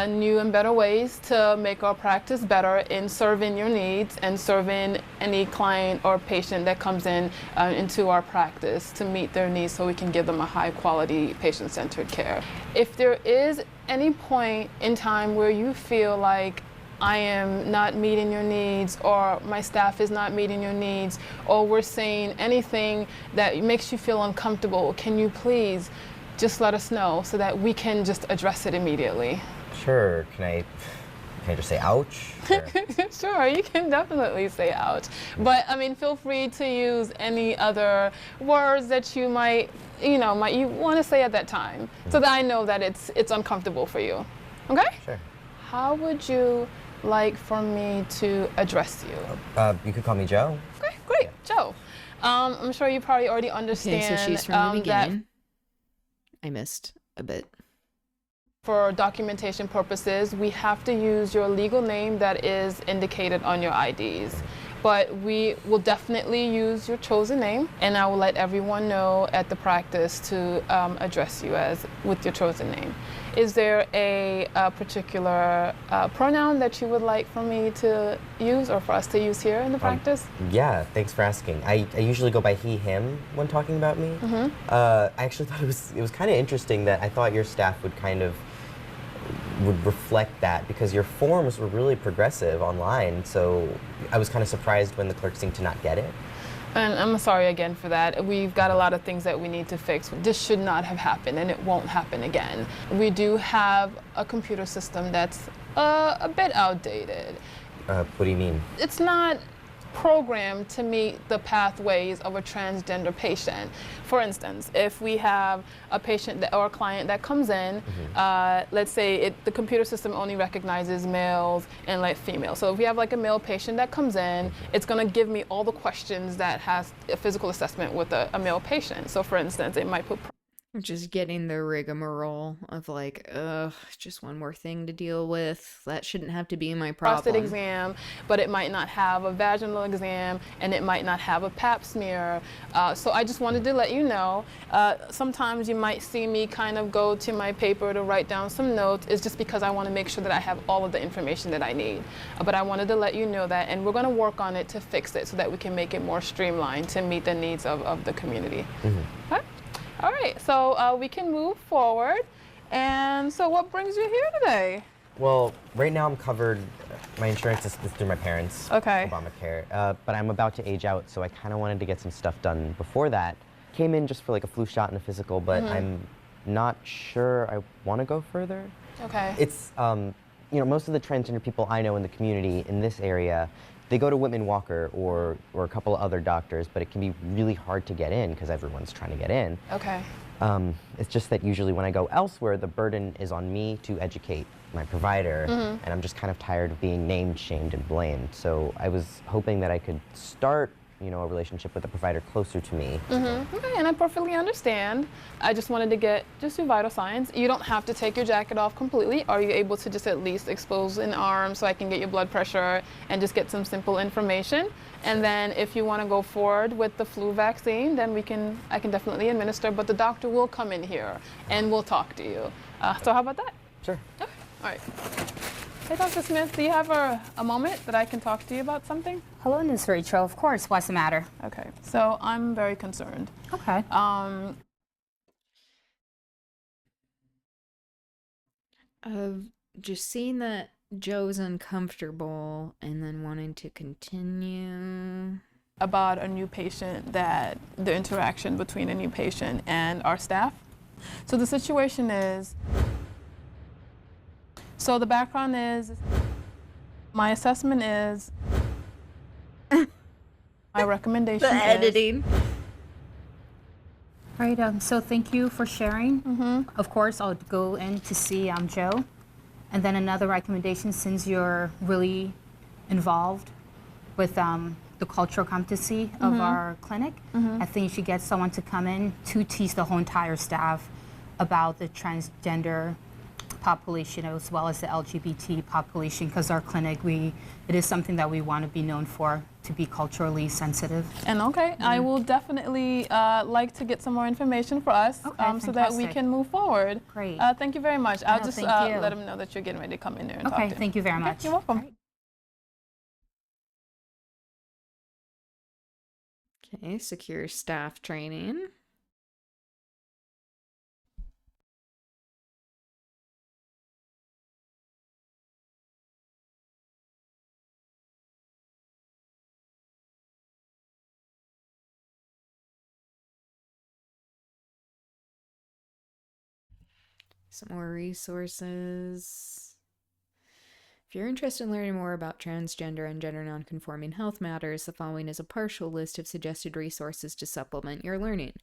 new and better ways to make our practice better in serving your needs and serving any client or patient that comes in into our practice to meet their needs so we can give them a high quality patient-centered care. If there is any point in time where you feel like I am not meeting your needs or my staff is not meeting your needs or we're saying anything that makes you feel uncomfortable, can you please just let us know so that we can just address it immediately? Sure, can I just say ouch? Sure, you can definitely say ouch. But I mean, feel free to use any other words that you might you want to say at that time so that I know that it's uncomfortable for you. Okay? Sure. How would you like for me to address you? You could call me Joe. Okay, great, Joe. I'm sure you probably already understand. Okay, so she's from the beginning. I missed a bit. For documentation purposes, we have to use your legal name that is indicated on your IDs. But we will definitely use your chosen name, and I will let everyone know at the practice to address you as with your chosen name. Is there a particular pronoun that you would like for me to use or for us to use here in the practice? Yeah, thanks for asking. I usually go by he, him when talking about me. I actually thought it was kind of interesting that I thought your staff would reflect that because your forms were really progressive online, so I was kind of surprised when the clerk seemed to not get it. And I'm sorry again for that. We've got a lot of things that we need to fix. This should not have happened and it won't happen again. We do have a computer system that's a bit outdated. What do you mean? It's not programmed to meet the pathways of a transgender patient. For instance, if we have a patient or a client that comes in, let's say the computer system only recognizes males and like females. So if we have like a male patient that comes in, it's going to give me all the questions that has a physical assessment with a male patient. So for instance, it might put just getting the rigmarole of like, just one more thing to deal with. That shouldn't have to be my problem. Prostate exam, but it might not have a vaginal exam, and it might not have a pap smear. So I just wanted to let you know, sometimes you might see me kind of go to my paper to write down some notes. It's just because I want to make sure that I have all of the information that I need. But I wanted to let you know that, and we're going to work on it to fix it so that we can make it more streamlined to meet the needs of the community. Okay? All right, so we can move forward. And so what brings you here today? Well, right now I'm covered. My insurance is through my parents, okay. Obamacare, but I'm about to age out, so I kind of wanted to get some stuff done before that. Came in just for like a flu shot and a physical, but I'm not sure I want to go further. Okay. It's, most of the transgender people I know in the community in this area, they go to Whitman Walker or a couple of other doctors, but it can be really hard to get in because everyone's trying to get in. Okay. It's just that usually when I go elsewhere, the burden is on me to educate my provider, and I'm just kind of tired of being named, shamed, and blamed. So I was hoping that I could start a relationship with a provider closer to me. Okay, and I perfectly understand. I just wanted to get just your vital signs. You don't have to take your jacket off completely. Are you able to just at least expose an arm so I can get your blood pressure and just get some simple information? And then if you want to go forward with the flu vaccine, then I can definitely administer, but the doctor will come in here and we'll talk to you. So how about that? Sure. Okay, all right. Hey, Dr. Smith, do you have a moment that I can talk to you about something? Hello, Ms. Rachel. Of course. What's the matter? Okay, so I'm very concerned. Okay. Just seeing that Joe's uncomfortable and then wanting to continue. About a new patient, the interaction between a new patient and our staff. So the situation is, so the background is, my assessment is, my recommendation The editing. All right, so thank you for sharing. Of course, I'll go in to see Joe. And then another recommendation, since you're really involved with the cultural competency of our clinic, I think you should get someone to come in to teach the whole entire staff about the transgender population as well as the LGBT population, because our clinic, it is something that we want to be known for, to be culturally sensitive. And okay, I will definitely like to get some more information for us so that we can move forward. Great. Thank you very much. I'll just thank you. let them know that you're getting ready to come in there and talk to Okay, him. thank you very much. You're welcome. Okay, secure staff training. Some more resources. If you're interested in learning more about transgender and gender nonconforming health matters, the following is a partial list of suggested resources to supplement your learning.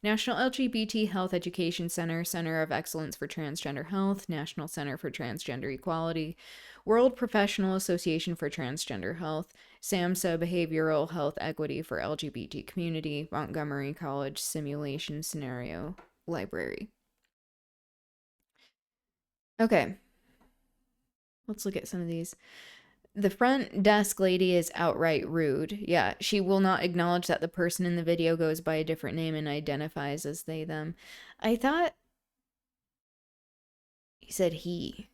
National LGBT Health Education Center, Center of Excellence for Transgender Health, National Center for Transgender Equality, World Professional Association for Transgender Health, SAMHSA Behavioral Health Equity for LGBT Community, Montgomery College Simulation Scenario Library. Okay. Let's look at some of these. The front desk lady is outright rude. Yeah, she will not acknowledge that the person in the video goes by a different name and identifies as they, them. I thought he said he.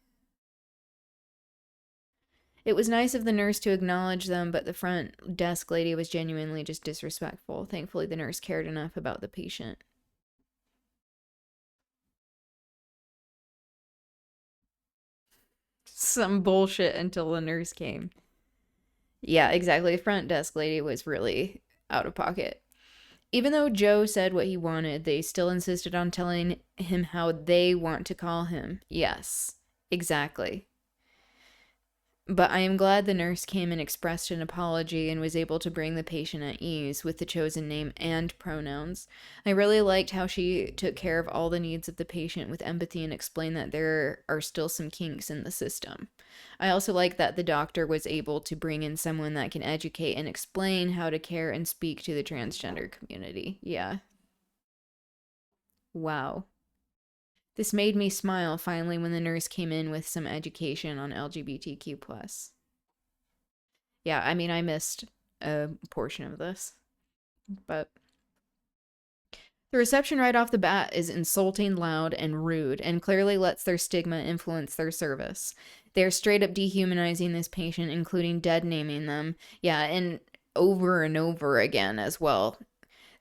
It was nice of the nurse to acknowledge them, but the front desk lady was genuinely just disrespectful. Thankfully, the nurse cared enough about the patient. Some bullshit until the nurse came. Yeah, exactly. The front desk lady was really out of pocket. Even though Joe said what he wanted, they still insisted on telling him how they want to call him. Yes, exactly. But I am glad the nurse came and expressed an apology and was able to bring the patient at ease with the chosen name and pronouns. I really liked how she took care of all the needs of the patient with empathy and explained that there are still some kinks in the system. I also like that the doctor was able to bring in someone that can educate and explain how to care and speak to the transgender community. Yeah. Wow. This made me smile finally when the nurse came in with some education on LGBTQ+. Yeah, I mean, I missed a portion of this. But the reception right off the bat is insulting, loud, and rude, and clearly lets their stigma influence their service. They're straight up dehumanizing this patient, including dead naming them. Yeah, and over again as well.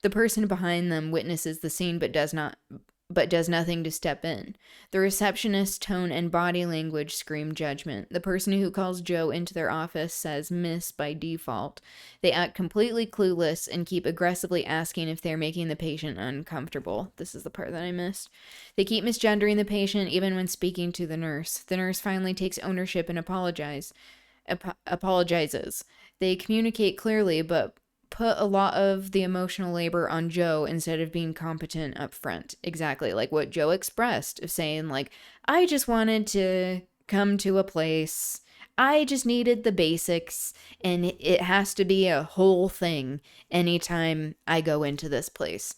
The person behind them witnesses the scene but does nothing to step in. The receptionist's tone and body language scream judgment. The person who calls Joe into their office says miss by default. They act completely clueless and keep aggressively asking if they're making the patient uncomfortable. This is the part that I missed. They keep misgendering the patient even when speaking to the nurse. The nurse finally takes ownership and apologizes. They communicate clearly, but put a lot of the emotional labor on Joe instead of being competent up front. Exactly like what Joe expressed of saying, like, I just wanted to come to a place. I just needed the basics, and it has to be a whole thing anytime I go into this place.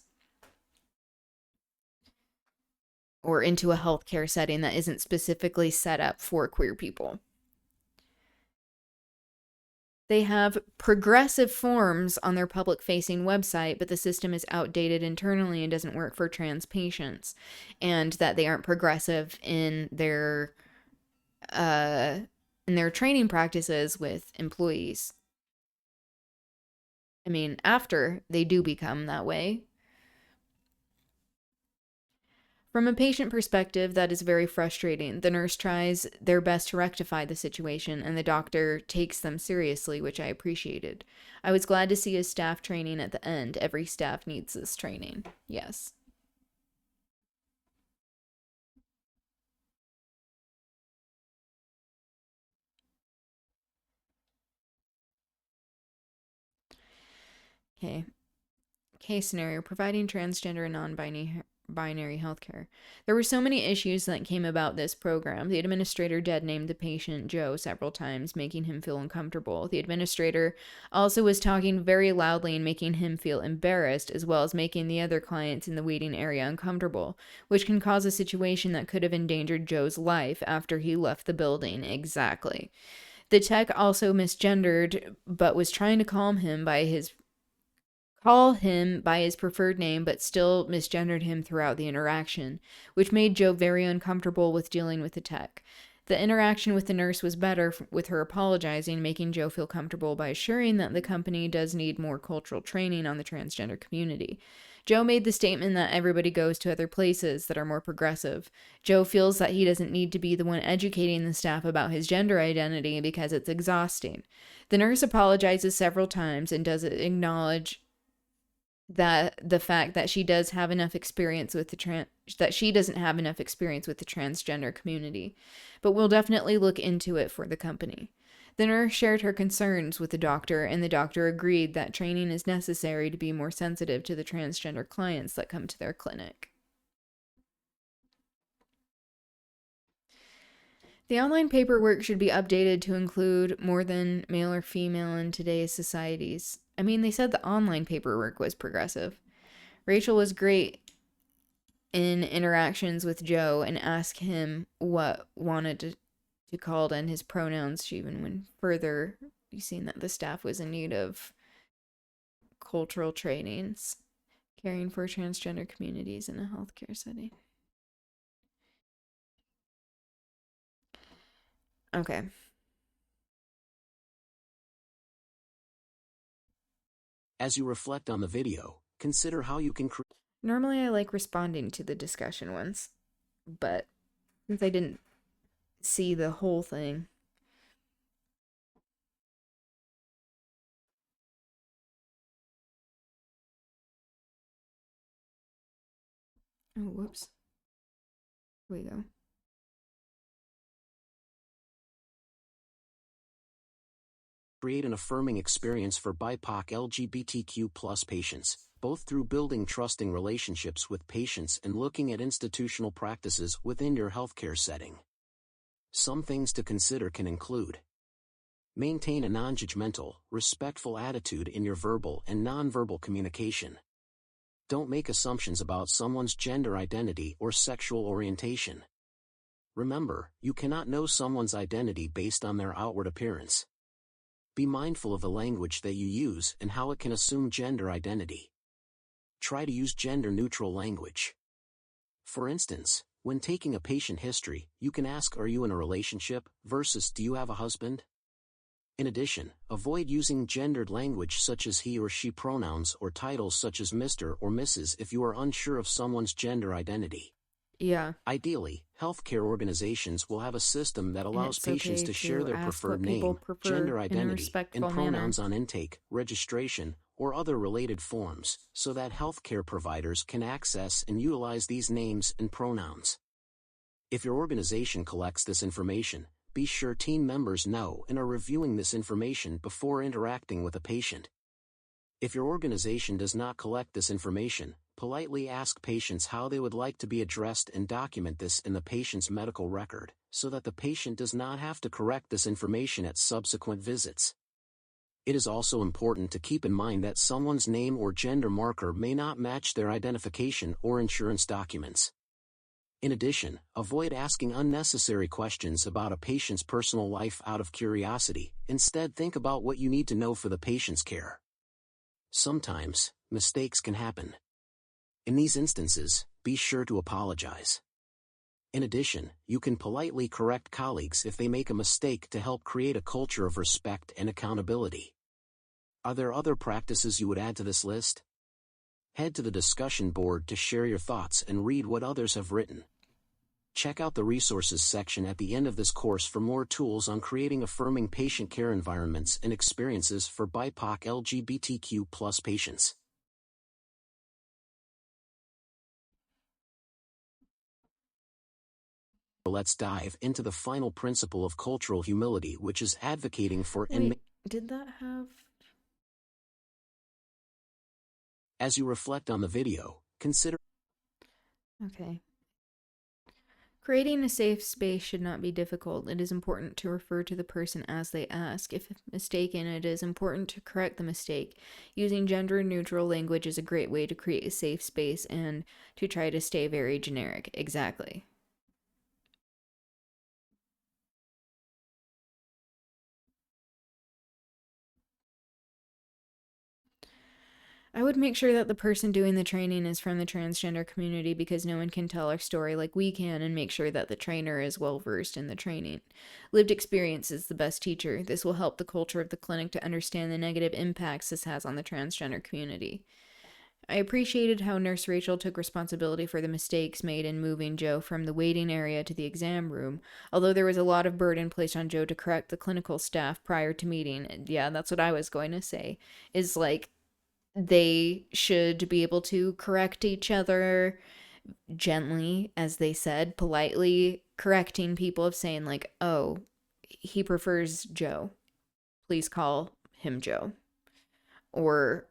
Or into a healthcare setting that isn't specifically set up for queer people. They have progressive forms on their public-facing website, but the system is outdated internally and doesn't work for trans patients, and that they aren't progressive in their training practices with employees. I mean, after they do become that way. From a patient perspective, that is very frustrating. The nurse tries their best to rectify the situation, and the doctor takes them seriously, which I appreciated. I was glad to see his staff training at the end. Every staff needs this training. Yes. Okay. Case scenario, providing transgender and non-binary healthcare. There were so many issues that came about this program. The administrator dead named the patient Joe several times, making him feel uncomfortable. The administrator also was talking very loudly and making him feel embarrassed, as well as making the other clients in the waiting area uncomfortable, which can cause a situation that could have endangered Joe's life after he left the building. Exactly. The tech also misgendered, but was trying to call him by his preferred name, but still misgendered him throughout the interaction, which made Joe very uncomfortable with dealing with the tech. The interaction with the nurse was better, with her apologizing, making Joe feel comfortable by assuring that the company does need more cultural training on the transgender community. Joe made the statement that everybody goes to other places that are more progressive. Joe feels that he doesn't need to be the one educating the staff about his gender identity because it's exhausting. The nurse apologizes several times and does acknowledge that the fact that she does have enough experience with that she doesn't have enough experience with the transgender community, but we'll definitely look into it for the company. The nurse shared her concerns with the doctor, and the doctor agreed that training is necessary to be more sensitive to the transgender clients that come to their clinic. The online paperwork should be updated to include more than male or female in today's societies. I mean, they said the online paperwork was progressive. Rachel was great in interactions with Joe and asked him what wanted to called in his pronouns. She even went further. You've seen that the staff was in need of cultural trainings, caring for transgender communities in a healthcare setting. Okay. As you reflect on the video, consider how you can create. Normally I like responding to the discussion ones, but since I didn't see the whole thing. Oh, whoops. Here we go. Create an affirming experience for BIPOC LGBTQ+ patients, both through building trusting relationships with patients and looking at institutional practices within your healthcare setting. Some things to consider can include: maintain a non-judgmental, respectful attitude in your verbal and nonverbal communication. Don't make assumptions about someone's gender identity or sexual orientation. Remember, you cannot know someone's identity based on their outward appearance. Be mindful of the language that you use and how it can assume gender identity. Try to use gender-neutral language. For instance, when taking a patient history, you can ask, "Are you in a relationship?" versus, "Do you have a husband?" In addition, avoid using gendered language such as he or she pronouns or titles such as Mr. or Mrs. if you are unsure of someone's gender identity. Yeah. Ideally, healthcare organizations will have a system that allows patients to share their preferred people name, prefer gender in a identity, and respectful pronouns on intake, registration, or other related forms, so that healthcare providers can access and utilize these names and pronouns. If your organization collects this information, be sure team members know and are reviewing this information before interacting with a patient. If your organization does not collect this information, politely ask patients how they would like to be addressed and document this in the patient's medical record, so that the patient does not have to correct this information at subsequent visits. It is also important to keep in mind that someone's name or gender marker may not match their identification or insurance documents. In addition, avoid asking unnecessary questions about a patient's personal life out of curiosity. Instead, think about what you need to know for the patient's care. Sometimes, mistakes can happen. In these instances, be sure to apologize. In addition, you can politely correct colleagues if they make a mistake to help create a culture of respect and accountability. Are there other practices you would add to this list? Head to the discussion board to share your thoughts and read what others have written. Check out the resources section at the end of this course for more tools on creating affirming patient care environments and experiences for BIPOC LGBTQ+ patients. Let's dive into the final principle of cultural humility, which is advocating for Did that have... As you reflect on the video, consider... Okay. Creating a safe space should not be difficult. It is important to refer to the person as they ask. If mistaken, it is important to correct the mistake. Using gender-neutral language is a great way to create a safe space and to try to stay very generic. Exactly. I would make sure that the person doing the training is from the transgender community, because no one can tell our story like we can, and make sure that the trainer is well versed in the training. Lived experience is the best teacher. This will help the culture of the clinic to understand the negative impacts this has on the transgender community. I appreciated how Nurse Rachel took responsibility for the mistakes made in moving Joe from the waiting area to the exam room, although there was a lot of burden placed on Joe to correct the clinical staff prior to meeting. Yeah, that's what I was going to say, is like, they should be able to correct each other gently, as they said, politely correcting people of saying like, oh, he prefers Joe. Please call him Joe. Or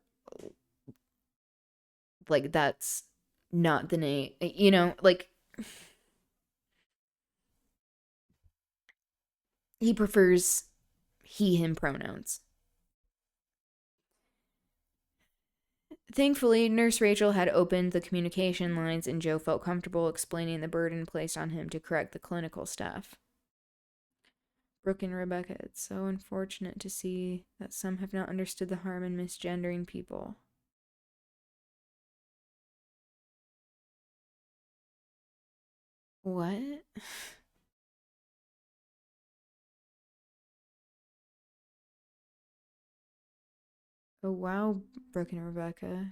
like, that's not the name, you know, like, he prefers he, him pronouns. Thankfully, Nurse Rachel had opened the communication lines, and Joe felt comfortable explaining the burden placed on him to correct the clinical staff. Brooke and Rebecca, it's so unfortunate to see that some have not understood the harm in misgendering people. What? Oh, wow, Brooke and Rebecca.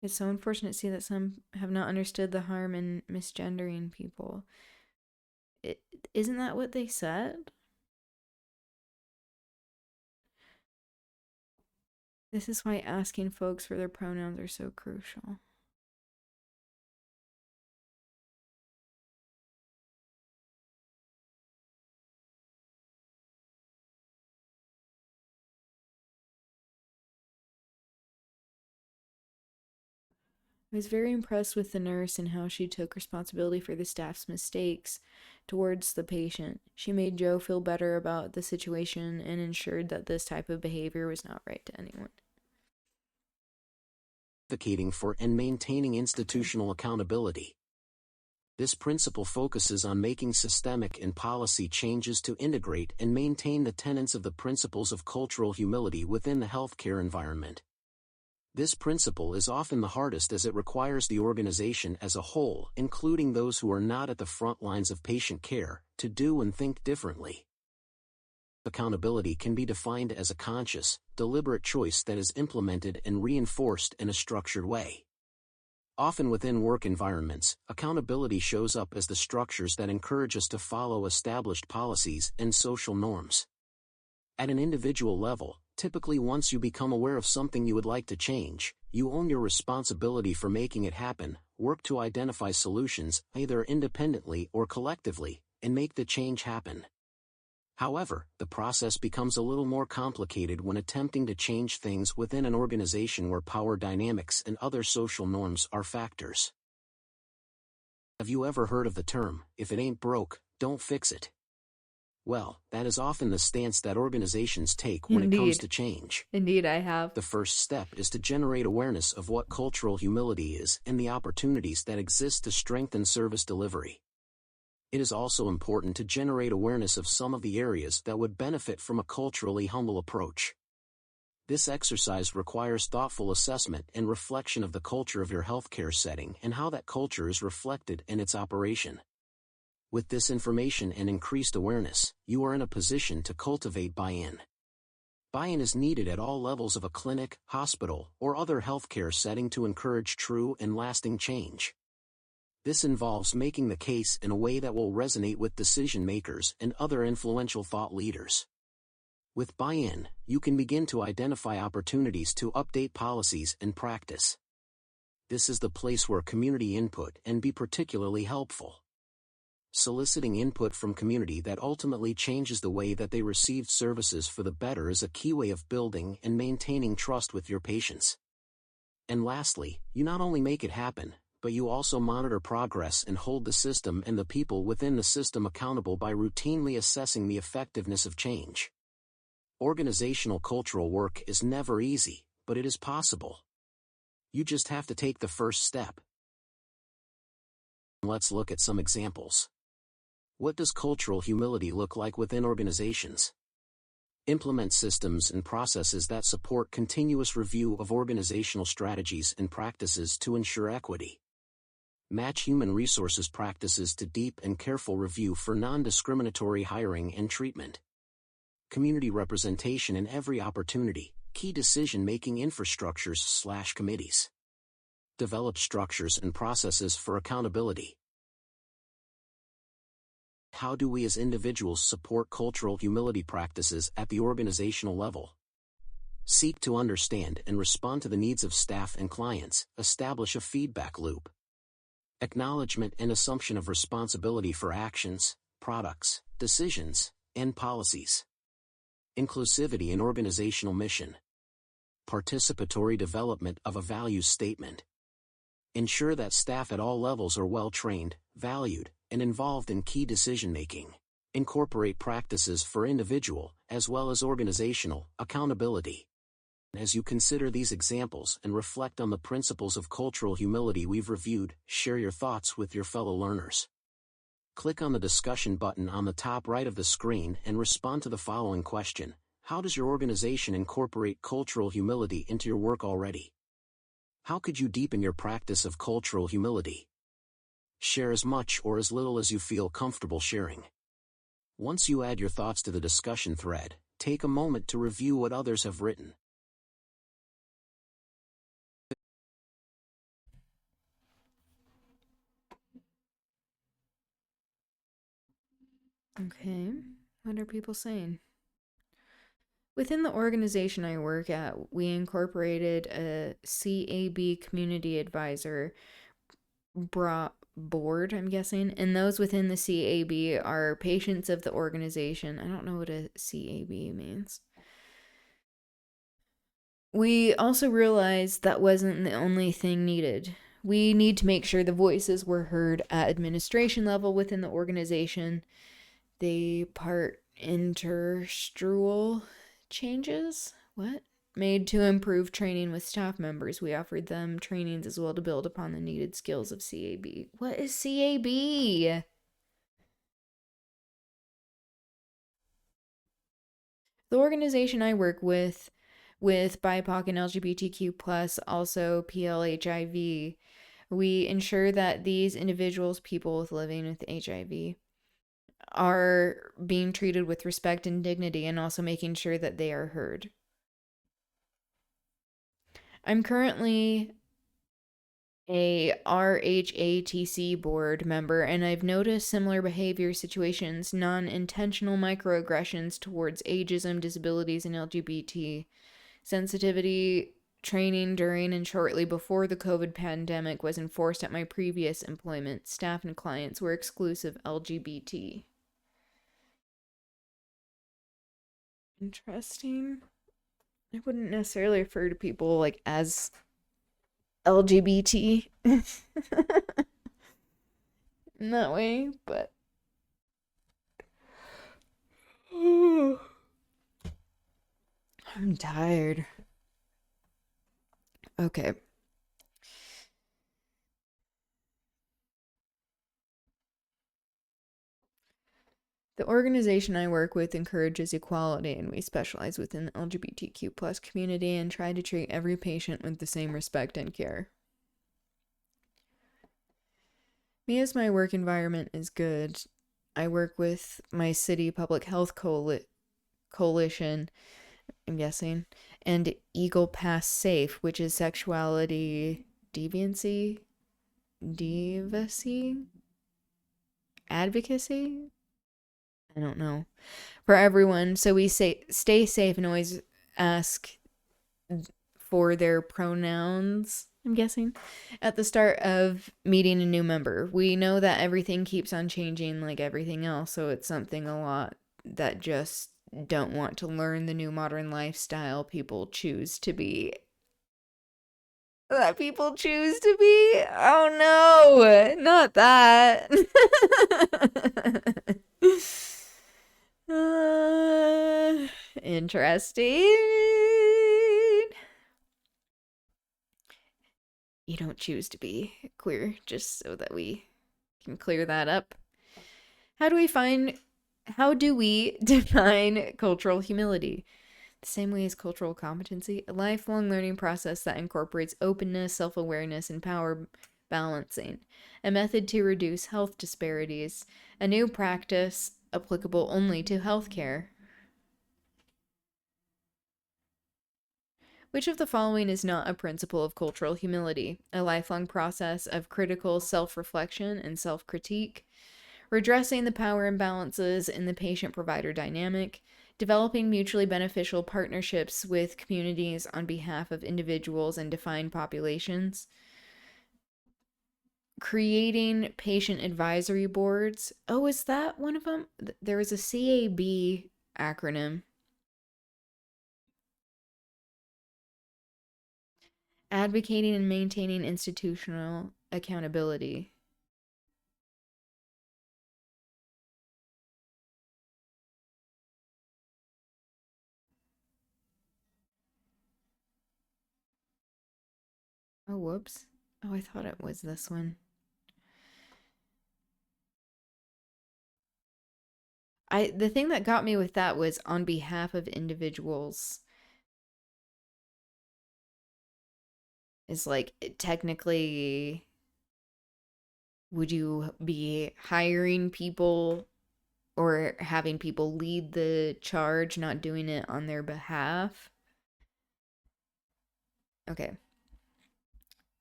It's so unfortunate to see that some have not understood the harm in misgendering people. Isn't that what they said? This is why asking folks for their pronouns are so crucial. I was very impressed with the nurse and how she took responsibility for the staff's mistakes towards the patient. She made Joe feel better about the situation and ensured that this type of behavior was not right to anyone. Advocating for and maintaining institutional accountability. This principle focuses on making systemic and policy changes to integrate and maintain the tenets of the principles of cultural humility within the healthcare environment. This principle is often the hardest as it requires the organization as a whole, including those who are not at the front lines of patient care, to do and think differently. Accountability can be defined as a conscious, deliberate choice that is implemented and reinforced in a structured way. Often within work environments, accountability shows up as the structures that encourage us to follow established policies and social norms. At an individual level, typically once you become aware of something you would like to change, you own your responsibility for making it happen, work to identify solutions, either independently or collectively, and make the change happen. However, the process becomes a little more complicated when attempting to change things within an organization where power dynamics and other social norms are factors. Have you ever heard of the term, "if it ain't broke, don't fix it"? Well, that is often the stance that organizations take when it comes to change. Indeed, I have. The first step is to generate awareness of what cultural humility is and the opportunities that exist to strengthen service delivery. It is also important to generate awareness of some of the areas that would benefit from a culturally humble approach. This exercise requires thoughtful assessment and reflection of the culture of your healthcare setting and how that culture is reflected in its operation. With this information and increased awareness, you are in a position to cultivate buy-in. Buy-in is needed at all levels of a clinic, hospital, or other healthcare setting to encourage true and lasting change. This involves making the case in a way that will resonate with decision makers and other influential thought leaders. With buy-in, you can begin to identify opportunities to update policies and practice. This is the place where community input can be particularly helpful. Soliciting input from community that ultimately changes the way that they receive services for the better is a key way of building and maintaining trust with your patients. And lastly, you not only make it happen, but you also monitor progress and hold the system and the people within the system accountable by routinely assessing the effectiveness of change. Organizational cultural work is never easy, but it is possible. You just have to take the first step. Let's look at some examples. What does cultural humility look like within organizations? Implement systems and processes that support continuous review of organizational strategies and practices to ensure equity. Match human resources practices to deep and careful review for non-discriminatory hiring and treatment. Community representation in every opportunity, key decision-making infrastructures/committees. Develop structures and processes for accountability. How do we as individuals support cultural humility practices at the organizational level? Seek to understand and respond to the needs of staff and clients, establish a feedback loop. Acknowledgement and assumption of responsibility for actions, products, decisions, and policies. Inclusivity in organizational mission. Participatory development of a values statement. Ensure that staff at all levels are well trained, valued, and involved in key decision-making. Incorporate practices for individual, as well as organizational, accountability. As you consider these examples and reflect on the principles of cultural humility we've reviewed, share your thoughts with your fellow learners. Click on the discussion button on the top right of the screen and respond to the following question: how does your organization incorporate cultural humility into your work already? How could you deepen your practice of cultural humility? Share as much or as little as you feel comfortable sharing. Once you add your thoughts to the discussion thread, take a moment to review what others have written. Okay, what are people saying? Within the organization I work at, we incorporated a CAB community advisor board, I'm guessing, and those within the CAB are patients of the organization. I don't know what a CAB means. We also realized that wasn't the only thing needed. We need to make sure the voices were heard at administration level within the organization. They part interstrual changes? What? Made to improve training with staff members. We offered them trainings as well to build upon the needed skills of CAB. What is CAB? The organization I work with BIPOC and LGBTQ+, also PLHIV, we ensure that these individuals, people living with HIV, are being treated with respect and dignity, and also making sure that they are heard. I'm currently a RHATC board member, and I've noticed similar behavior situations, non-intentional microaggressions towards ageism, disabilities, and LGBT. Sensitivity training during and shortly before the COVID pandemic was enforced at my previous employment. Staff and clients were exclusive LGBT. Interesting. I wouldn't necessarily refer to people like as LGBT in that way, but I'm tired. Okay. The organization I work with encourages equality, and we specialize within the LGBTQ plus community and try to treat every patient with the same respect and care. Me as my work environment is good. I work with my city public health coalition, I'm guessing, and Eagle Pass Safe, which is sexuality deviancy, advocacy? I don't know. For everyone, so we say stay safe and always ask for their pronouns, I'm guessing, at the start of meeting a new member. We know that everything keeps on changing like everything else, so it's something a lot that just don't want to learn the new modern lifestyle people choose to be. Oh no, not that. Interesting. You don't choose to be queer, just so that we can clear that up. How do we define cultural humility? The same way as cultural competency, a lifelong learning process that incorporates openness, self-awareness, and power balancing. A method to reduce health disparities. A new practice applicable only to healthcare. Which of the following is not a principle of cultural humility? A lifelong process of critical self-reflection and self-critique, redressing the power imbalances in the patient-provider dynamic, developing mutually beneficial partnerships with communities on behalf of individuals and defined populations, creating patient advisory boards. Oh, is that one of them? There was a CAB acronym. Advocating and maintaining institutional accountability. Oh, whoops. Oh, I thought it was this one. The thing that got me with that was on behalf of individuals. Is like, technically, would you be hiring people or having people lead the charge, not doing it on their behalf? Okay.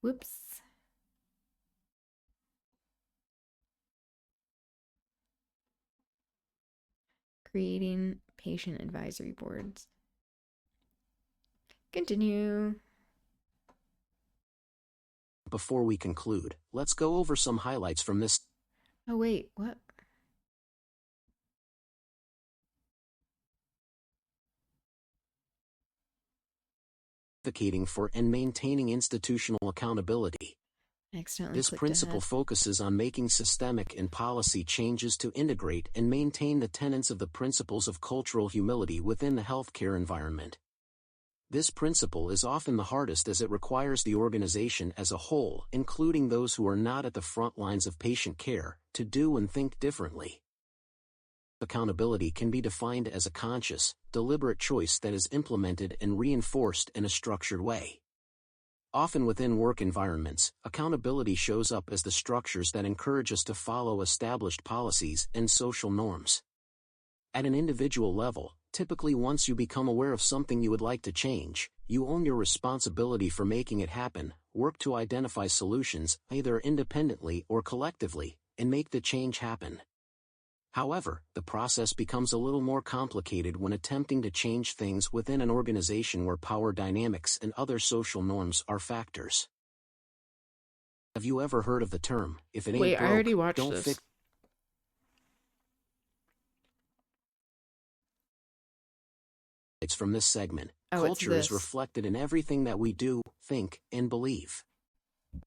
Whoops. Creating patient advisory boards. Continue. Before we conclude, let's go over some highlights from this. Oh, wait, what? Advocating for and maintaining institutional accountability. This principle ahead. focuses on making systemic and policy changes to integrate and maintain the tenets of the principles of cultural humility within the healthcare environment. This principle is often the hardest as it requires the organization as a whole, including those who are not at the front lines of patient care, to do and think differently. Accountability can be defined as a conscious, deliberate choice that is implemented and reinforced in a structured way. Often within work environments, accountability shows up as the structures that encourage us to follow established policies and social norms. At an individual level, typically once you become aware of something you would like to change, you own your responsibility for making it happen, work to identify solutions, either independently or collectively, and make the change happen. However, the process becomes a little more complicated when attempting to change things within an organization where power dynamics and other social norms are factors. Have you ever heard of the term, if it ain't broke, I already watched don't this. fix highlights from this segment. Oh, Culture is this. reflected in everything that we do, think, and believe.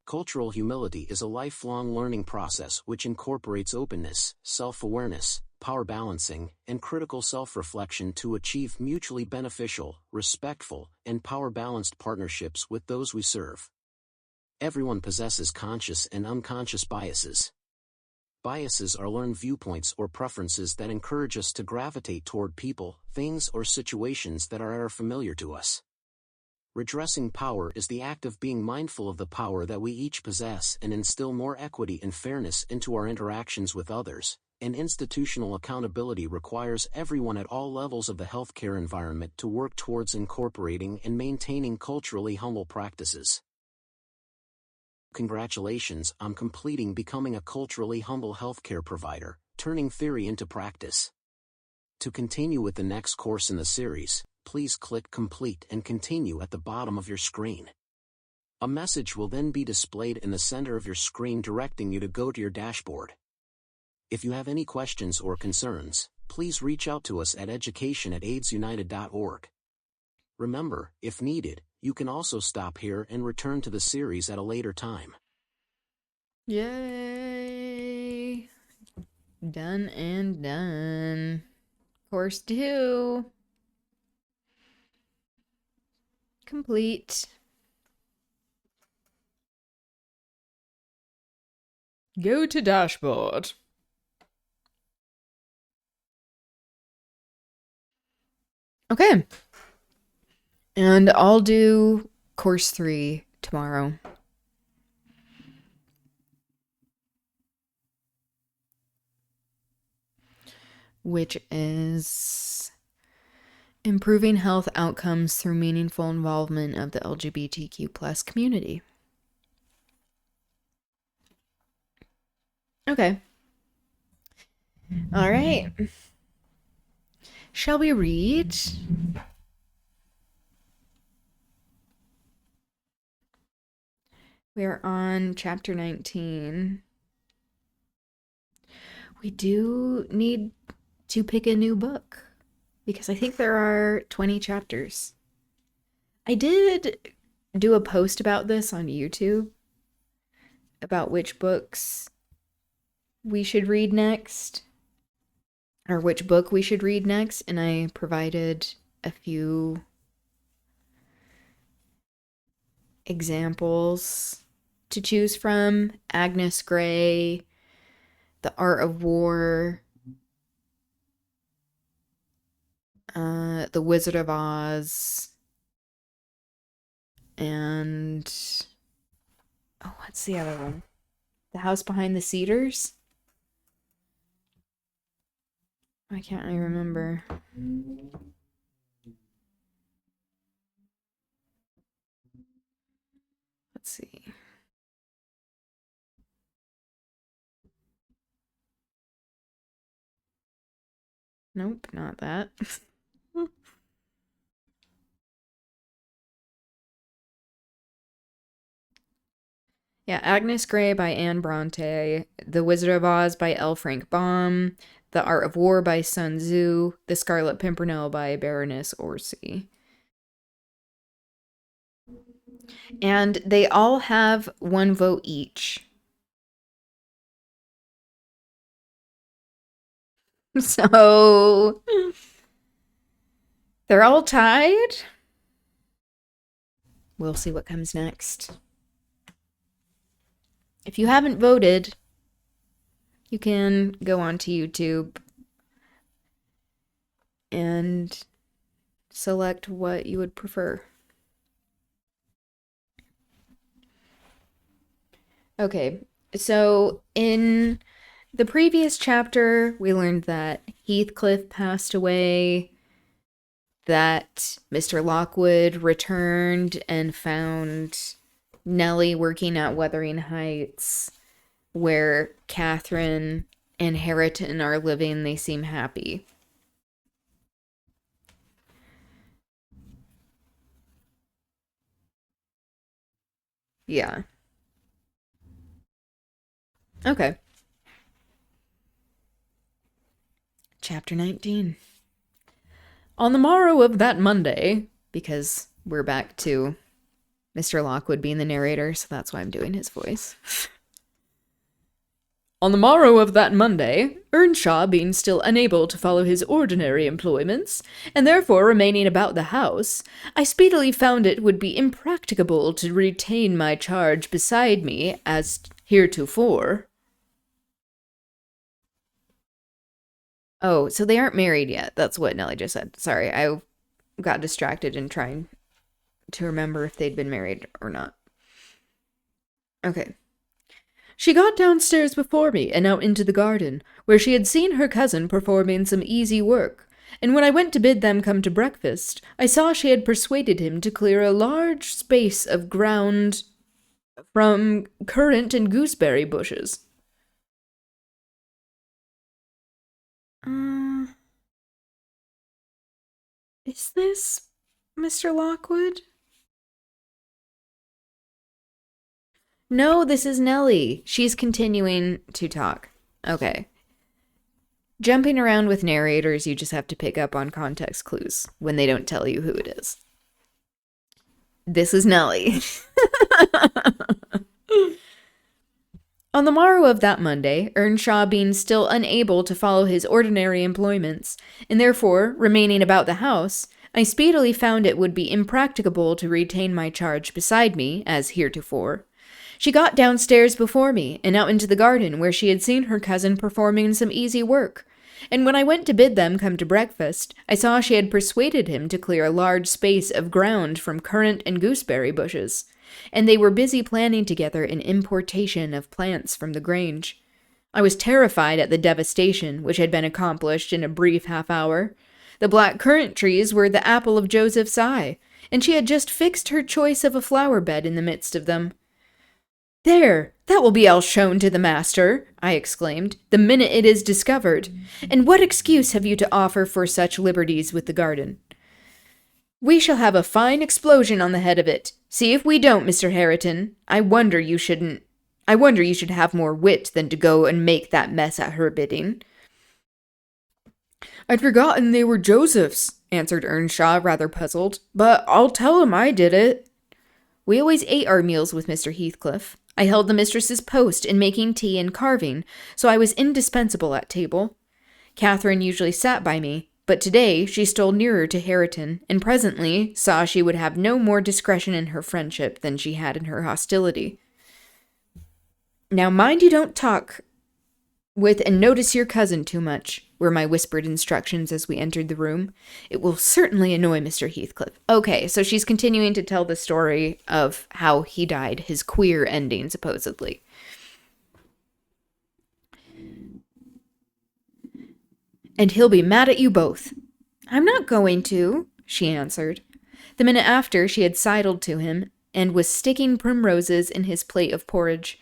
Cultural humility is a lifelong learning process which incorporates openness, self-awareness, power balancing, and critical self-reflection to achieve mutually beneficial, respectful, and power-balanced partnerships with those we serve. Everyone possesses conscious and unconscious biases. Biases are learned viewpoints or preferences that encourage us to gravitate toward people, things, or situations that are familiar to us. Redressing power is the act of being mindful of the power that we each possess and instill more equity and fairness into our interactions with others, and institutional accountability requires everyone at all levels of the healthcare environment to work towards incorporating and maintaining culturally humble practices. Congratulations on completing becoming a culturally humble healthcare provider, turning theory into practice. To continue with the next course in the series, please click Complete and Continue at the bottom of your screen. A message will then be displayed in the center of your screen directing you to go to your dashboard. If you have any questions or concerns, please reach out to us at education@aidsunited.org. Remember, if needed, you can also stop here and return to the series at a later time. Yay! Done and done. Course 2. Complete. Go to dashboard. Okay. And I'll do course 3 tomorrow. Which is improving health outcomes through meaningful involvement of the LGBTQ+ community. Okay. All right. Shall we read? We're on chapter 19. We do need to pick a new book because I think there are 20 chapters. I did do a post about this on YouTube about which books we should read next, or which book we should read next, and I provided a few examples to choose from. Agnes Grey, The Art of War, The Wizard of Oz, and what's the other one? The House Behind the Cedars? I can't really remember. Let's see. Nope, not that. Yeah, Agnes Grey by Anne Bronte, The Wizard of Oz by L. Frank Baum, The Art of War by Sun Tzu, The Scarlet Pimpernel by Baroness Orsi. And they all have 1 vote each. So they're all tied. We'll see what comes next. If you haven't voted, you can go onto YouTube and select what you would prefer. Okay, so in the previous chapter, we learned that Heathcliff passed away, that Mr. Lockwood returned and found Nellie working at Wuthering Heights, where Catherine and Harriton are living. They seem happy. Yeah. Okay. Chapter 19. On the morrow of that Monday, because we're back to Mr. Lockwood being the narrator, so that's why I'm doing his voice. On the morrow of that Monday, Earnshaw being still unable to follow his ordinary employments, and therefore remaining about the house, I speedily found it would be impracticable to retain my charge beside me as heretofore. Oh, so they aren't married yet. That's what Nellie just said. Sorry, I got distracted in trying to remember if they'd been married or not. Okay. She got downstairs before me and out into the garden, where she had seen her cousin performing some easy work, and when I went to bid them come to breakfast, I saw she had persuaded him to clear a large space of ground from currant and gooseberry bushes. Is this Mr. Lockwood? No, this is Nellie. She's continuing to talk. Okay. Jumping around with narrators, you just have to pick up on context clues when they don't tell you who it is. This is Nellie. On the morrow of that Monday, Earnshaw being still unable to follow his ordinary employments, and therefore remaining about the house, I speedily found it would be impracticable to retain my charge beside me, as heretofore. She got downstairs before me, and out into the garden, where she had seen her cousin performing some easy work, and when I went to bid them come to breakfast, I saw she had persuaded him to clear a large space of ground from currant and gooseberry bushes, and they were busy planning together an importation of plants from the Grange. I was terrified at the devastation which had been accomplished in a brief half-hour. The black currant trees were the apple of Joseph's eye, and she had just fixed her choice of a flower-bed in the midst of them. "There, that will be all shown to the master," I exclaimed, "the minute it is discovered. And what excuse have you to offer for such liberties with the garden?" "We shall have a fine explosion on the head of it. See if we don't, Mr. Hareton. I wonder you should have more wit than to go and make that mess at her bidding." "I'd forgotten they were Joseph's," answered Earnshaw, rather puzzled, "but I'll tell him I did it." We always ate our meals with Mr. Heathcliff. I held the mistress's post in making tea and carving, so I was indispensable at table. Catherine usually sat by me, but today she stole nearer to Hareton, and presently saw she would have no more discretion in her friendship than she had in her hostility. "Now mind you don't talk with and notice your cousin too much," were my whispered instructions as we entered the room. "It will certainly annoy Mr. Heathcliff." Okay, so she's continuing to tell the story of how he died, his queer ending, supposedly. "And he'll be mad at you both." "I'm not going to," she answered. The minute after, she had sidled to him and was sticking primroses in his plate of porridge.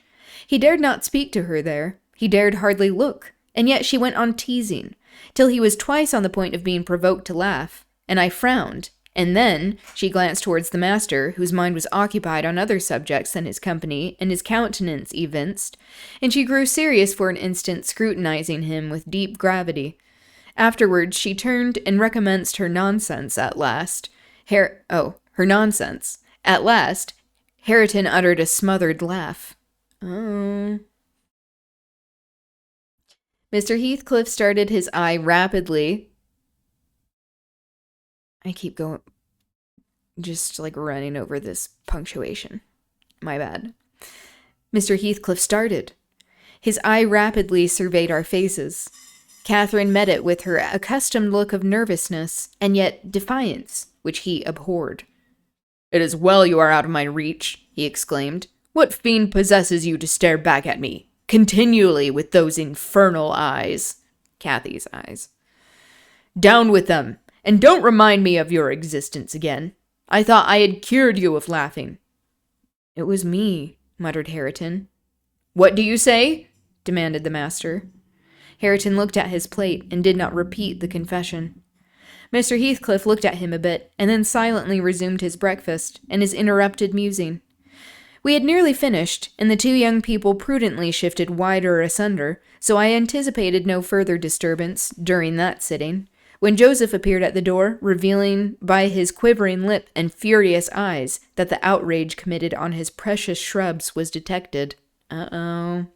He dared not speak to her there. He dared hardly look, and yet she went on teasing, till he was twice on the point of being provoked to laugh, and I frowned, and then she glanced towards the master, whose mind was occupied on other subjects than his company, and his countenance evinced, and she grew serious for an instant, scrutinizing him with deep gravity. Afterwards she turned and recommenced her nonsense at last. Her nonsense. At last, Hareton uttered a smothered laugh. "Oh." Mr. Heathcliff started his eye rapidly. I keep going, just like running over this punctuation. My bad. Mr. Heathcliff started. His eye rapidly surveyed our faces. Catherine met it with her accustomed look of nervousness, and yet defiance, which he abhorred. "It is well you are out of my reach," he exclaimed. "What fiend possesses you to stare back at me continually with those infernal eyes?" Kathy's eyes. "Down with them, and don't remind me of your existence again. I thought I had cured you of laughing." "It was me," muttered Hareton. "What do you say?" demanded the master. Hareton looked at his plate and did not repeat the confession. Mr. Heathcliff looked at him a bit, and then silently resumed his breakfast and his interrupted musing. We had nearly finished, and the two young people prudently shifted wider asunder, so I anticipated no further disturbance during that sitting. when Joseph appeared at the door, revealing by his quivering lip and furious eyes that the outrage committed on his precious shrubs was detected. Uh-oh.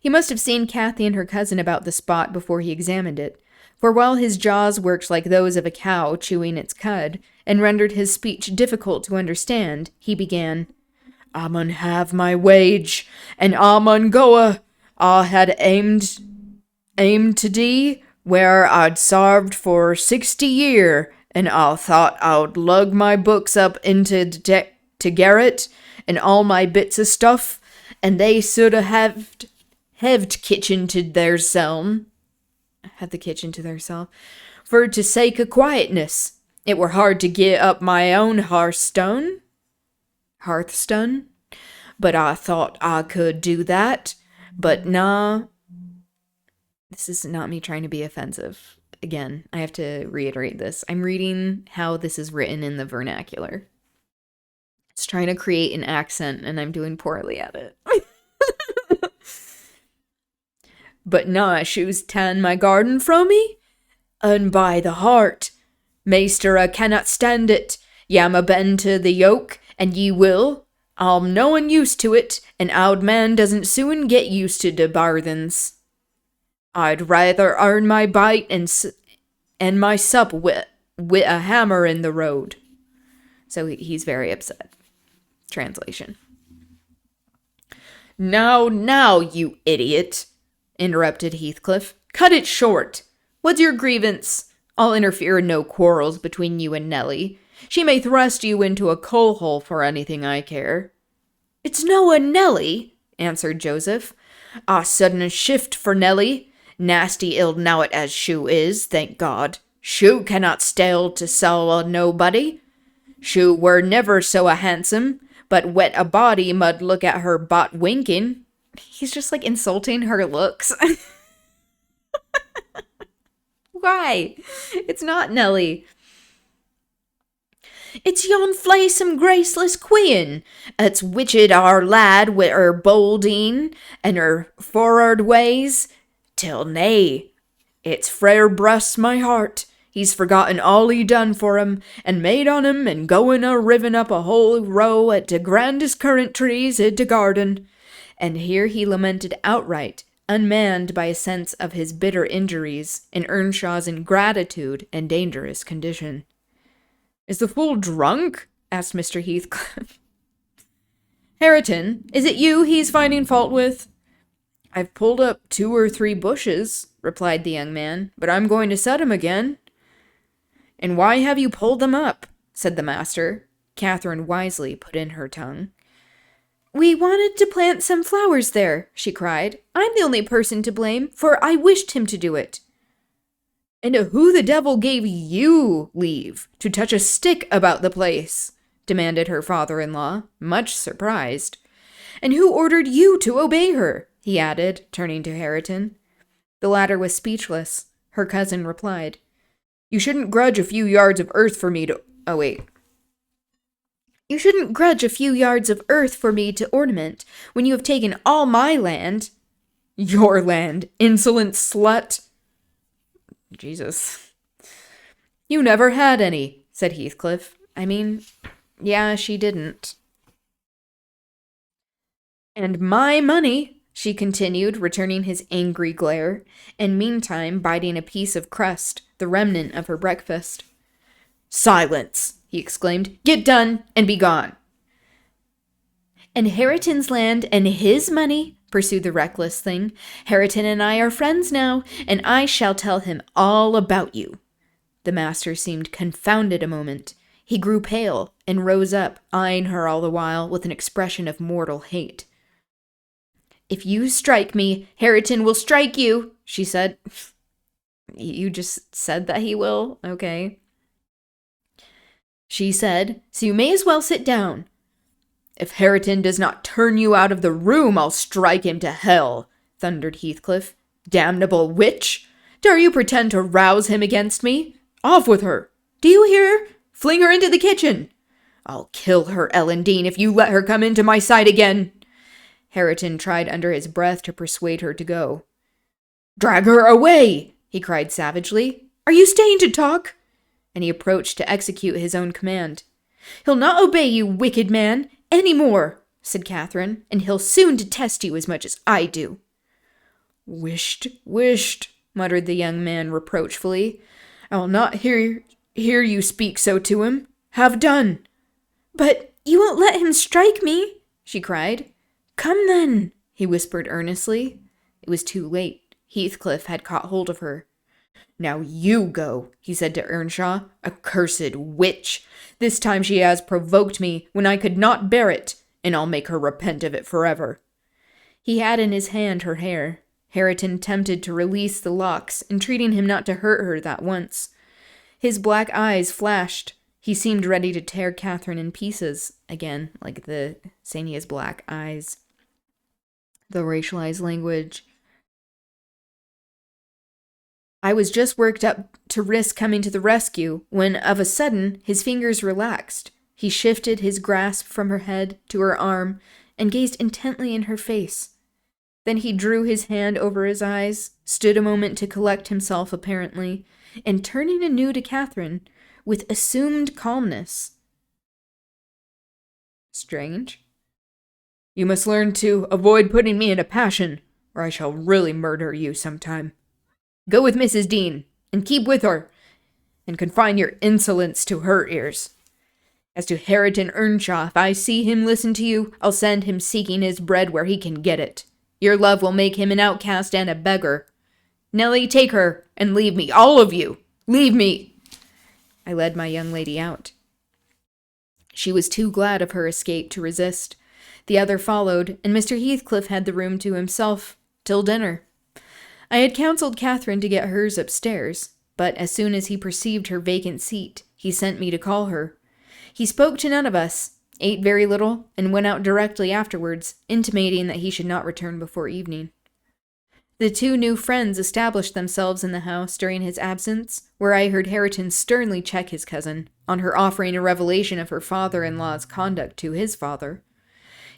He must have seen Kathy and her cousin about the spot before he examined it, for while his jaws worked like those of a cow chewing its cud, and rendered his speech difficult to understand, he began, "I mun have my wage, and I mun goa. I had aimed to dee where I'd sarved for 60 year, and I thought I'd lug my books up into to garret, and all my bits of stuff, and they should have kitchen to theirseln. Had the kitchen to theirself, for to sake of quietness. It were hard to get up my own hearthstone, but I thought I could do that, but nah." This is not me trying to be offensive. Again, I have to reiterate this. I'm reading how this is written in the vernacular. It's trying to create an accent, and I'm doing poorly at it. "But nah, shoes tan my garden from me? And by the heart, Maester, I cannot stand it. Yam a bend to the yoke, and ye will. I'm noan used to it, and owd man doesn't soon get used to de barthens. I'd rather earn my bite and my sup wi' a hammer in the road." So he's very upset. Translation. Now, you idiot," interrupted Heathcliff. "Cut it short. What's your grievance? I'll interfere in no quarrels between you and Nellie. She may thrust you into a coal hole for anything I care." "It's no a Nellie," answered Joseph. "I sudden shift for Nellie. Nasty ill knowit as Shoo is, thank God. Shoo cannot stale to sell a nobody. Shoo were never so a handsome, but wet a body mud look at her bot winking." He's just like insulting her looks. Why? It's not Nellie. "It's yon flaysome graceless quean. It's witched our lad wi' her boldeen and her for'ard ways. Till nay, it's frae brusts my heart. He's forgotten all he done for him, and made on him, and goin' a rivin up a whole row at de grandest currant trees i' de garden." And here he lamented outright, unmanned by a sense of his bitter injuries, and Earnshaw's ingratitude and dangerous condition. "Is the fool drunk?" asked Mr. Heathcliff. "Hareton, is it you he's finding fault with?" "I've pulled up 2 or 3 bushes," replied the young man, "but I'm going to set 'em again." "And why have you pulled them up?" said the master. Catherine wisely put in her tongue. "We wanted to plant some flowers there," she cried. "I'm the only person to blame, for I wished him to do it." "And who the devil gave you leave to touch a stick about the place?" demanded her father-in-law, much surprised. "And who ordered you to obey her?" he added, turning to Hareton. The latter was speechless. Her cousin replied, "You shouldn't grudge a few yards of earth for me to... You shouldn't grudge a few yards of earth for me to ornament, when you have taken all my land." "Your land, insolent slut!" Jesus. "You never had any," said Heathcliff. "I mean, yeah, she didn't." "And my money," she continued, returning his angry glare, and meantime biting a piece of crust, the remnant of her breakfast. "Silence!" he exclaimed. "Get done, and be gone." "And Hareton's land and his money," pursued the reckless thing. "Hareton and I are friends now, and I shall tell him all about you." The master seemed confounded a moment. He grew pale, and rose up, eyeing her all the while with an expression of mortal hate. "If you strike me, Hareton will strike you," she said. You just said that he will? Okay. She said, "So you may as well sit down." "If Hareton does not turn you out of the room, I'll strike him to hell," thundered Heathcliff. "Damnable witch! Dare you pretend to rouse him against me? Off with her! Do you hear? Fling her into the kitchen! I'll kill her, Ellen Dean, if you let her come into my sight again." Hareton tried under his breath to persuade her to go. "Drag her away!" he cried savagely. Are you staying to talk?" And he approached to execute his own command. "He'll not obey you, wicked man, any more," said Catherine, "and he'll soon detest you as much as I do." "Wisht, muttered the young man reproachfully. "I will not hear you speak so to him. Have done." "But you won't let him strike me," she cried. "Come then," he whispered earnestly. It was too late. Heathcliff had caught hold of her. "Now you go," he said to Earnshaw. "Accursed witch! This time she has provoked me when I could not bear it, and I'll make her repent of it forever." He had in his hand her hair. Hareton attempted to release the locks, entreating him not to hurt her that once. His black eyes flashed. He seemed ready to tear Catherine in pieces, again, like the saying he has black eyes. The racialized language. I was just worked up to risk coming to the rescue when, of a sudden, his fingers relaxed. He shifted his grasp from her head to her arm and gazed intently in her face. Then he drew his hand over his eyes, stood a moment to collect himself apparently, and turning anew to Catherine, with assumed calmness. "Strange. You must learn to avoid putting me in a passion, or I shall really murder you sometime. Go with Mrs. Dean, and keep with her, and confine your insolence to her ears. As to Hareton Earnshaw, if I see him listen to you, I'll send him seeking his bread where he can get it. Your love will make him an outcast and a beggar. Nellie, take her, and leave me, all of you. Leave me." I led my young lady out. She was too glad of her escape to resist. The other followed, and Mr. Heathcliff had the room to himself till dinner. I had counseled Catherine to get hers upstairs, but as soon as he perceived her vacant seat, he sent me to call her. He spoke to none of us, ate very little, and went out directly afterwards, intimating that he should not return before evening. The two new friends established themselves in the house during his absence, where I heard Hareton sternly check his cousin on her offering a revelation of her father-in-law's conduct to his father.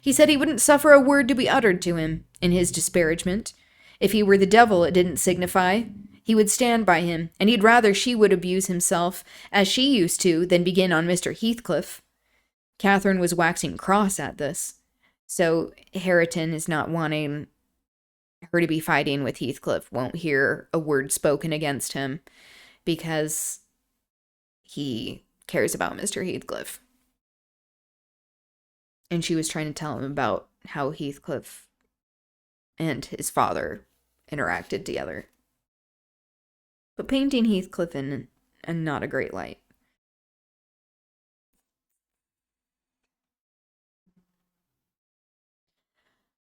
He said he wouldn't suffer a word to be uttered to him, in his disparagement. If he were the devil, it didn't signify. He would stand by him, and he'd rather she would abuse himself, as she used to, than begin on Mr. Heathcliff. Catherine was waxing cross at this, so Hareton is not wanting her to be fighting with Heathcliff, won't hear a word spoken against him, because he cares about Mr. Heathcliff. And she was trying to tell him about how Heathcliff and his father interacted together, but painting Heathcliff in a not a great light.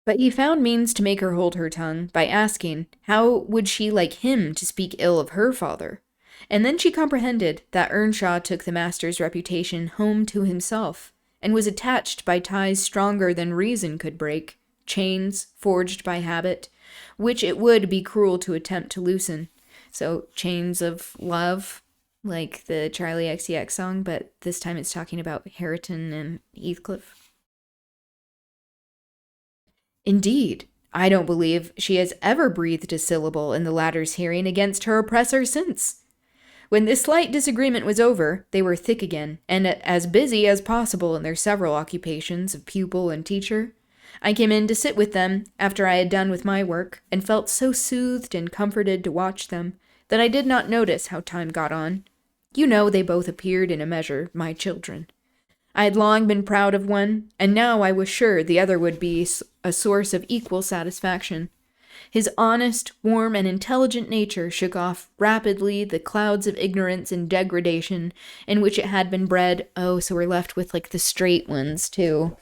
But he found means to make her hold her tongue by asking how would she like him to speak ill of her father, and then she comprehended that Earnshaw took the master's reputation home to himself, and was attached by ties stronger than reason could break, chains forged by habit, which it would be cruel to attempt to loosen. So chains of love, like the Charlie XCX song, but this time it's talking about Hareton and Heathcliff. Indeed, I don't believe she has ever breathed a syllable in the latter's hearing against her oppressor since. When this slight disagreement was over, they were thick again, and as busy as possible in their several occupations of pupil and teacher. I came in to sit with them after I had done with my work, and felt so soothed and comforted to watch them that I did not notice how time got on. You know, they both appeared in a measure my children. I had long been proud of one, and now I was sure the other would be a source of equal satisfaction. His honest, warm, and intelligent nature shook off rapidly the clouds of ignorance and degradation in which it had been bred. Oh, so we're left with, like, the straight ones, too.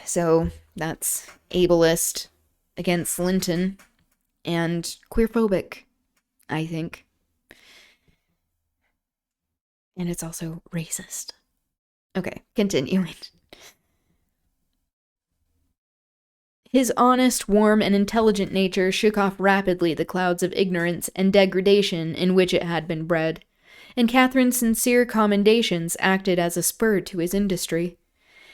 So that's ableist against Linton and queerphobic, I think. And it's also racist. Okay, continuing. His honest, warm, and intelligent nature shook off rapidly the clouds of ignorance and degradation in which it had been bred, and Catherine's sincere commendations acted as a spur to his industry.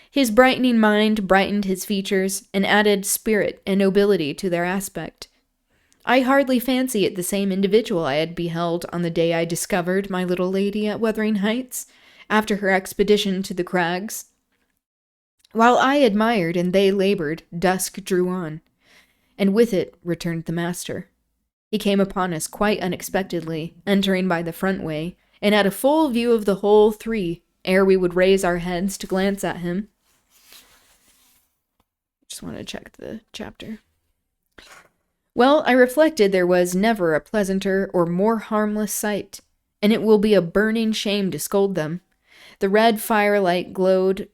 His brightening mind brightened his features and added spirit and nobility to their aspect. I hardly fancy it the same individual I had beheld on the day I discovered my little lady at Wuthering Heights, after her expedition to the crags. While I admired and they labored, dusk drew on, and with it returned the master. He came upon us quite unexpectedly, entering by the front way, and had a full view of the whole three, ere we would raise our heads to glance at him. Just want to check the chapter. Well, I reflected there was never a pleasanter or more harmless sight, and it will be a burning shame to scold them. The red firelight glowed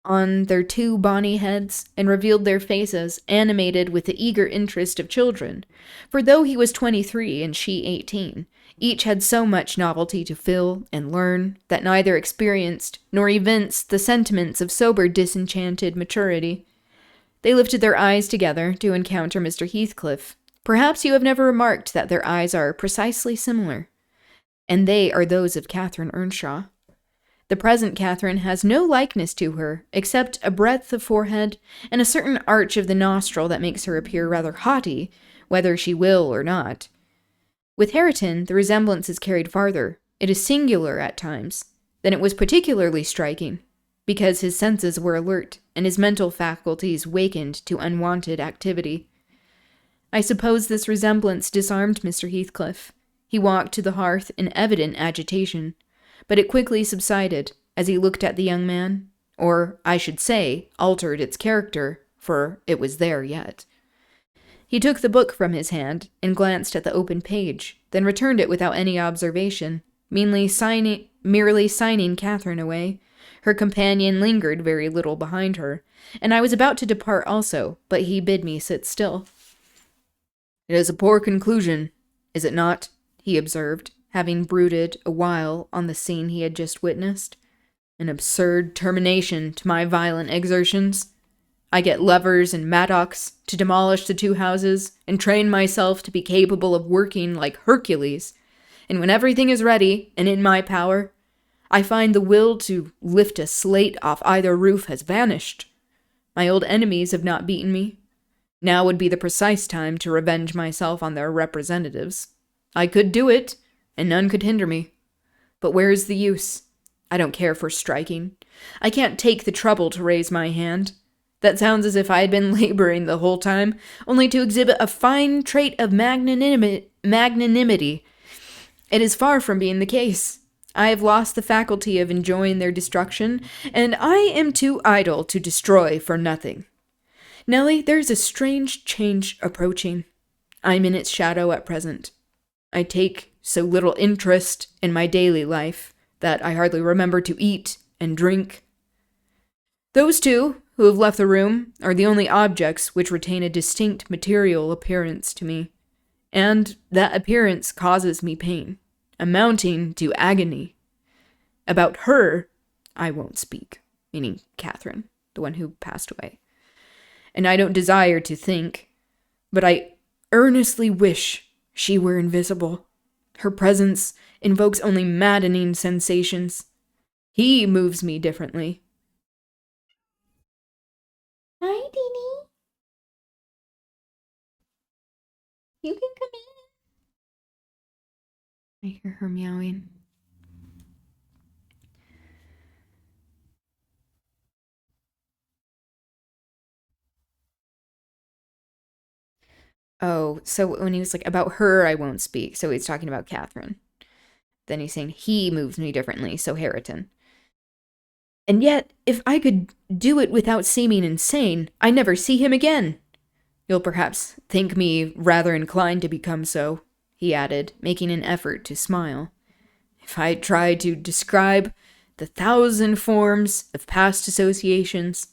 on their two bonny heads and revealed their faces, animated with the eager interest of children, for though he was 23 and she 18, each had so much novelty to fill and learn that neither experienced nor evinced the sentiments of sober disenchanted maturity. They lifted their eyes together to encounter Mr. Heathcliff. Perhaps you have never remarked that their eyes are precisely similar, and they are those of Catherine Earnshaw. The present Catherine has no likeness to her, except a breadth of forehead and a certain arch of the nostril that makes her appear rather haughty, whether she will or not. With Hareton, the resemblance is carried farther. It is singular at times. Then it was particularly striking, because his senses were alert and his mental faculties wakened to unwonted activity. I suppose this resemblance disarmed Mr. Heathcliff. He walked to the hearth in evident agitation, but it quickly subsided as he looked at the young man, or, I should say, altered its character, for it was there yet. He took the book from his hand and glanced at the open page, then returned it without any observation, merely signing Catherine away. Her companion lingered very little behind her, and I was about to depart also, but he bid me sit still. "It is a poor conclusion, is it not?" he observed, having brooded a while on the scene he had just witnessed. "An absurd termination to my violent exertions. I get levers and mattocks to demolish the two houses, and train myself to be capable of working like Hercules, and when everything is ready and in my power, I find the will to lift a slate off either roof has vanished. My old enemies have not beaten me. Now would be the precise time to revenge myself on their representatives. I could do it, and none could hinder me. But where is the use? I don't care for striking. I can't take the trouble to raise my hand. That sounds as if I had been laboring the whole time, only to exhibit a fine trait of magnanimity. It is far from being the case. I have lost the faculty of enjoying their destruction, and I am too idle to destroy for nothing. Nellie, there is a strange change approaching. I am in its shadow at present. I take so little interest in my daily life that I hardly remember to eat and drink. Those two who have left the room are the only objects which retain a distinct material appearance to me, and that appearance causes me pain, amounting to agony. About her, I won't speak, meaning Catherine, the one who passed away. And I don't desire to think, but I earnestly wish she were invisible. Her presence invokes only maddening sensations. He moves me differently. Hi, Dini. You can come in. I hear her meowing. Oh, so when he was like, about her, I won't speak. So he's talking about Catherine. Then he's saying, he moves me differently. So Hareton. And yet, if I could do it without seeming insane, I never see him again. You'll perhaps think me rather inclined to become so, he added, making an effort to smile. If I tried to describe the 1,000 forms of past associations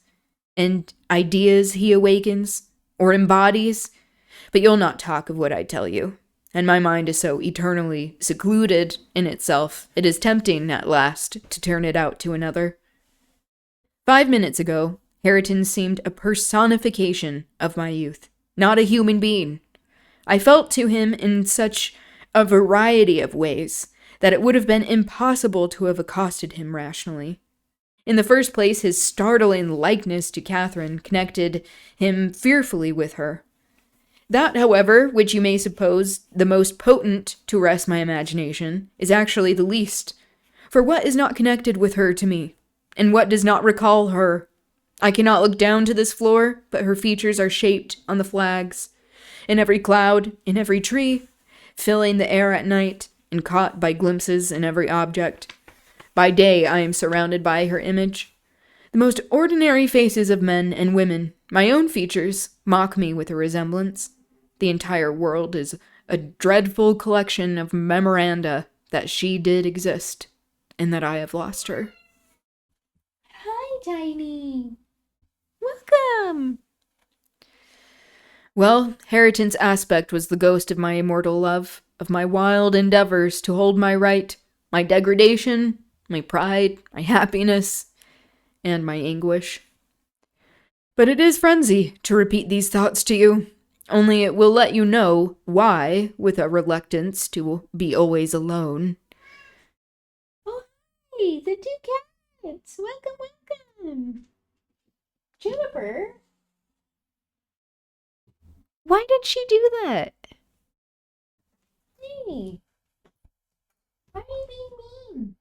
and ideas he awakens or embodies, but you'll not talk of what I tell you, and my mind is so eternally secluded in itself, it is tempting at last to turn it out to another. 5 minutes ago, Hareton seemed a personification of my youth, not a human being. I felt to him in such a variety of ways that it would have been impossible to have accosted him rationally. In the first place, his startling likeness to Catherine connected him fearfully with her. That, however, which you may suppose the most potent to arrest my imagination, is actually the least. For what is not connected with her to me? And what does not recall her? I cannot look down to this floor, but her features are shaped on the flags, in every cloud, in every tree, filling the air at night, and caught by glimpses in every object. By day I am surrounded by her image. The most ordinary faces of men and women, my own features, mock me with a resemblance. The entire world is a dreadful collection of memoranda that she did exist, and that I have lost her. Hi, Tiny. Welcome. Well, Harriton's aspect was the ghost of my immortal love, of my wild endeavors to hold my right, my degradation, my pride, my happiness, and my anguish. But it is frenzy to repeat these thoughts to you, only it will let you know why, with a reluctance to be always alone. Oh, hi, the two cats. Welcome. Juniper? Why did she do that? Hey. Why are you being mean?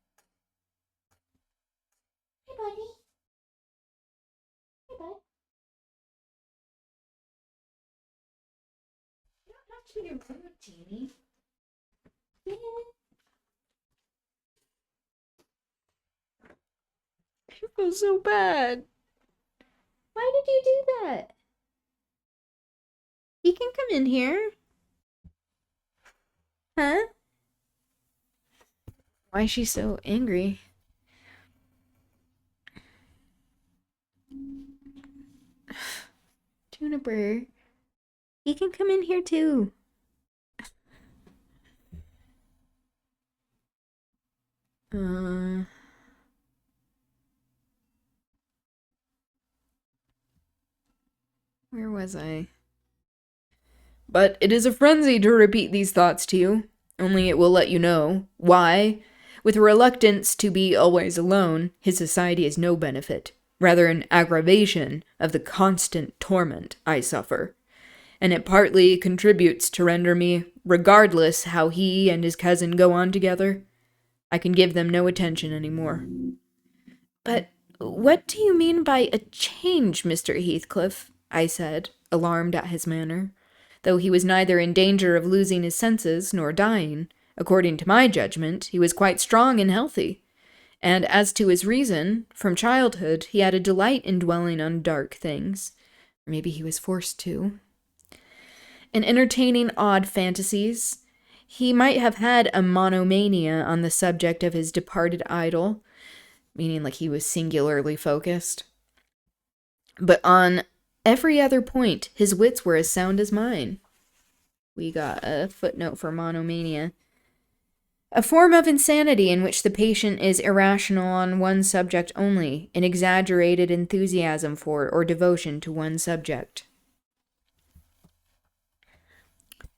Hey, buddy. Hey, bud. You don't have to be rude, Teeny. Yeah. I feel so bad. Why did you do that? He can come in here. Huh? Why is she so angry? Juniper. He can come in here too. Where was I? But it is a frenzy to repeat these thoughts to you, only it will let you know why, with a reluctance to be always alone, his society is no benefit, rather an aggravation of the constant torment I suffer, and it partly contributes to render me, regardless how he and his cousin go on together, I can give them no attention anymore. But what do you mean by a change, Mr. Heathcliff? I said, alarmed at his manner, though he was neither in danger of losing his senses nor dying. According to my judgment, he was quite strong and healthy. And as to his reason, from childhood he had a delight in dwelling on dark things. Maybe he was forced to. And entertaining odd fantasies. He might have had a monomania on the subject of his departed idol, meaning like he was singularly focused. But on every other point, his wits were as sound as mine. We got a footnote for monomania. A form of insanity in which the patient is irrational on one subject only, an exaggerated enthusiasm for or devotion to one subject.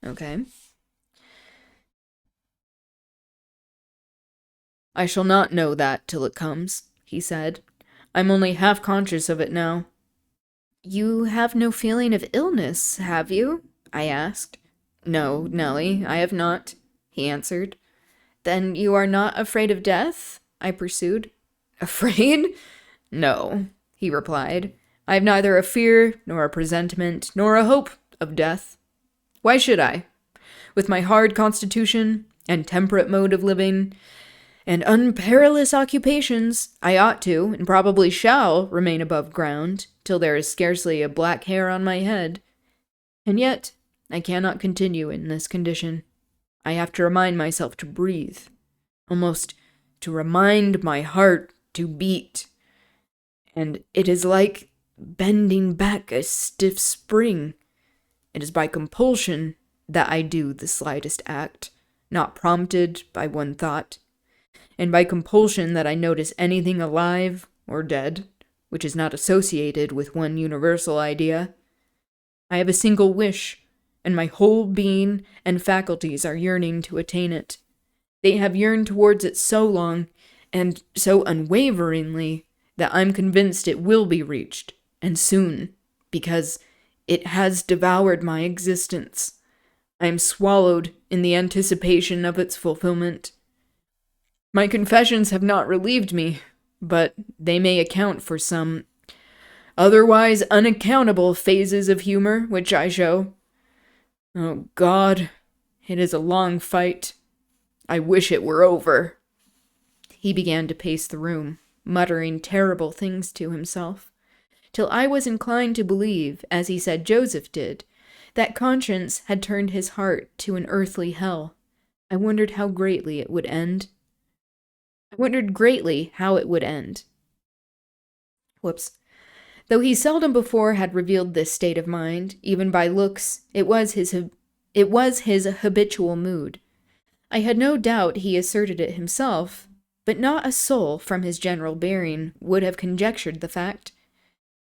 Okay. I shall not know that till it comes, he said. I'm only half conscious of it now. You have no feeling of illness, have you? I asked. No, Nellie, I have not, he answered. Then you are not afraid of death? I pursued. Afraid? No, he replied. I have neither a fear, nor a presentiment, nor a hope of death. Why should I? With my hard constitution, and temperate mode of living, and unperilous occupations, I ought to, and probably shall, remain above ground, till there is scarcely a black hair on my head. And yet, I cannot continue in this condition. I have to remind myself to breathe, almost to remind my heart to beat. And it is like bending back a stiff spring. It is by compulsion that I do the slightest act, not prompted by one thought, and by compulsion that I notice anything alive or dead, which is not associated with one universal idea. I have a single wish, and my whole being and faculties are yearning to attain it. They have yearned towards it so long, and so unwaveringly, that I'm convinced it will be reached, and soon, because It has devoured my existence. I am swallowed in the anticipation of its fulfillment. My confessions have not relieved me, but they may account for some otherwise unaccountable phases of humor which I show. Oh God, it is a long fight. I wish it were over. He began to pace the room, muttering terrible things to himself, till I was inclined to believe, as he said Joseph did, that conscience had turned his heart to an earthly hell. I wondered how greatly it would end. Whoops. Though he seldom before had revealed this state of mind, even by looks, it was his habitual mood. I had no doubt he asserted it himself, but not a soul, from his general bearing, would have conjectured the fact.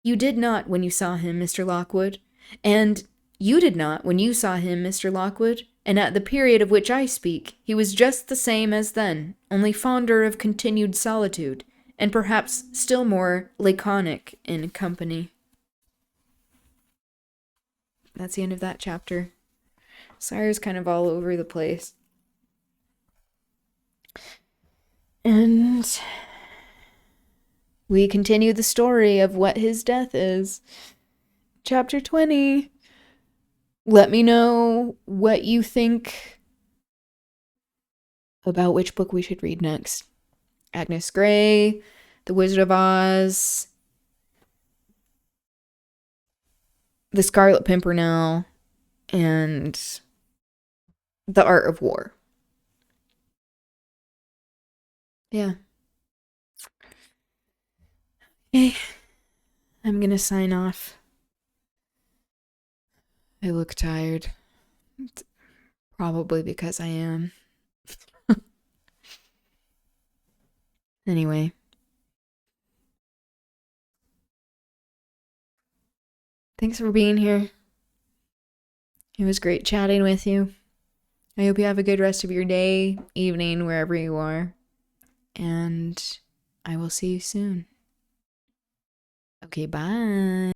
You did not when you saw him, Mr. Lockwood, and you did not when you saw him, Mr. Lockwood, and at the period of which I speak, he was just the same as then, only fonder of continued solitude, and perhaps still more laconic in company. That's the end of that chapter. Sire's kind of all over the place. And we continue the story of what his death is. Chapter 20. Let me know what you think about which book we should read next. Agnes Grey, The Wizard of Oz, The Scarlet Pimpernel, and The Art of War. Yeah. Okay. I'm gonna sign off. I look tired. It's probably because I am. Anyway. Thanks for being here. It was great chatting with you. I hope you have a good rest of your day, evening, wherever you are. And I will see you soon. Okay, bye.